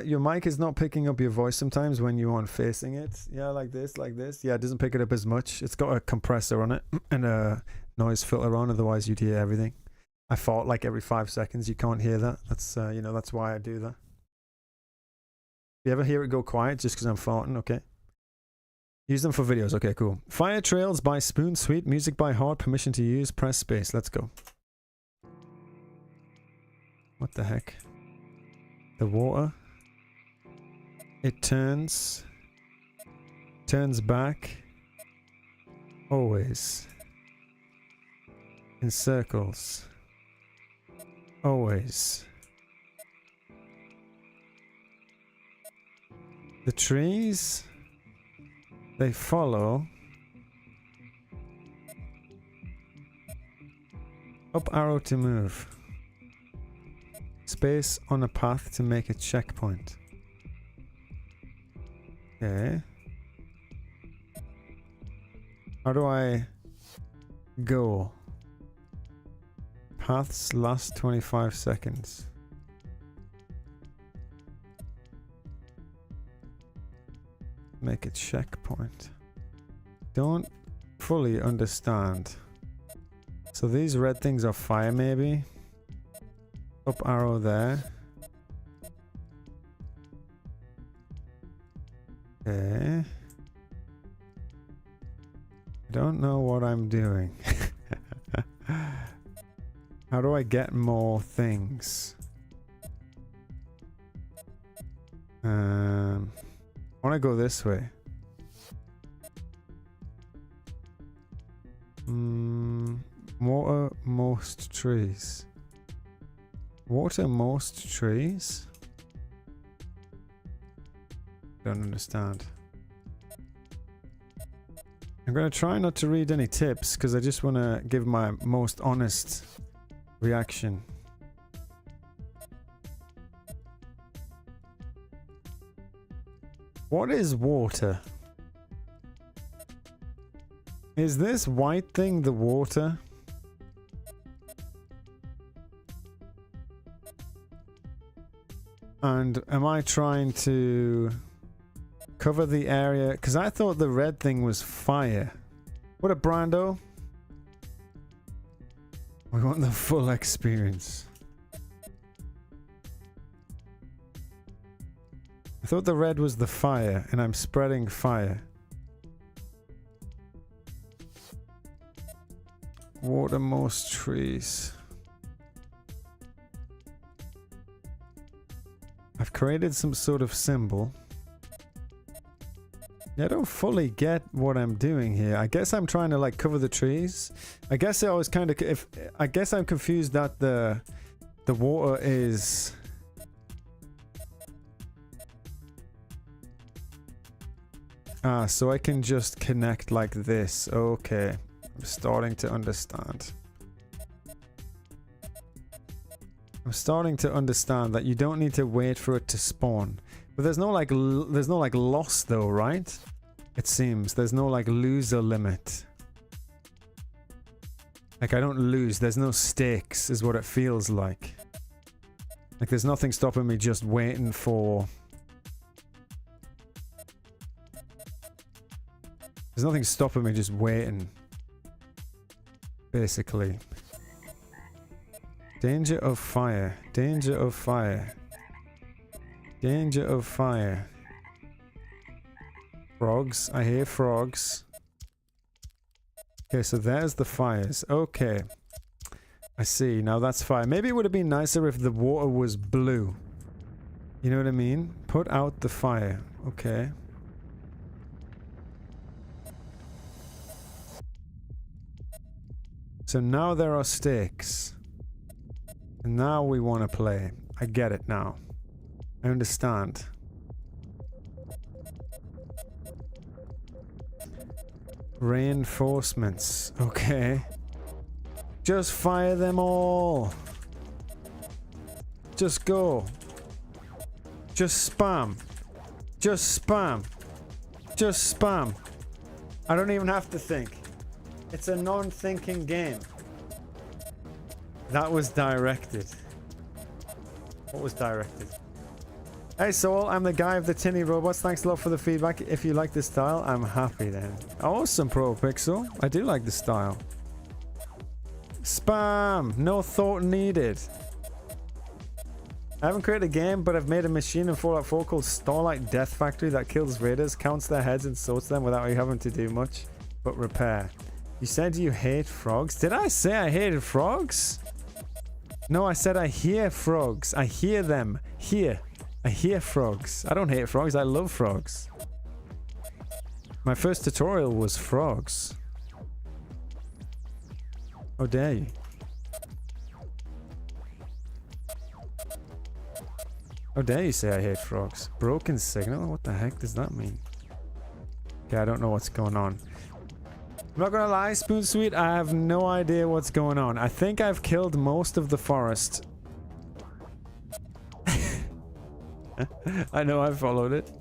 Your mic is not picking up your voice sometimes when you aren't facing it. Yeah, like this, like this. Yeah, it doesn't pick it up as much. It's got a compressor on it and a noise filter on, otherwise you'd hear everything. I fart like every 5 seconds. You can't hear that. That's you know, that's why I do that. You ever hear it go quiet just because I'm farting? Okay. Use them for videos. Okay, cool. Fire Trails by Spoon Sweet. Music by Heart. Permission to use. Press space. Let's go. What the heck? The water. It turns back, always, in circles, always. The trees, they follow. Up arrow to move. Space on a path to make a checkpoint. Okay. How do I go? Paths last 25 seconds. Make a checkpoint. Don't fully understand. So these red things are fire maybe? Up arrow there. Okay. I don't know what I'm doing. How do I get more things? I want to go this way. Water most trees. Water most trees? Don't understand. I'm going to try not to read any tips because I just want to give my most honest reaction. What is water? Is this white thing the water? And am I trying to cover the area? Because I thought the red thing was fire. What a Brando. We want the full experience. I thought the red was the fire, and I'm spreading fire. Water most trees. I've created some sort of symbol. Yeah, I don't fully get what I'm doing here. I guess I'm trying to like cover the trees. I guess I was kind of I guess I'm confused that the water is so I can just connect like this. Okay. I'm starting to understand. I'm starting to understand that you don't need to wait for it to spawn. But there's no like loss though, right? It seems there's no like loser limit. Like I don't lose. There's no stakes is what it feels like. Like there's nothing stopping me just waiting for... There's nothing stopping me just waiting. Basically. Danger of fire. Danger of fire. Danger of fire. Frogs. I hear frogs. Okay, so there's the fires. Okay. I see. Now that's fire. Maybe it would have been nicer if the water was blue. You know what I mean? Put out the fire. Okay. So now there are stakes. And now we want to play. I get it now. I understand. Reinforcements. Okay. Just fire them all. Just go. Just spam. Just spam. Just spam. I don't even have to think. It's a non-thinking game. That was directed. What was directed? Hey Soul, I'm the guy of the tinny robots. Thanks a lot for the feedback. If you like this style, I'm happy then. Awesome, Pro Pixel. I do like the style. Spam! No thought needed. I haven't created a game, but I've made a machine in Fallout 4 called Starlight Death Factory that kills raiders, counts their heads and sorts them without you having to do much but repair. You said you hate frogs? Did I say I hated frogs? No, I said I hear frogs. I hear them. Here. I hear frogs. I don't hate frogs. I love frogs. My first tutorial was frogs. How dare you? How dare you say I hate frogs? Broken signal? What the heck does that mean? Okay, I don't know what's going on. I'm not gonna lie, Spoon Sweet, I have no idea what's going on. I think I've killed most of the forest. I know I followed it.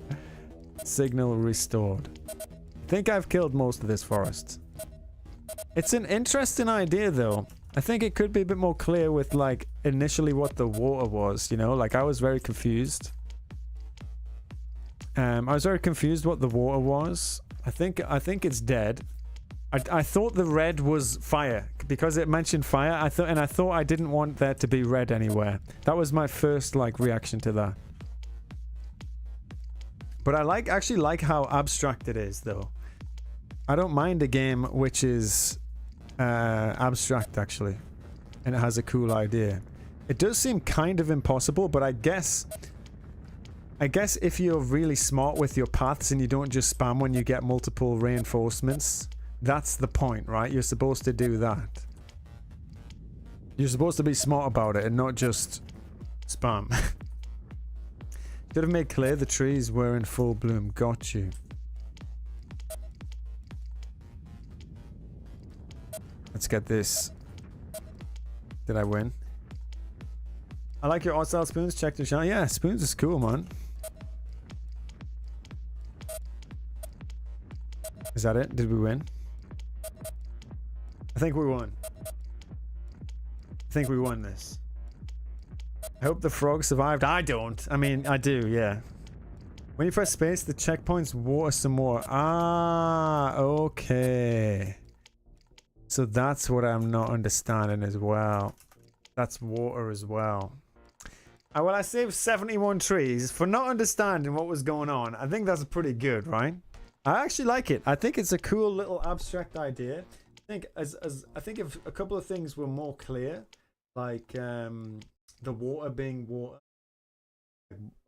Signal restored. I think I've killed most of this forest. It's an interesting idea though. I think it could be a bit more clear with like initially what the water was, you know? Like I was very confused. I was very confused what the water was. I think it's dead. I thought the red was fire because it mentioned fire. I thought I didn't want there to be red anywhere. That was my first like reaction to that. But I actually like how abstract it is though. I don't mind a game which is abstract actually, and it has a cool idea. It does seem kind of impossible, but I guess if you're really smart with your paths and you don't just spam when you get multiple reinforcements, that's the point, right? You're supposed to do that. You're supposed to be smart about it and not just spam. Should have made clear the trees were in full bloom. Got you. Let's get this. Did I win? I like your art style, Spoons. Check the channel. Yeah, Spoons is cool, man. Is that it? Did we win? I think we won. I think we won this. I hope the frog survived. I don't. I mean, I do, yeah. When you press space, the checkpoints water some more. Ah, okay. So that's what I'm not understanding as well. That's water as well. Well, I saved 71 trees for not understanding what was going on. I think that's pretty good, right? I actually like it. I think it's a cool little abstract idea. I think I think if a couple of things were more clear, like the water being water,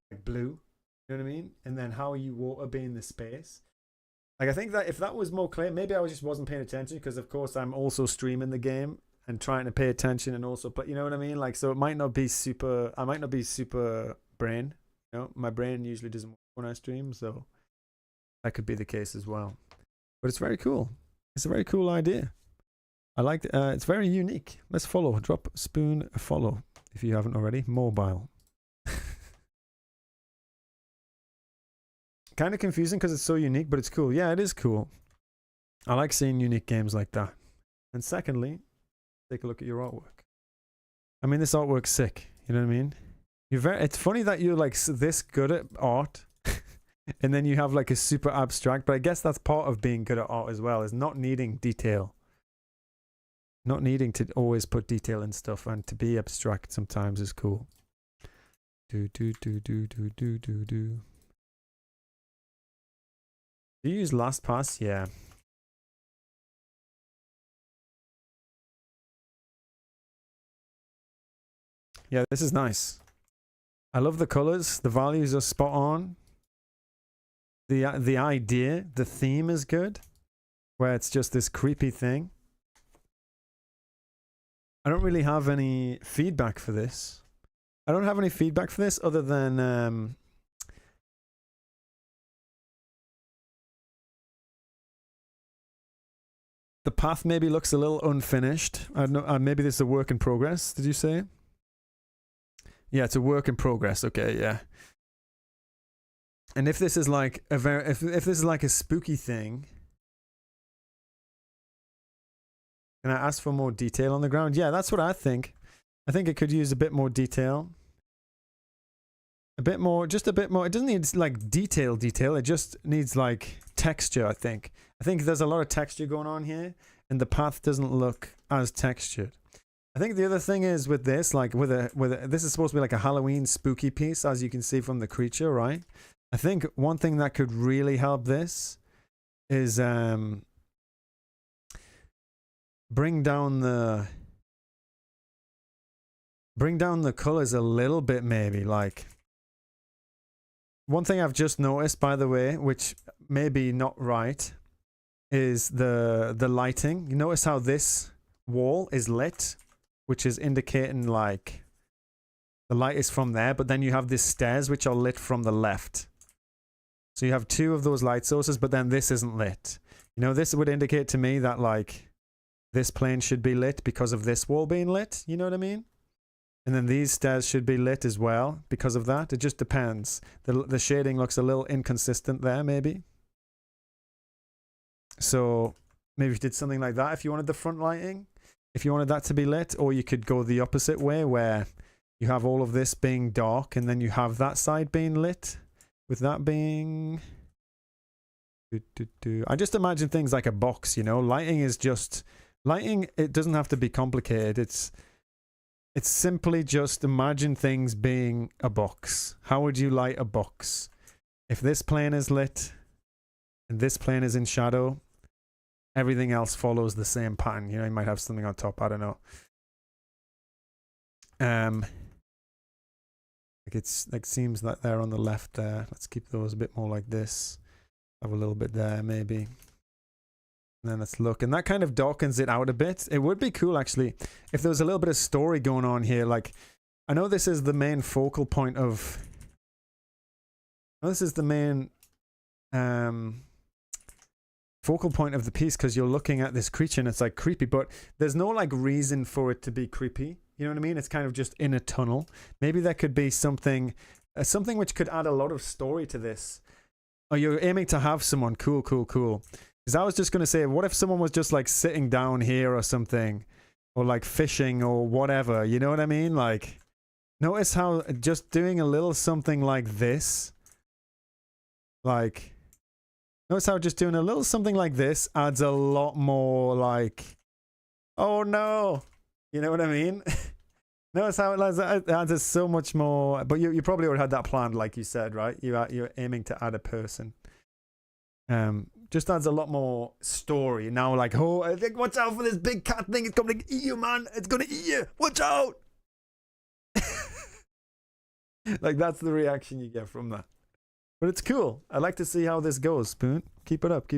like blue, you know what I mean? And then how you water being the space. Like I think that if that was more clear, maybe I just wasn't paying attention because of course I'm also streaming the game and trying to pay attention and also play, you know what I mean? Like so it might not be super, I might not be super brain, you know? My brain usually doesn't work when I stream, so that could be the case as well. But it's very cool. It's a very cool idea. I like it. It's very unique. Let's follow. Drop Spoon a follow if you haven't already. Mobile. Kind of confusing because it's so unique, but it's cool. Yeah, it is cool. I like seeing unique games like that. And secondly, take a look at your artwork. I mean, this artwork's sick. You know what I mean? It's funny that you're like this good at art and then you have like a super abstract, but I guess that's part of being good at art as well, is not needing detail. Not needing to always put detail in stuff, and to be abstract sometimes is cool. Do. Do you use LastPass? Yeah. Yeah, this is nice. I love the colors. The values are spot on. The idea, the theme is good, where it's just this creepy thing. I don't really have any feedback for this. I don't have any feedback for this other than The path maybe looks a little unfinished. I don't know. Maybe this is a work in progress. Did you say? Yeah, it's a work in progress. Okay, yeah. And if this is like a if this is like a spooky thing, can I ask for more detail on the ground? Yeah, that's what I think. I think it could use a bit more detail. A bit more, just a bit more. It doesn't need like detail. It just needs like texture, I think. I think there's a lot of texture going on here, and the path doesn't look as textured. I think the other thing is with this, like with a this is supposed to be like a Halloween spooky piece, as you can see from the creature, right? I think one thing that could really help this is bring down the colors a little bit, maybe. Like, one thing I've just noticed, by the way, which may be not right, is the lighting. You notice how this wall is lit, which is indicating like the light is from there, but then you have these stairs which are lit from the left. So you have two of those light sources, but then this isn't lit. You know, this would indicate to me that like this plane should be lit because of this wall being lit. You know what I mean? And then these stairs should be lit as well because of that. It just depends. The shading looks a little inconsistent there, maybe. So maybe if you did something like that, if you wanted the front lighting, if you wanted that to be lit, or you could go the opposite way where you have all of this being dark and then you have that side being lit with that being... I just imagine things like a box, you know? Lighting is just... Lighting, it doesn't have to be complicated. It's simply just imagine things being a box. How would you light a box? If this plane is lit and this plane is in shadow, everything else follows the same pattern. You know, you might have something on top. I don't know. Like it's like seems like they're on the left there. Let's keep those a bit more like this. Have a little bit there, maybe. And then let's look, and that kind of darkens it out a bit. It would be cool actually if there was a little bit of story going on here. Like, I know this is the main focal point of... This is the main focal point of the piece because you're looking at this creature and it's like creepy, but there's no like reason for it to be creepy. You know what I mean? It's kind of just in a tunnel. Maybe there could be something which could add a lot of story to this. Oh, you're aiming to have someone. Cool. Because I was just going to say, what if someone was just like sitting down here or something, or like fishing or whatever, you know what I mean? Like, notice how just doing a little something like this, like, notice how just doing a little something like this adds a lot more like, oh no, you know what I mean? Notice how it adds so much more, but you probably already had that planned, like you said, right? You're aiming to add a person. Just adds a lot more story. Now, like, oh, I think, watch out for this big cat thing. It's going to eat you, man. It's going to eat you. Watch out. Like, that's the reaction you get from that. But it's cool. I like to see how this goes, Spoon. Keep it up.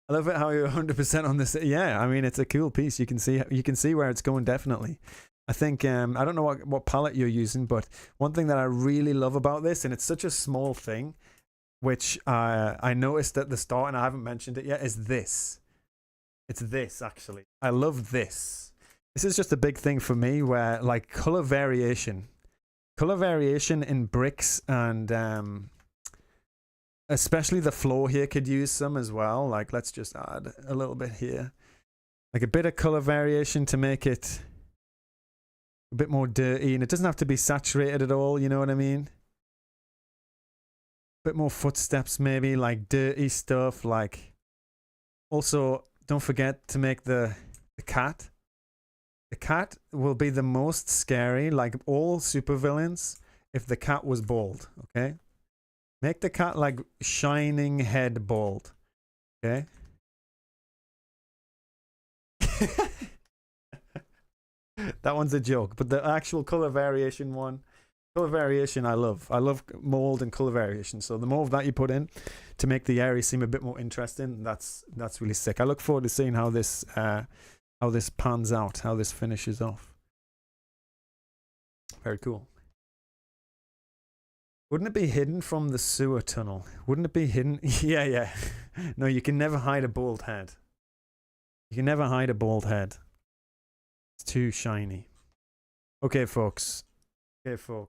I love it how you're 100% on this. Yeah, I mean, it's a cool piece. You can see where it's going, definitely. I think, I don't know what palette you're using, but one thing that I really love about this, and it's such a small thing, which I noticed at the start, and I haven't mentioned it yet, is this. It's this, actually. I love this. This is just a big thing for me where, like, color variation in bricks, and especially the floor here could use some as well. Like, let's just add a little bit here. Like a bit of color variation to make it a bit more dirty, and it doesn't have to be saturated at all, you know what I mean? Bit more footsteps, maybe, like dirty stuff. Like, also don't forget to make the cat. The cat will be the most scary, like all supervillains, if the cat was bald. Okay, make the cat like shining head bald. Okay. That one's a joke, but the actual color variation one. Color variation I love. I love mold and color variation. So the more of that you put in to make the area seem a bit more interesting, that's really sick. I look forward to seeing how this pans out, how this finishes off. Very cool. Wouldn't it be hidden from the sewer tunnel? Wouldn't it be hidden? Yeah. No, you can never hide a bald head. You can never hide a bald head. It's too shiny. Okay, folks. We'll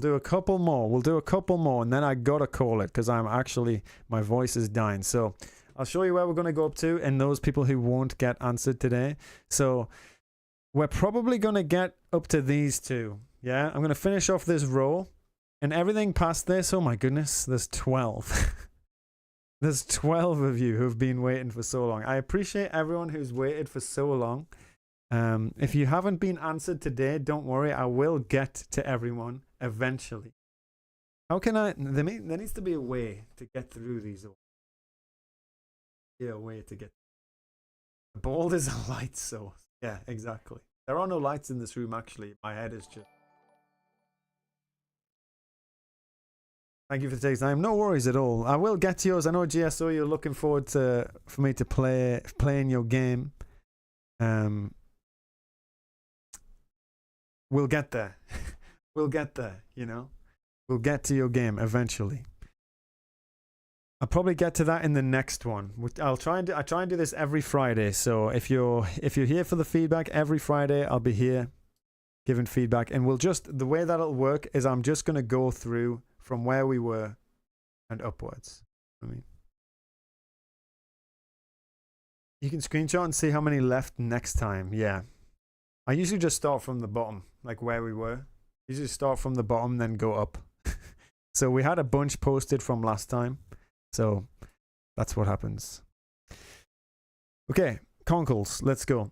do a couple more. And then I gotta call it because my voice is dying. So I'll show you where we're going to go up to and those people who won't get answered today. So we're probably going to get up to these two. Yeah, I'm going to finish off this row. And everything past this, oh my goodness, there's 12. There's 12 of you who've been waiting for so long. I appreciate everyone who's waited for so long. If you haven't been answered today, don't worry. I will get to everyone eventually. How can I? There needs to be a way to get through these. Yeah, a way to get. Bald is a light source. Yeah, exactly. There are no lights in this room, actually. My head is just. Thank you for taking time. No worries at all. I will get to yours. I know GSO, you're looking forward for me to playing your game. We'll get there. We'll get there, you know. We'll get to your game eventually. I'll probably get to that in the next one. I try and do this every Friday. So if you're here for the feedback every Friday, I'll be here giving feedback, and the way that'll work is I'm just going to go through from where we were and upwards. You can screenshot and see how many left next time. Yeah. I usually just start from the bottom, like where we were. Usually start from the bottom, then go up. So we had a bunch posted from last time. So that's what happens. Okay, Conkles, let's go.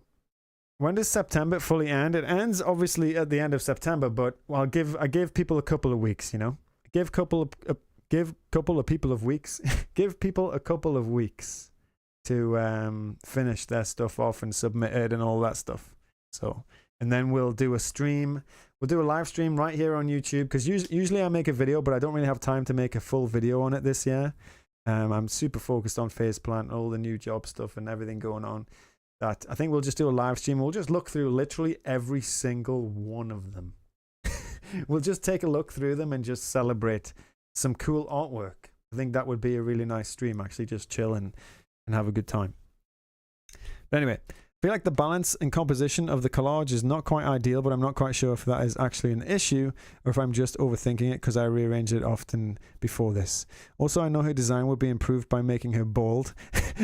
When does September fully end? It ends obviously at the end of September, but I give people a couple of weeks, you know. Give couple of people of weeks. Give people a couple of weeks to finish their stuff off and submit it and all that stuff. So, and then we'll do a stream. We'll do a live stream right here on YouTube because usually I make a video, but I don't really have time to make a full video on it this year. I'm super focused on Faceplant, all the new job stuff and everything going on. That I think we'll just do a live stream. We'll just look through literally every single one of them. We'll just take a look through them and just celebrate some cool artwork. I think that would be a really nice stream, actually, just chill and have a good time. But anyway, I feel like the balance and composition of the collage is not quite ideal, but I'm not quite sure if that is actually an issue or if I'm just overthinking it because I rearrange it often before this. Also, I know her design would be improved by making her bald,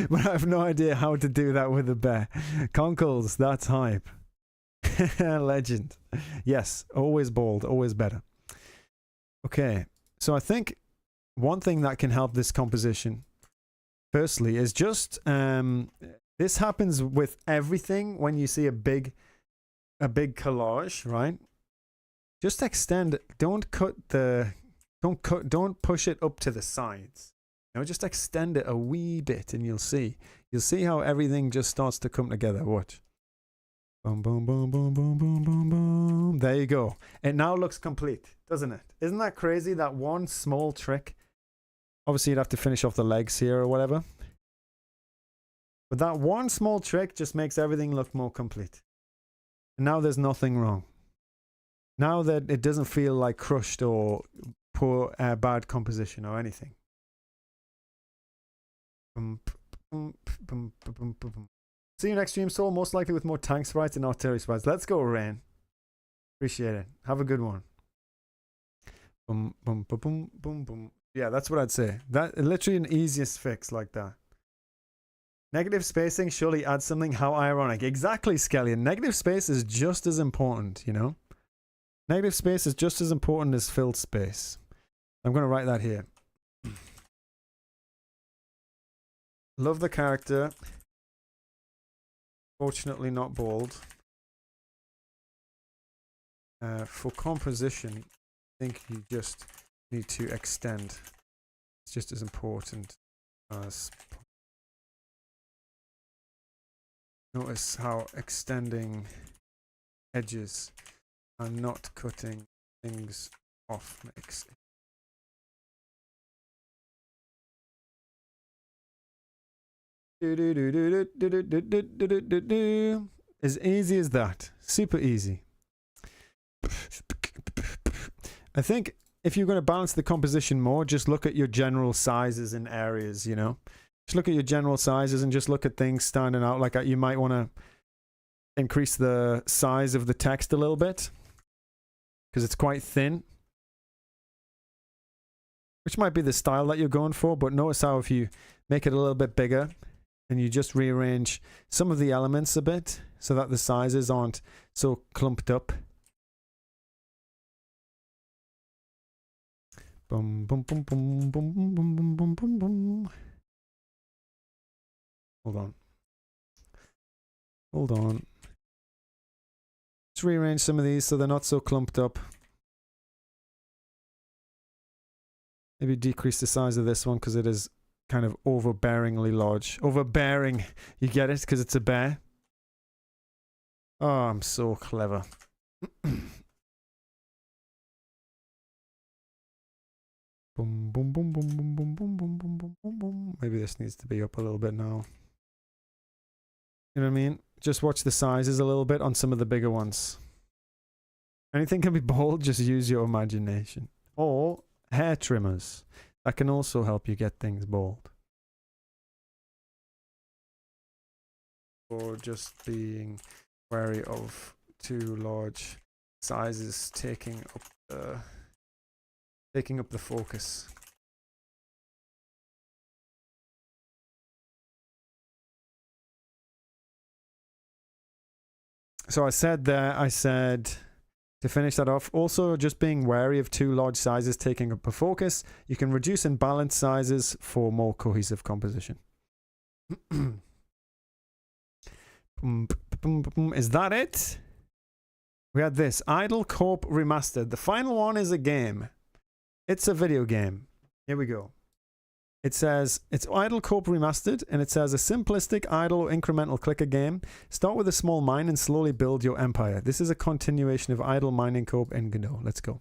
but I have no idea how to do that with a bear. Conkles, that's hype. Legend. Yes, always bald, always better. Okay, so I think one thing that can help this composition, firstly, is just this happens with everything when you see a big collage, right? Just extend. Don't push it up to the sides. You know, just extend it a wee bit, and you'll see how everything just starts to come together. Watch. Boom, boom, boom, boom, boom, boom, boom, boom. There you go. It now looks complete, doesn't it? Isn't that crazy? That one small trick. Obviously, you'd have to finish off the legs here or whatever. But that one small trick just makes everything look more complete. And now there's nothing wrong. Now that it doesn't feel like crushed or poor, bad composition or anything. See you next stream, Soul. Most likely with more tank sprites and artillery sprites. Let's go, Rain. Appreciate it. Have a good one. Boom, boom, boom, boom, boom, boom. Yeah, that's what I'd say. That literally an easiest fix like that. Negative spacing surely adds something. How ironic. Exactly, Skellion. Negative space is just as important, you know? Negative space is just as important as filled space. I'm going to write that here. Love the character. Fortunately not bald. For composition, I think you just need to extend. It's just as important as... Notice how extending edges and not cutting things off makes it. As easy as that. Super easy. I think if you're going to balance the composition more, just look at your general sizes in areas, you know. Just look at your general sizes and just look at things standing out. Like you might want to increase the size of the text a little bit because it's quite thin, which might be the style that you're going for. But notice how if you make it a little bit bigger and you just rearrange some of the elements a bit so that the sizes aren't so clumped up. Boom, boom, boom, boom, boom, boom, boom, boom, boom, boom, boom. Hold on. Hold on. Let's rearrange some of these so they're not so clumped up. Maybe decrease the size of this one because it is kind of overbearingly large. Overbearing. You get it? Because it's a bear. Oh, I'm so clever. Boom, boom, boom, boom, boom, boom, boom, boom, boom, boom, boom, boom. Maybe this needs to be up a little bit now. You know what I mean? Just watch the sizes a little bit on some of the bigger ones. Anything can be bold, just use your imagination. Or hair trimmers. That can also help you get things bold. Or just being wary of too large sizes taking up the focus. So I said to finish that off, also just being wary of too large sizes taking up the focus. You can reduce and balance sizes for more cohesive composition. Is that it? We had this Idle Corp Remastered. The final one is a game. It's a video game. Here we go. It says it's Idle Corp Remastered, and it says a simplistic idle or incremental clicker game. Start with a small mine and slowly build your empire. This is a continuation of Idle Mining Corp and Godot. Let's go.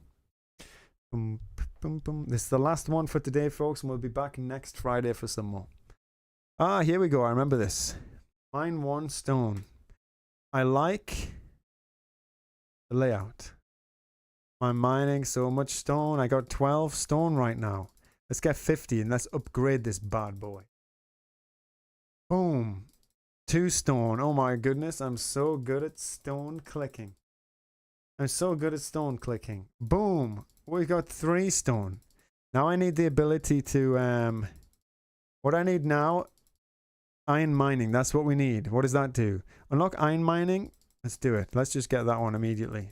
Boom, boom, boom. This is the last one for today, folks, and we'll be back next Friday for some more. Ah, here we go. I remember this. Mine 1 stone. I like the layout. I'm mining so much stone. I got 12 stone right now. Let's get 50 and let's upgrade this bad boy. Boom. 2 stone. Oh my goodness. I'm so good at stone clicking. I'm so good at stone clicking. Boom. We got 3 stone. Now I need the ability to, what I need now, iron mining. That's what we need. What does that do? Unlock iron mining. Let's do it. Let's just get that one immediately.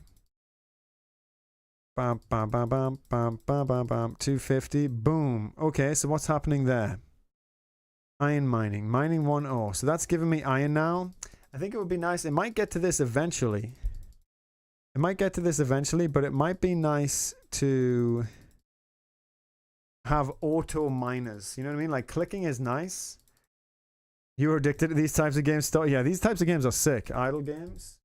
Bam, bam, bam, bam, bam, bam, bam, bam. 250. Boom. Okay, so what's happening there? Iron mining. Mining 1 ore. So that's giving me iron now. I think it would be nice. It might get to this eventually. It might get to this eventually, but it might be nice to have auto miners. You know what I mean? Like clicking is nice. You're addicted to these types of games. Yeah, these types of games are sick. Idle games.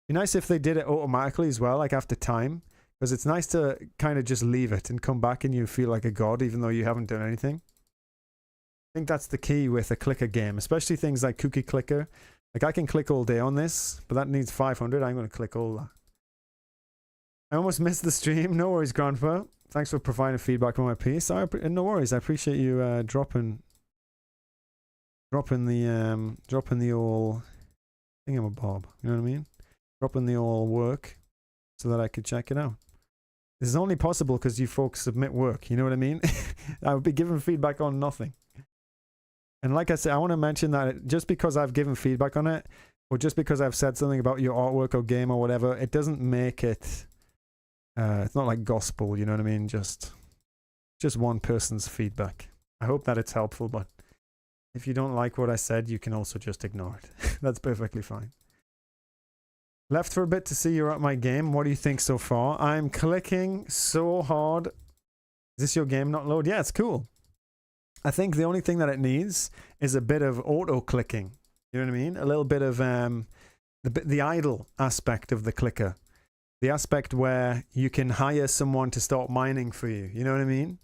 Be nice if they did it automatically as well, like after time, because it's nice to kind of just leave it and come back and you feel like a god even though you haven't done anything. I think that's the key with a clicker game, especially things like Cookie Clicker. Like I can click all day on this, but that needs 500. I'm going to click all that. I almost missed the stream. No worries, Grandpa. Thanks for providing feedback on my piece. No worries. I appreciate you dropping the all thingamabob. You know what I mean? Dropping the all work so that I could check it out. This is only possible because you folks submit work. You know what I mean? I would be giving feedback on nothing. And like I said, I want to mention that just because I've given feedback on it, or just because I've said something about your artwork or game or whatever, it doesn't make it. It's not like gospel. You know what I mean? Just one person's feedback. I hope that it's helpful, but if you don't like what I said, you can also just ignore it. That's perfectly fine. Left for a bit to see you're at my game. What do you think so far? I'm clicking so hard. Is this your game not load? Yeah, it's cool. I think the only thing that it needs is a bit of auto clicking. You know what I mean? A little bit of the idle aspect of the clicker. The aspect where you can hire someone to start mining for you. You know what I mean?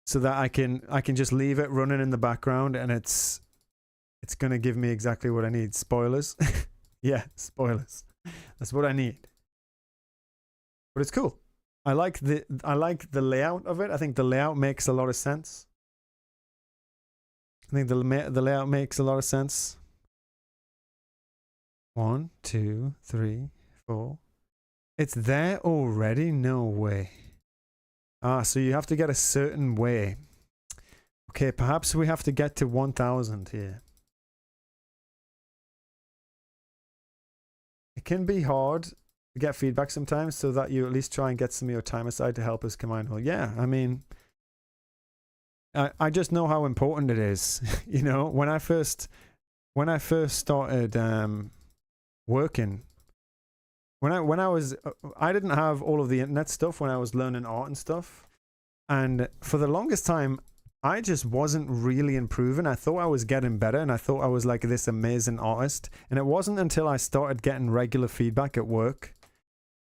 So that I can just leave it running in the background and it's going to give me exactly what I need. Spoilers. Yeah, spoilers. That's what I need. But it's cool. I like the layout of it. I think the layout makes a lot of sense. I think the layout makes a lot of sense. 1, 2, 3, 4. It's there already? No way. Ah, so you have to get a certain way. Okay, perhaps we have to get to 1000 here. It can be hard to get feedback sometimes, so that you at least try and get some of your time aside to help us combine. Well, yeah, I mean, I just know how important it is. You know, when I first started working, when I was I didn't have all of the internet stuff when I was learning art and stuff, and for the longest time I just wasn't really improving. I thought I was getting better, and I thought I was like this amazing artist, and it wasn't until I started getting regular feedback at work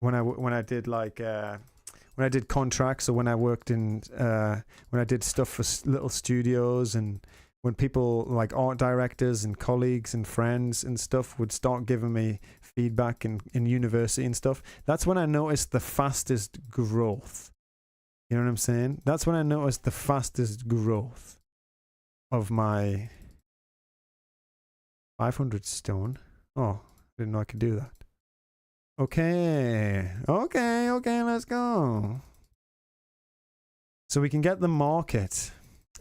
when I did like when I did contracts, or when I worked in when I did stuff for little studios, and when people like art directors and colleagues and friends and stuff would start giving me feedback in university and stuff, that's when I noticed the fastest growth. You know what I'm saying? That's when I noticed the fastest growth of my 500 stone. Oh, I didn't know I could do that. Okay, let's go. So we can get the market.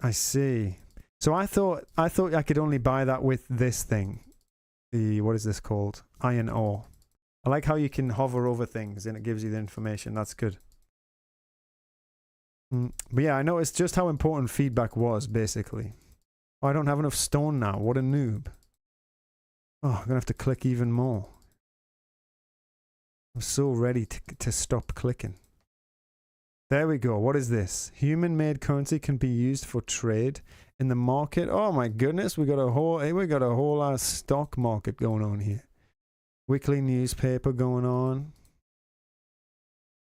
I see. So I thought I could only buy that with this thing. What is this called? Iron ore. I like how you can hover over things and it gives you the information. That's good. But yeah, I noticed just how important feedback was, basically. Oh, I don't have enough stone now. What a noob. Oh, I'm gonna have to click even more. I'm so ready to stop clicking. There we go. What is this? Human-made currency can be used for trade in the market. Oh my goodness, we got a whole stock market going on here. Weekly newspaper going on.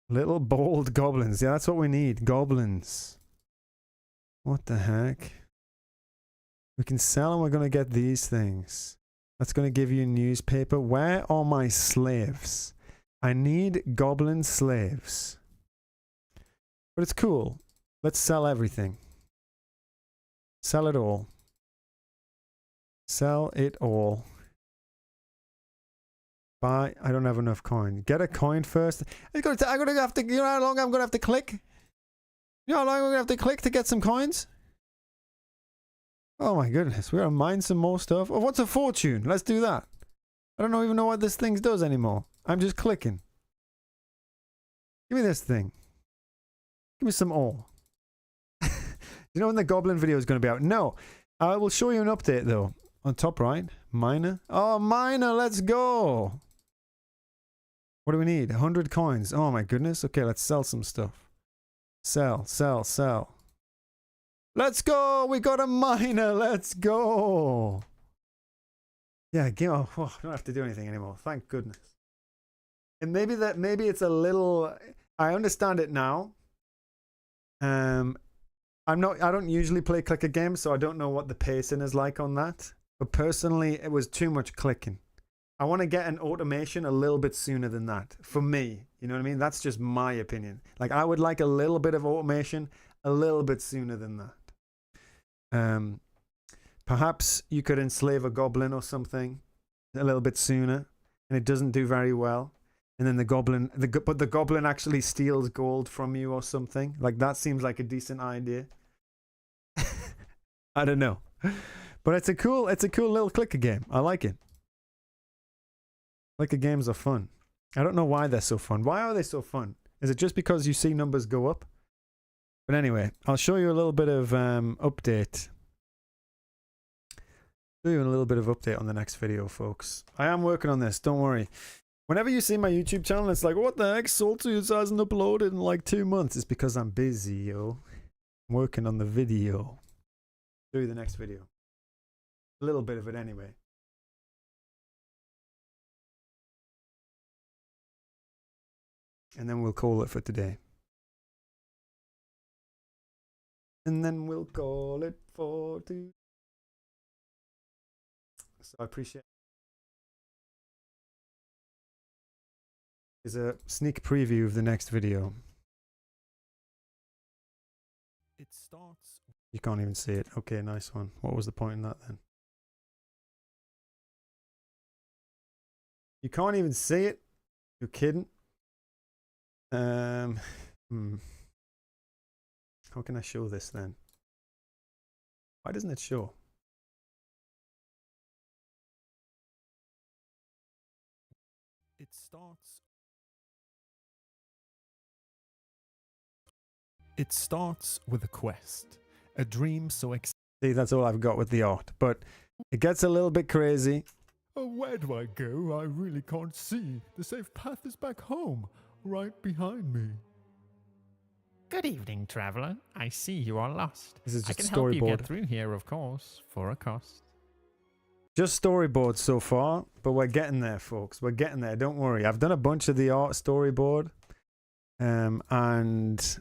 Little bold goblins. Yeah, that's what we need. Goblins. What the heck? We can sell and we're going to get these things. That's going to give you a newspaper. Where are my slaves? I need goblin slaves. But it's cool. Let's sell everything. Sell it all. Sell it all. Buy. I don't have enough coin. Get a coin first. I'm gonna have to. You know how long I'm gonna have to click? You know how long I'm gonna have to click to get some coins? Oh my goodness, we're gonna mine some more stuff. Oh, what's a fortune? Let's do that. I don't even know what this thing does anymore. I'm just clicking. Give me this thing. Give me some ore. You know when the goblin video is going to be out? No. I will show you an update though. On top right. Miner. Oh, miner. Let's go. What do we need? 100 coins. Oh my goodness. Okay, let's sell some stuff. Sell, sell, sell. Let's go. We got a miner. Let's go. Yeah, oh, I don't have to do anything anymore. Thank goodness. And maybe it's a little, I understand it now. I don't usually play clicker games, so I don't know what the pacing is like on that. But personally, it was too much clicking. I want to get an automation a little bit sooner than that. For me, you know what I mean? That's just my opinion. Like, I would like a little bit of automation a little bit sooner than that. Perhaps you could enslave a goblin or something a little bit sooner, and it doesn't do very well. And then the goblin actually steals gold from you or something. Like, that seems like a decent idea. I don't know. But it's a cool little clicker game. I like it. Clicker games are fun. I don't know why they're so fun. Why are they so fun? Is it just because you see numbers go up? But anyway, I'll show you a little bit of update. Show you a little bit of update on the next video, folks. I am working on this. Don't worry. Whenever you see my YouTube channel, it's like, what the heck? Saltooth hasn't uploaded in like 2 months. It's because I'm busy, yo. I'm working on the video. Show you the next video. A little bit of it anyway. And then we'll call it for today. And then we'll call it for today. So I appreciate is a sneak preview of the next video. It starts. You can't even see it. Okay, nice one. What was the point in that then? You can't even see it? You're kidding? How can I show this then? Why doesn't it show? It starts. It starts with a quest, a dream so See, that's all I've got with the art, but it gets a little bit crazy. Oh, where do I go? I really can't see. The safe path is back home, right behind me. Good evening, traveler. I see you are lost. This is I just can help you storyboard. get through here, of course, for a cost. Just storyboard so far, but we're getting there, folks. We're getting there. Don't worry. I've done a bunch of the art storyboard, and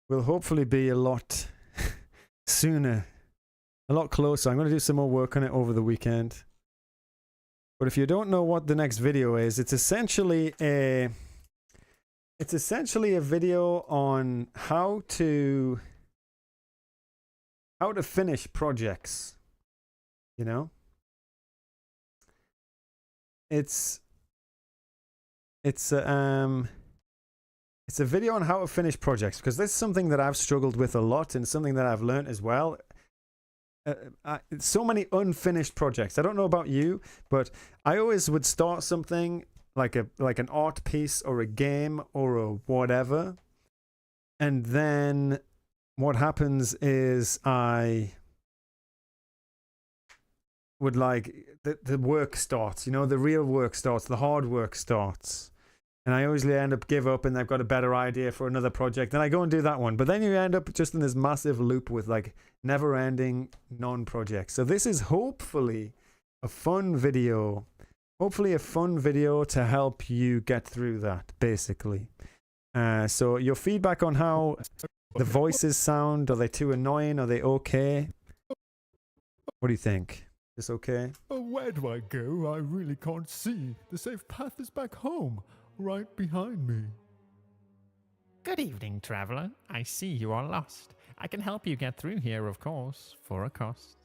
we'll hopefully be a lot sooner, a lot closer. I'm going to do some more work on it over the weekend. But if you don't know what the next video is, it's essentially a video on how to finish projects. You know, it's a video on how to finish projects, because this is something that I've struggled with a lot and something that I've learned as well. So many unfinished projects. I don't know about you, but I always would start something like an art piece or a game or a whatever, and then what happens is I would the work starts, the real work starts, the hard work starts. And I always end up give up and I've got a better idea for another project. And I go and do that one. But then you end up just in this massive loop with never ending non-projects. So this is hopefully a fun video. Hopefully a fun video to help you get through that, basically. So your feedback on how the voices sound, are they too annoying? Are they okay? What do you think? Is this okay? Oh, where do I go? I really can't see. The safe path is back home, right behind me. Good evening, traveler. I see you are lost. I can help you get through here, of course, for a cost.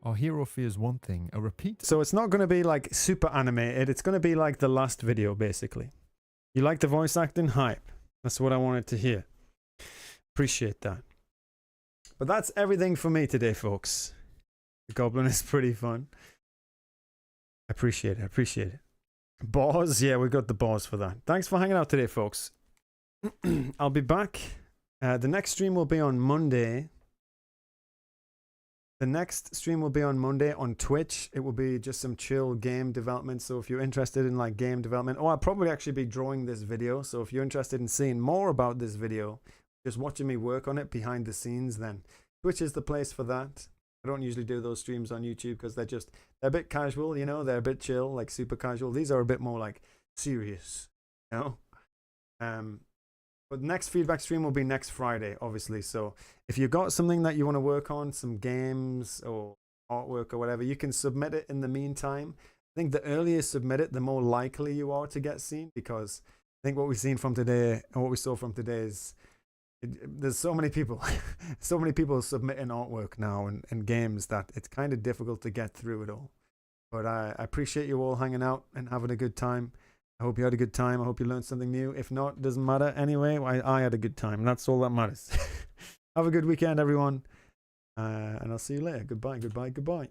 Our hero fears one thing, a repeat. So it's not going to be super animated. It's going to be like the last video, basically. You like the voice acting? Hype. That's what I wanted to hear. Appreciate that. But that's everything for me today, folks. The Goblin is pretty fun. I appreciate it. I appreciate it. Bars? Yeah, we got the bars for that. Thanks for hanging out today, folks. I'll be back. The next stream will be on Monday. The next stream will be on Monday on Twitch. It will be just some chill game development. So if you're interested in game development, I'll probably actually be drawing this video. So if you're interested in seeing more about this video, just watching me work on it behind the scenes, then Twitch is the place for that. I don't usually do those streams on YouTube because they're a bit casual, they're a bit chill, super casual. These are a bit more serious, But next feedback stream will be next Friday, obviously. So if you've got something that you want to work on, some games or artwork or whatever, you can submit it in the meantime. I think the earlier you submit it, the more likely you are to get seen, because I think what we've seen from today and what we saw from today is there's so many people submitting artwork now and games that it's kind of difficult to get through it all. But I appreciate you all hanging out and having a good time. I hope you had a good time. I hope you learned something new. If not, it doesn't matter. Anyway, I had a good time, and that's all that matters. Have a good weekend, everyone. And I'll see you later. Goodbye, goodbye, goodbye.